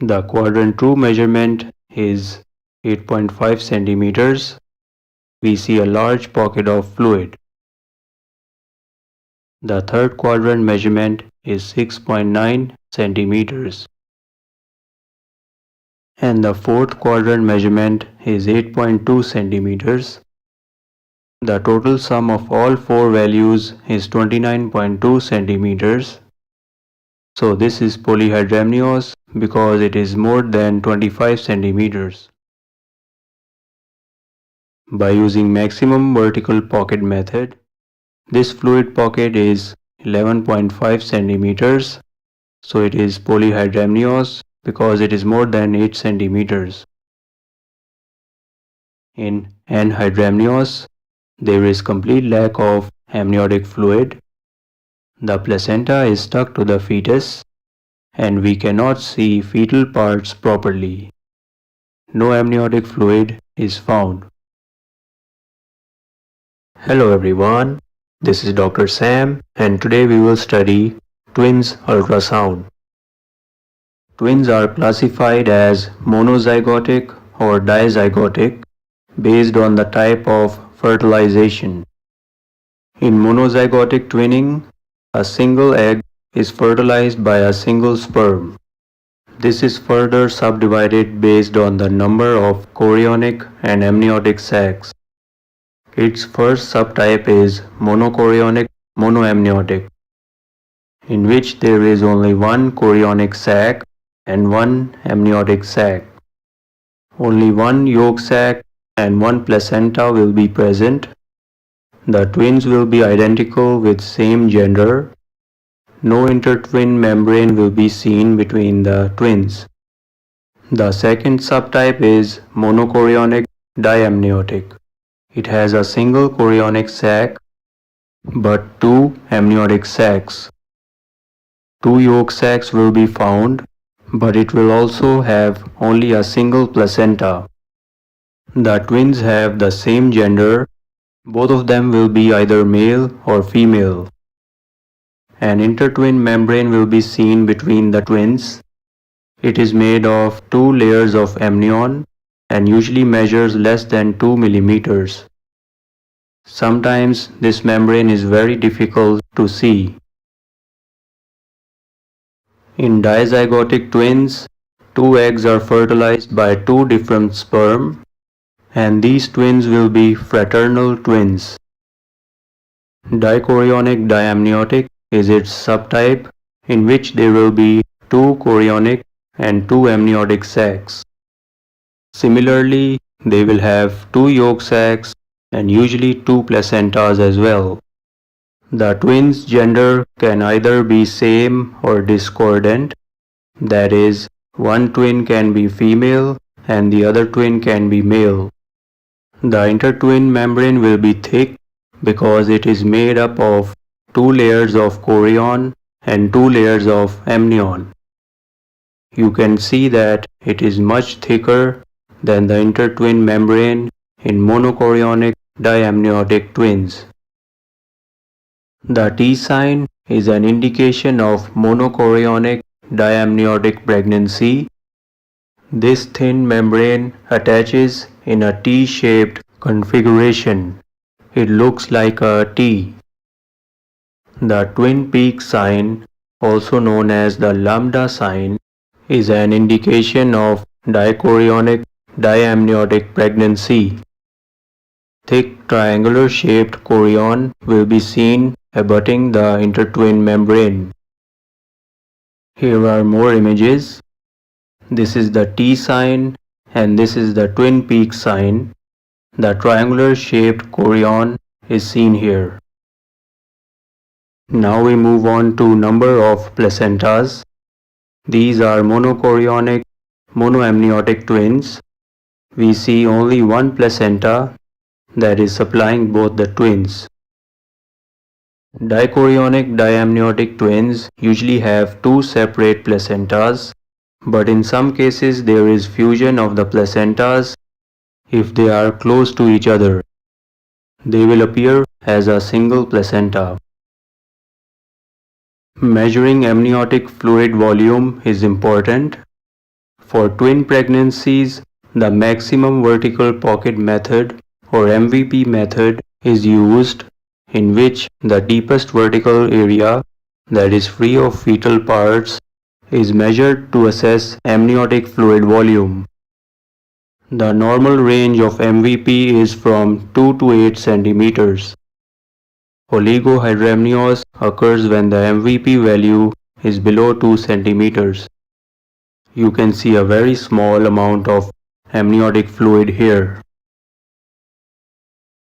The quadrant 2 measurement is 8.5 centimeters. We see a large pocket of fluid. The third quadrant measurement is 6.9 centimeters. And the fourth quadrant measurement is 8.2 centimeters. The total sum of all four values is 29.2 centimeters. So this is polyhydramnios because it is more than 25 centimeters. By using maximum vertical pocket method, this fluid pocket is 11.5 centimeters. So it is polyhydramnios because it is more than 8 centimeters. In anhydramnios, there is complete lack of amniotic fluid. The placenta is stuck to the fetus and we cannot see fetal parts properly. No amniotic fluid is found. Hello everyone, this is Dr. Sam and today we will study twins ultrasound. Twins are classified as monozygotic or dizygotic based on the type of fertilization. In monozygotic twinning, a single egg is fertilized by a single sperm. This is further subdivided based on the number of chorionic and amniotic sacs. Its first subtype is monochorionic monoamniotic, in which there is only one chorionic sac and one amniotic sac. Only one yolk sac and one placenta will be present. The twins will be identical with same gender. No intertwin membrane will be seen between the twins. The second subtype is monochorionic diamniotic. It has a single chorionic sac but two amniotic sacs. Two yolk sacs will be found, but it will also have only a single placenta. The twins have the same gender. Both of them will be either male or female. An intertwin membrane will be seen between the twins. It is made of two layers of amnion and usually measures less than 2 millimeters. Sometimes this membrane is very difficult to see. In dizygotic twins, two eggs are fertilized by two different sperm, and these twins will be fraternal twins. Dichorionic diamniotic is its subtype, in which there will be two chorionic and two amniotic sacs. Similarly, they will have two yolk sacs and usually two placentas as well. The twins' gender can either be same or discordant, that is, one twin can be female and the other twin can be male. The intertwin membrane will be thick because it is made up of two layers of chorion and two layers of amnion. You can see that it is much thicker than the intertwin membrane in monochorionic diamniotic twins. The T sign is an indication of monochorionic diamniotic pregnancy. This thin membrane attaches in a T-shaped configuration. It looks like a T. The twin peak sign, also known as the lambda sign, is an indication of dichorionic diamniotic pregnancy. Thick triangular shaped chorion will be seen abutting the intertwin membrane. Here are more images. This is the T sign and this is the twin peak sign. The triangular shaped chorion is seen here. Now we move on to number of placentas. These are monochorionic, monoamniotic twins. We see only one placenta that is supplying both the twins. Dichorionic diamniotic twins usually have two separate placentas, but in some cases there is fusion of the placentas if they are close to each other. They will appear as a single placenta. Measuring amniotic fluid volume is important. For twin pregnancies, the maximum vertical pocket method or MVP method is used, in which the deepest vertical area that is free of fetal parts is measured to assess amniotic fluid volume. The normal range of MVP is from 2 to 8 centimeters. Oligohydramnios occurs when the MVP value is below 2 centimeters. You can see a very small amount of amniotic fluid here.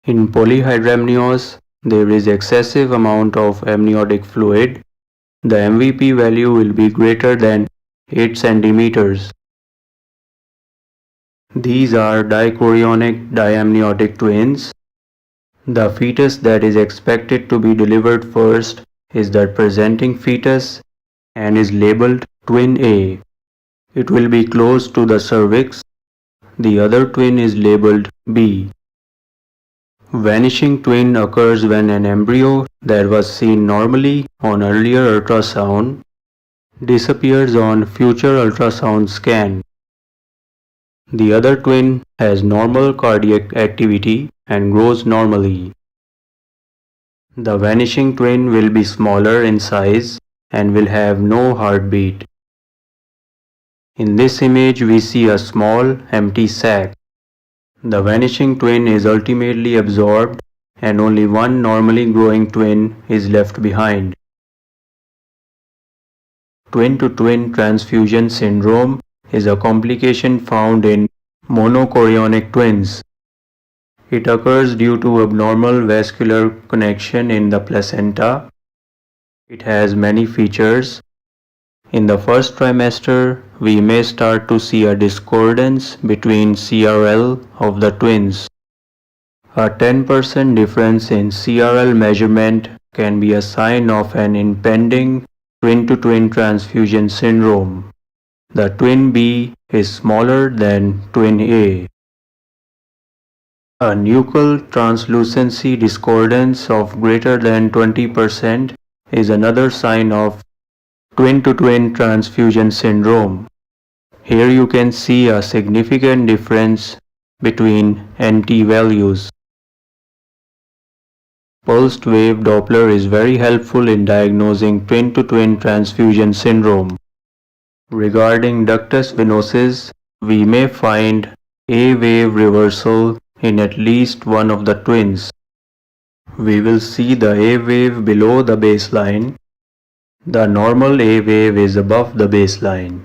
In polyhydramnios, there is excessive amount of amniotic fluid. The MVP value will be greater than 8 centimeters. These are dichorionic diamniotic twins. The fetus that is expected to be delivered first is the presenting fetus and is labeled twin A. It will be close to the cervix. The other twin is labeled B. Vanishing twin occurs when an embryo that was seen normally on earlier ultrasound disappears on future ultrasound scan. The other twin has normal cardiac activity and grows normally. The vanishing twin will be smaller in size and will have no heartbeat. In this image we see a small empty sac. The vanishing twin is ultimately absorbed and only one normally growing twin is left behind. Twin-to-twin transfusion syndrome is a complication found in monochorionic twins. It occurs due to abnormal vascular connection in the placenta. It has many features. In the first trimester, we may start to see a discordance between CRL of the twins. A 10% difference in CRL measurement can be a sign of an impending twin-to-twin transfusion syndrome. The twin B is smaller than twin A. A nuchal translucency discordance of greater than 20% is another sign of twin-to-twin transfusion syndrome. Here you can see a significant difference between NT values. Pulsed wave Doppler is very helpful in diagnosing twin-to-twin transfusion syndrome. Regarding ductus venosus, we may find A wave reversal in at least one of the twins. We will see the A wave below the baseline. The normal A wave is above the baseline.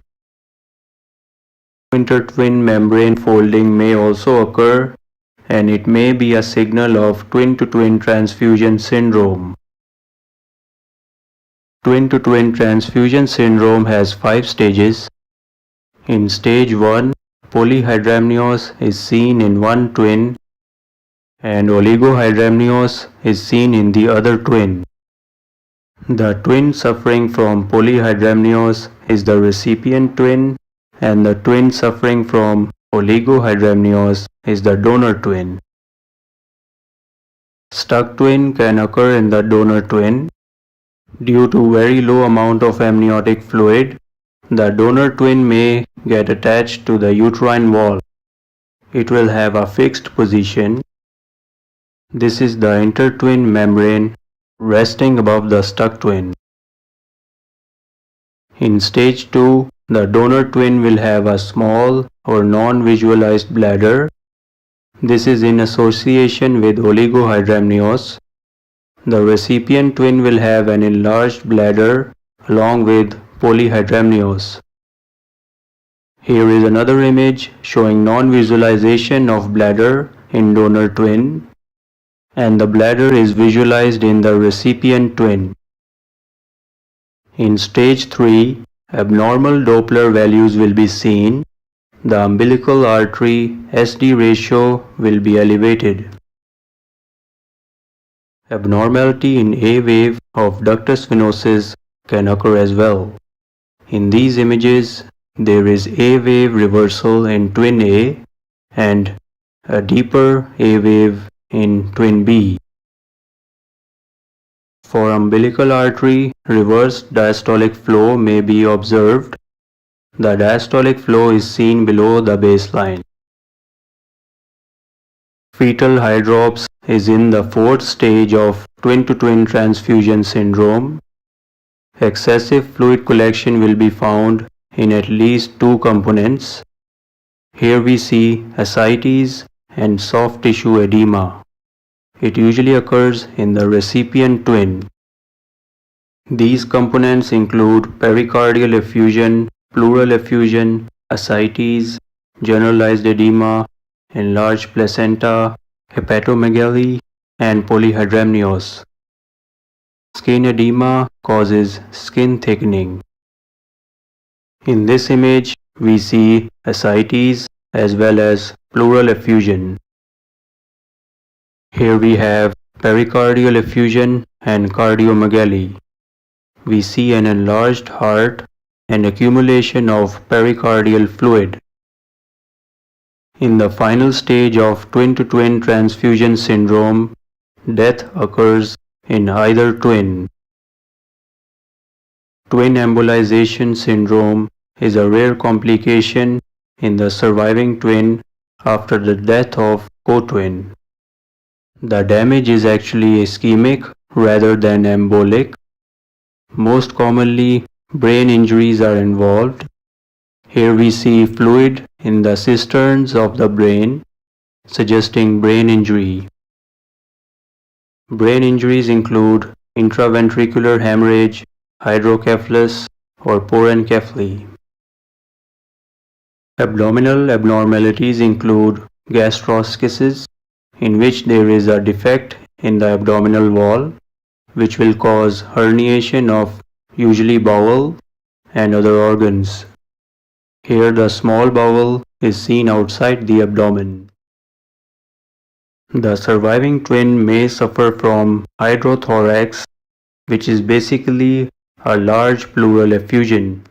Intertwin membrane folding may also occur, and it may be a signal of twin-to-twin transfusion syndrome. Twin-to-twin transfusion syndrome has 5 stages. In stage 1, polyhydramnios is seen in one twin and oligohydramnios is seen in the other twin. The twin suffering from polyhydramnios is the recipient twin and the twin suffering from oligohydramnios is the donor twin. Stuck twin can occur in the donor twin. Due to very low amount of amniotic fluid, the donor twin may get attached to the uterine wall. It will have a fixed position. This is the intertwin membrane resting above the stuck twin. In stage 2, the donor twin will have a small or non-visualized bladder. This is in association with oligohydramnios. The recipient twin will have an enlarged bladder along with polyhydramnios. Here is another image showing non-visualization of bladder in donor twin, and the bladder is visualized in the recipient twin. In stage 3, abnormal Doppler values will be seen. The umbilical artery SD ratio will be elevated. Abnormality in A wave of ductus venosus can occur as well. In these images, there is A wave reversal in twin A and a deeper A wave in twin B. For umbilical artery, reverse diastolic flow may be observed. The diastolic flow is seen below the baseline. Fetal hydrops is in the fourth stage of twin-to-twin transfusion syndrome. Excessive fluid collection will be found in at least two components. Here we see ascites and soft tissue edema. It usually occurs in the recipient twin. These components include pericardial effusion, pleural effusion, ascites, generalized edema, enlarged placenta, hepatomegaly, and polyhydramnios. Skin edema causes skin thickening. In this image, we see ascites as well as pleural effusion. Here we have pericardial effusion and cardiomegaly. We see an enlarged heart and accumulation of pericardial fluid. In the final stage of twin-to-twin transfusion syndrome, death occurs in either twin. Twin embolization syndrome is a rare complication in the surviving twin after the death of co-twin. The damage is actually ischemic rather than embolic. Most commonly, brain injuries are involved. Here we see fluid in the cisterns of the brain, suggesting brain injury. Brain injuries include intraventricular hemorrhage, hydrocephalus, or porencephaly. Abdominal abnormalities include gastroschisis, in which there is a defect in the abdominal wall, which will cause herniation of usually bowel and other organs. Here the small bowel is seen outside the abdomen. The surviving twin may suffer from hydrothorax, which is basically a large pleural effusion.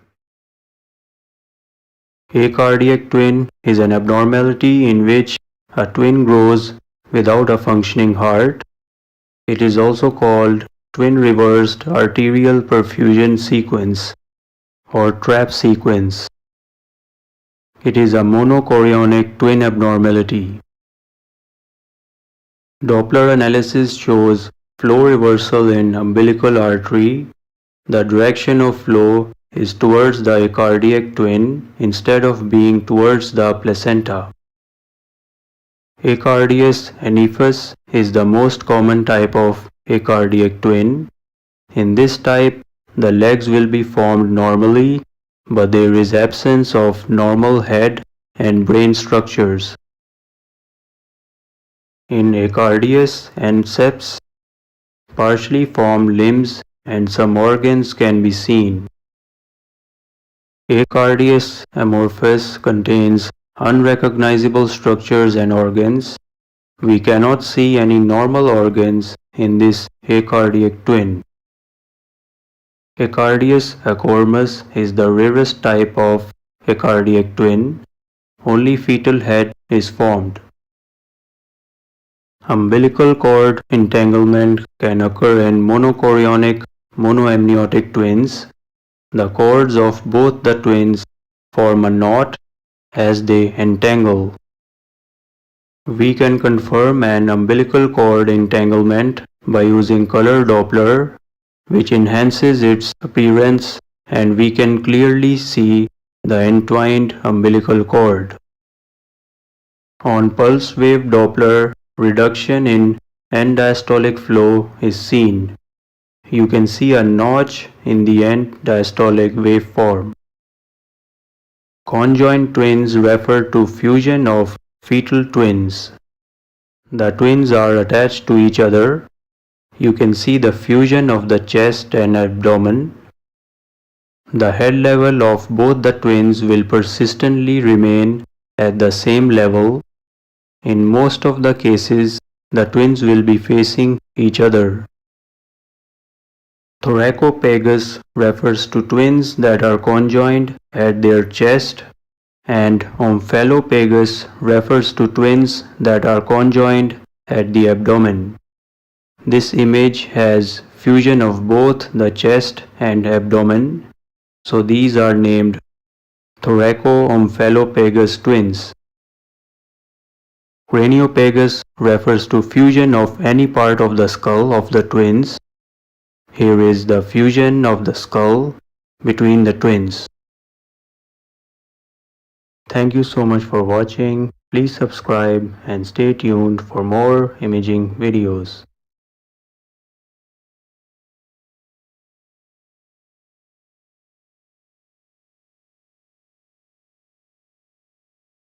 Acardiac twin is an abnormality in which a twin grows without a functioning heart. It is also called twin reversed arterial perfusion sequence or TRAP sequence. It is a monochorionic twin abnormality. Doppler analysis shows flow reversal in umbilical artery. The direction of flow is towards the acardiac twin instead of being towards the placenta. Acardius annephus is the most common type of acardiac twin. In this type, the legs will be formed normally, but there is absence of normal head and brain structures. In Acardius anceps, partially formed limbs and some organs can be seen. Acardius amorphous contains unrecognizable structures and organs. We cannot see any normal organs in this acardiac twin. Acardius accormus is the rarest type of acardiac twin. Only fetal head is formed. Umbilical cord entanglement can occur in monochorionic monoamniotic twins. The cords of both the twins form a knot as they entangle. We can confirm an umbilical cord entanglement by using color Doppler, which enhances its appearance, and we can clearly see the entwined umbilical cord. On pulse wave Doppler, reduction in end diastolic flow is seen. You can see a notch in the end diastolic waveform. Conjoined twins refer to fusion of fetal twins. The twins are attached to each other. You can see the fusion of the chest and abdomen. The head level of both the twins will persistently remain at the same level. In most of the cases, the twins will be facing each other. Thoracopagus refers to twins that are conjoined at their chest, and Omphalopagus refers to twins that are conjoined at the abdomen. This image has fusion of both the chest and abdomen, so these are named thoraco-omphalopagus twins. Craniopagus refers to fusion of any part of the skull of the twins. Here is the fusion of the skull between the twins. Thank you so much for watching. Please subscribe and stay tuned for more imaging videos.